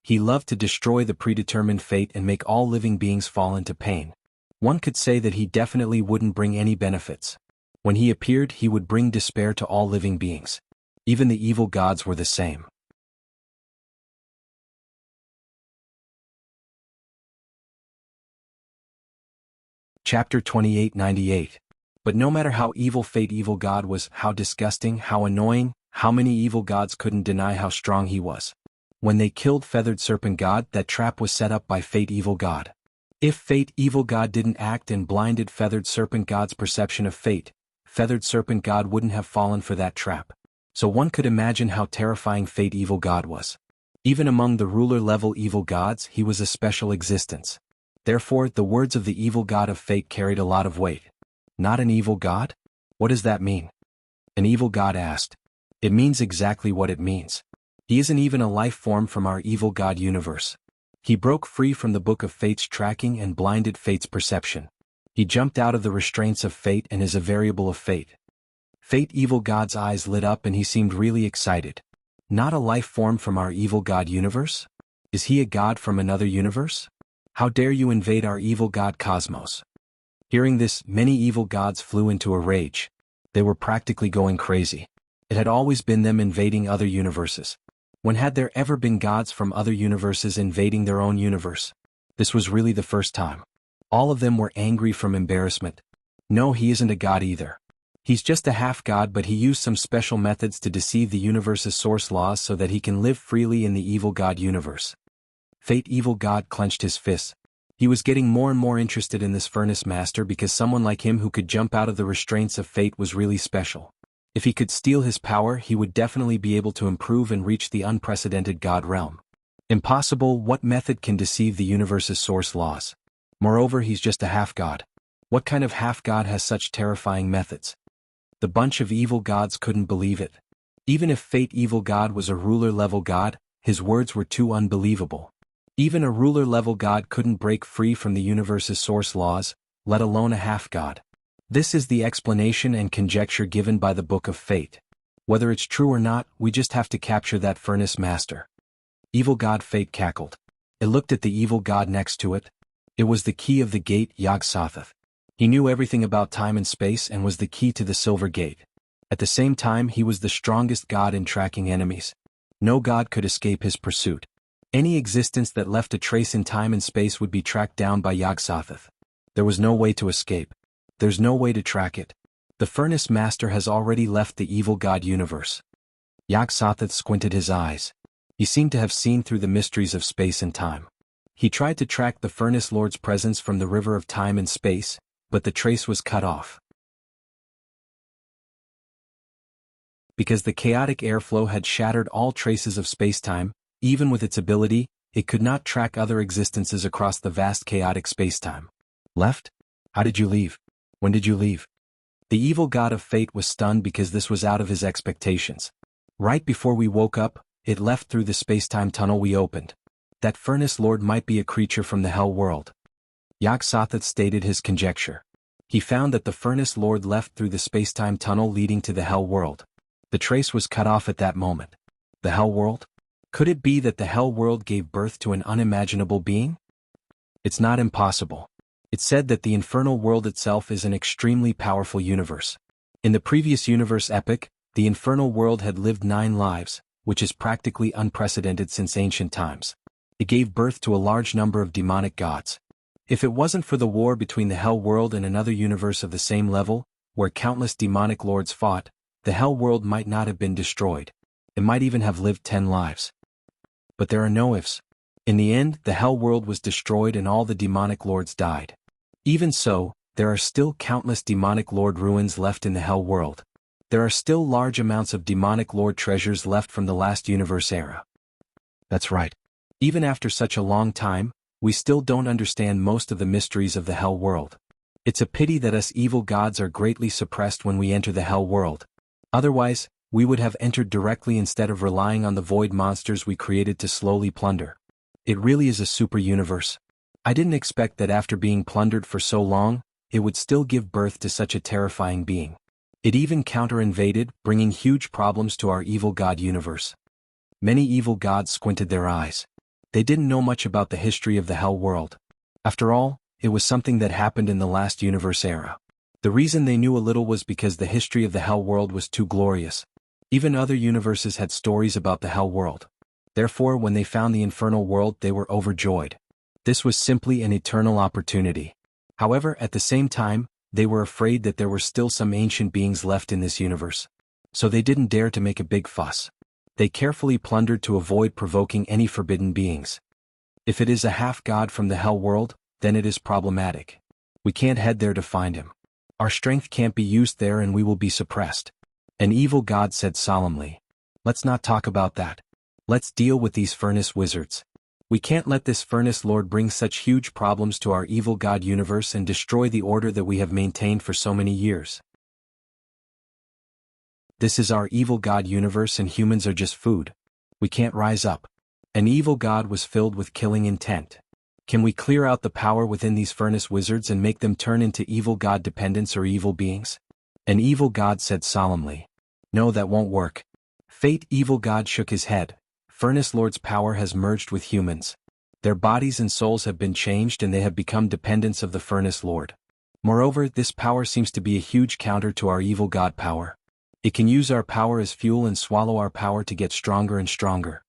Speaker 1: He loved to destroy the predetermined fate and make all living beings fall into pain. One could say that he definitely wouldn't bring any benefits. When he appeared, he would bring despair to all living beings. Even the evil gods were the same. Chapter 2898. But no matter how evil Fate Evil God was, how disgusting, how annoying, how many evil gods couldn't deny how strong he was. When they killed Feathered Serpent God, that trap was set up by Fate Evil God. If Fate Evil God didn't act and blinded Feathered Serpent God's perception of fate, Feathered Serpent God wouldn't have fallen for that trap. So one could imagine how terrifying Fate Evil God was. Even among the ruler-level evil gods, he was a special existence. Therefore, the words of the evil god of fate carried a lot of weight. Not an evil god? What does that mean? An evil god asked. It means exactly what it means. He isn't even a life form from our evil god universe. He broke free from the book of fate's tracking and blinded fate's perception. He jumped out of the restraints of fate and is a variable of fate. Fate Evil God's eyes lit up and he seemed really excited. Not a life form from our evil god universe? Is he a god from another universe? How dare you invade our evil god cosmos? Hearing this, many evil gods flew into a rage. They were practically going crazy. It had always been them invading other universes. When had there ever been gods from other universes invading their own universe? This was really the first time. All of them were angry from embarrassment. No, he isn't a god either. He's just a half-god, but he used some special methods to deceive the universe's source laws so that he can live freely in the evil god universe. Fate Evil God clenched his fists. He was getting more and more interested in this furnace master because someone like him who could jump out of the restraints of fate was really special. If he could steal his power, he would definitely be able to improve and reach the unprecedented god realm. Impossible. What method can deceive the universe's source laws? Moreover, he's just a half-god. What kind of half-god has such terrifying methods? The bunch of evil gods couldn't believe it. Even if Fate Evil God was a ruler-level god, his words were too unbelievable. Even a ruler-level god couldn't break free from the universe's source laws, let alone a half-god. This is the explanation and conjecture given by the Book of Fate. Whether it's true or not, we just have to capture that furnace master. Evil God Fate cackled. It looked at the evil god next to it. It was the key of the gate, Yog-Sothoth. He knew everything about time and space and was the key to the Silver Gate. At the same time, he was the strongest god in tracking enemies. No god could escape his pursuit. Any existence that left a trace in time and space would be tracked down by Yog-Sothoth. There was no way to escape. There's no way to track it. The Furnace Master has already left the evil god universe. Yog-Sothoth squinted his eyes. He seemed to have seen through the mysteries of space and time. He tried to track the Furnace Lord's presence from the river of time and space, but the trace was cut off. Because the chaotic airflow had shattered all traces of spacetime, even with its ability, it could not track other existences across the vast chaotic spacetime. Left? How did you leave? When did you leave? The evil god of fate was stunned because this was out of his expectations. Right before we woke up, it left through the spacetime tunnel we opened. That Furnace Lord might be a creature from the Hell World. Yog-Sothoth stated his conjecture. He found that the Furnace Lord left through the spacetime tunnel leading to the Hell World. The trace was cut off at that moment. The Hell World? Could it be that the Hell World gave birth to an unimaginable being? It's not impossible. It's said that the infernal world itself is an extremely powerful universe. In the previous universe epic, the infernal world had lived 9 lives, which is practically unprecedented since ancient times. It gave birth to a large number of demonic gods. If it wasn't for the war between the Hell World and another universe of the same level, where countless demonic lords fought, the Hell World might not have been destroyed. It might even have lived 10 lives. But there are no ifs. In the end, the Hell World was destroyed and all the demonic lords died. Even so, there are still countless demonic lord ruins left in the Hell World. There are still large amounts of demonic lord treasures left from the last universe era. That's right. Even after such a long time, we still don't understand most of the mysteries of the Hell World. It's a pity that us evil gods are greatly suppressed when we enter the Hell World. Otherwise, we would have entered directly instead of relying on the void monsters we created to slowly plunder. It really is a super universe. I didn't expect that after being plundered for so long, it would still give birth to such a terrifying being. It even counter-invaded, bringing huge problems to our evil god universe. Many evil gods squinted their eyes. They didn't know much about the history of the Hell World. After all, it was something that happened in the last universe era. The reason they knew a little was because the history of the Hell World was too glorious. Even other universes had stories about the Hell World. Therefore, when they found the infernal world, they were overjoyed. This was simply an eternal opportunity. However, at the same time, they were afraid that there were still some ancient beings left in this universe. So they didn't dare to make a big fuss. They carefully plundered to avoid provoking any forbidden beings. If it is a half-god from the hell world, then it is problematic. We can't head there to find him. Our strength can't be used there and we will be suppressed. An evil god said solemnly. Let's not talk about that. Let's deal with these furnace wizards. We can't let this furnace lord bring such huge problems to our evil god universe and destroy the order that we have maintained for so many years. This is our evil god universe and humans are just food. We can't rise up. An evil god was filled with killing intent. Can we clear out the power within these furnace wizards and make them turn into evil god dependents or evil beings? An evil god said solemnly. No, that won't work. Fate evil god shook his head. Furnace Lord's power has merged with humans. Their bodies and souls have been changed and they have become dependents of the Furnace Lord. Moreover, this power seems to be a huge counter to our evil god power. It can use our power as fuel and swallow our power to get stronger and stronger.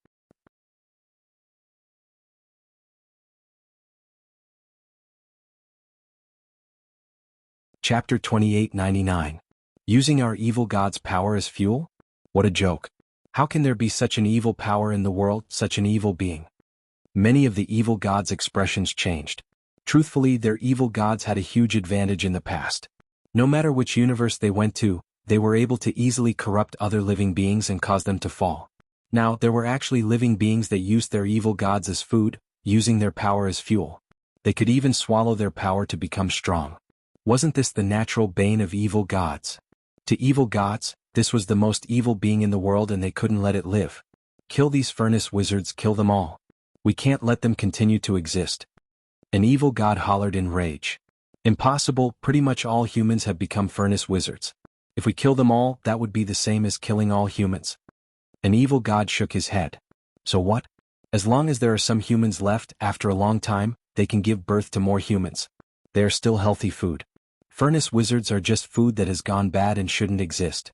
Speaker 1: Chapter 2899. Using our evil god's power as fuel? What a joke. How can there be such an evil power in the world, such an evil being? Many of the evil gods' expressions changed. Truthfully, their evil gods had a huge advantage in the past. No matter which universe they went to, they were able to easily corrupt other living beings and cause them to fall. Now, there were actually living beings that used their evil gods as food, using their power as fuel. They could even swallow their power to become strong. Wasn't this the natural bane of evil gods? To evil gods, this was the most evil being in the world and they couldn't let it live. Kill these furnace wizards, kill them all. We can't let them continue to exist. An evil god hollered in rage. Impossible, pretty much all humans have become furnace wizards. If we kill them all, that would be the same as killing all humans. An evil god shook his head. So what? As long as there are some humans left, after a long time, they can give birth to more humans. They are still healthy food. Furnace wizards are just food that has gone bad and shouldn't exist.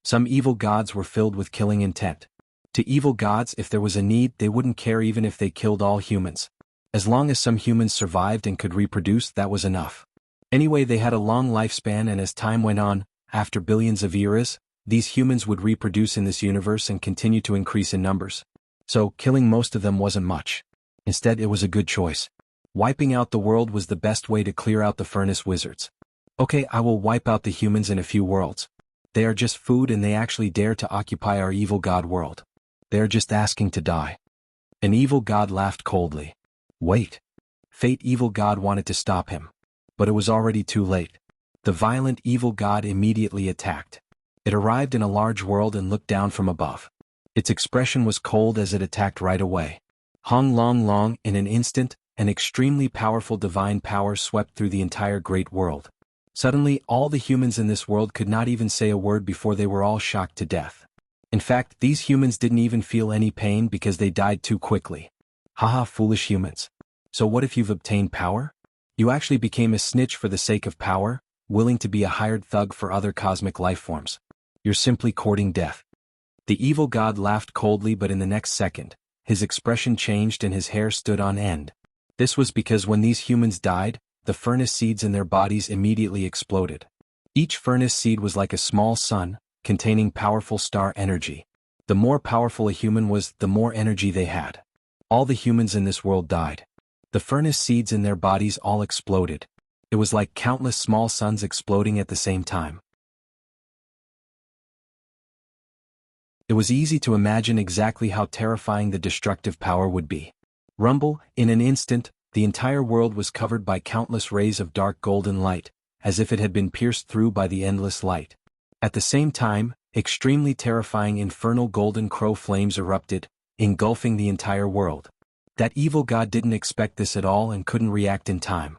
Speaker 1: Some evil gods were filled with killing intent. To evil gods, if there was a need, they wouldn't care even if they killed all humans. As long as some humans survived and could reproduce, that was enough. Anyway, they had a long lifespan and as time went on, after billions of eras, these humans would reproduce in this universe and continue to increase in numbers. So, killing most of them wasn't much. Instead, it was a good choice. Wiping out the world was the best way to clear out the furnace wizards. Okay, I will wipe out the humans in a few worlds. They are just food and they actually dare to occupy our evil god world. They are just asking to die. An evil god laughed coldly. Wait. Fate evil god wanted to stop him. But it was already too late. The violent evil god immediately attacked. It arrived in a large world and looked down from above. Its expression was cold as it attacked right away. Hong Long Long, in an instant, an extremely powerful divine power swept through the entire great world. Suddenly, all the humans in this world could not even say a word before they were all shocked to death. In fact, these humans didn't even feel any pain because they died too quickly. Haha, foolish humans. So what if you've obtained power? You actually became a snitch for the sake of power, willing to be a hired thug for other cosmic lifeforms. You're simply courting death. The evil god laughed coldly, but in the next second, his expression changed and his hair stood on end. This was because when these humans died, the furnace seeds in their bodies immediately exploded. Each furnace seed was like a small sun, containing powerful star energy. The more powerful a human was, the more energy they had. All the humans in this world died. The furnace seeds in their bodies all exploded. It was like countless small suns exploding at the same time. It was easy to imagine exactly how terrifying the destructive power would be. Rumble, in an instant, the entire world was covered by countless rays of dark golden light, as if it had been pierced through by the endless light. At the same time, extremely terrifying infernal golden crow flames erupted, engulfing the entire world. That evil god didn't expect this at all and couldn't react in time.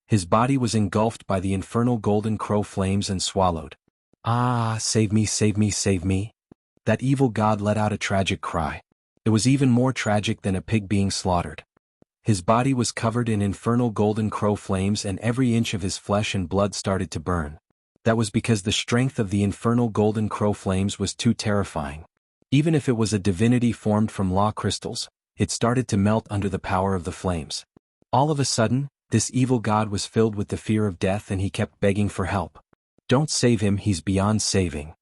Speaker 1: His body was engulfed by the infernal golden crow flames and swallowed. Ah, save me, save me, save me. That evil god let out a tragic cry. It was even more tragic than a pig being slaughtered. His body was covered in infernal golden crow flames and every inch of his flesh and blood started to burn. That was because the strength of the infernal golden crow flames was too terrifying. Even if it was a divinity formed from law crystals, it started to melt under the power of the flames. All of a sudden, This evil god was filled with the fear of death and he kept begging for help. Don't save him, he's beyond saving.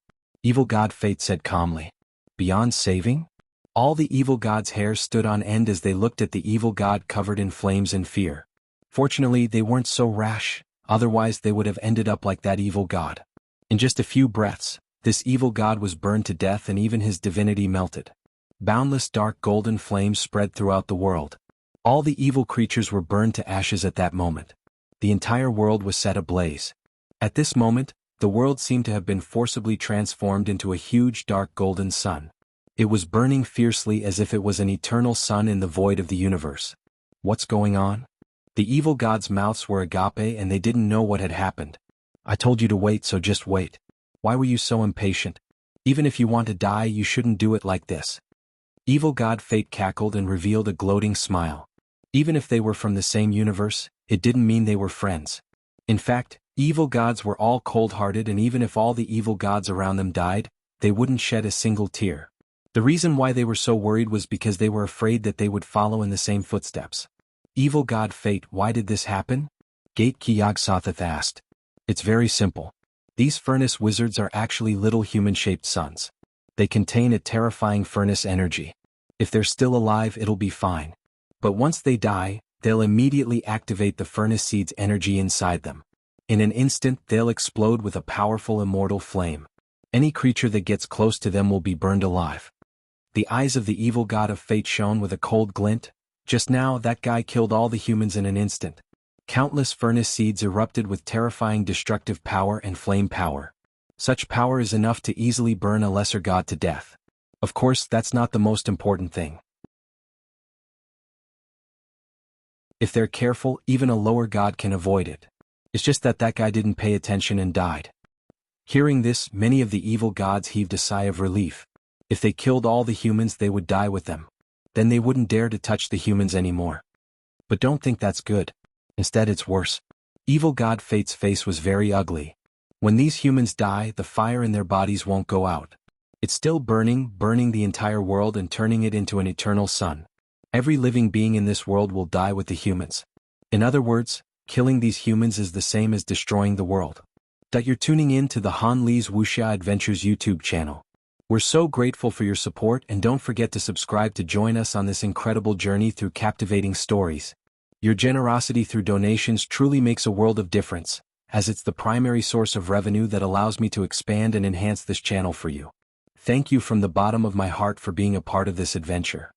Speaker 1: Evil god Fate said calmly. Beyond saving? All the evil god's hair stood on end as they looked at the evil god covered in flames and fear. Fortunately, they weren't so rash, otherwise they would have ended up like that evil god. In just a few breaths, this evil god was burned to death and even his divinity melted. Boundless dark golden flames spread throughout the world. All the evil creatures were burned to ashes at that moment. The entire world was set ablaze. At this moment, the world seemed to have been forcibly transformed into a huge dark golden sun. It was burning fiercely as if it was an eternal sun in the void of the universe. What's going on? The evil gods' mouths were agape and they didn't know what had happened. I told you to wait, so just wait. Why were you so impatient? Even if you want to die, you shouldn't do it like this. Evil god Fate cackled and revealed a gloating smile. Even if they were from the same universe, it didn't mean they were friends. In fact, evil gods were all cold-hearted, and even if all the evil gods around them died, they wouldn't shed a single tear. The reason why they were so worried was because they were afraid that they would follow in the same footsteps. Evil god Fate, why did this happen? Gate Kyogsotheth asked. It's very simple. These furnace wizards are actually little human-shaped suns. They contain a terrifying furnace energy. If they're still alive, it'll be fine. But once they die, they'll immediately activate the furnace seed's energy inside them. In an instant, they'll explode with a powerful immortal flame. Any creature that gets close to them will be burned alive. The eyes of the evil god of Fate shone with a cold glint. Just now, that guy killed all the humans in an instant. Countless furnace seeds erupted with terrifying destructive power and flame power. Such power is enough to easily burn a lesser god to death. Of course, that's not the most important thing. If they're careful, even a lower god can avoid it. It's just that guy didn't pay attention and died. Hearing this, many of the evil gods heaved a sigh of relief. If they killed all the humans, they would die with them. Then they wouldn't dare to touch the humans anymore. But don't think that's good. Instead, it's worse. Evil god Fate's face was very ugly. When these humans die, the fire in their bodies won't go out. It's still burning the entire world and turning it into an eternal sun. Every living being in this world will die with the humans. In other words, killing these humans is the same as destroying the world. You're tuning in to the Han Lee's Wuxia Adventures YouTube channel. We're so grateful for your support, and don't forget to subscribe to join us on this incredible journey through captivating stories. Your generosity through donations truly makes a world of difference, as it's the primary source of revenue that allows me to expand and enhance this channel for you. Thank you from the bottom of my heart for being a part of this adventure.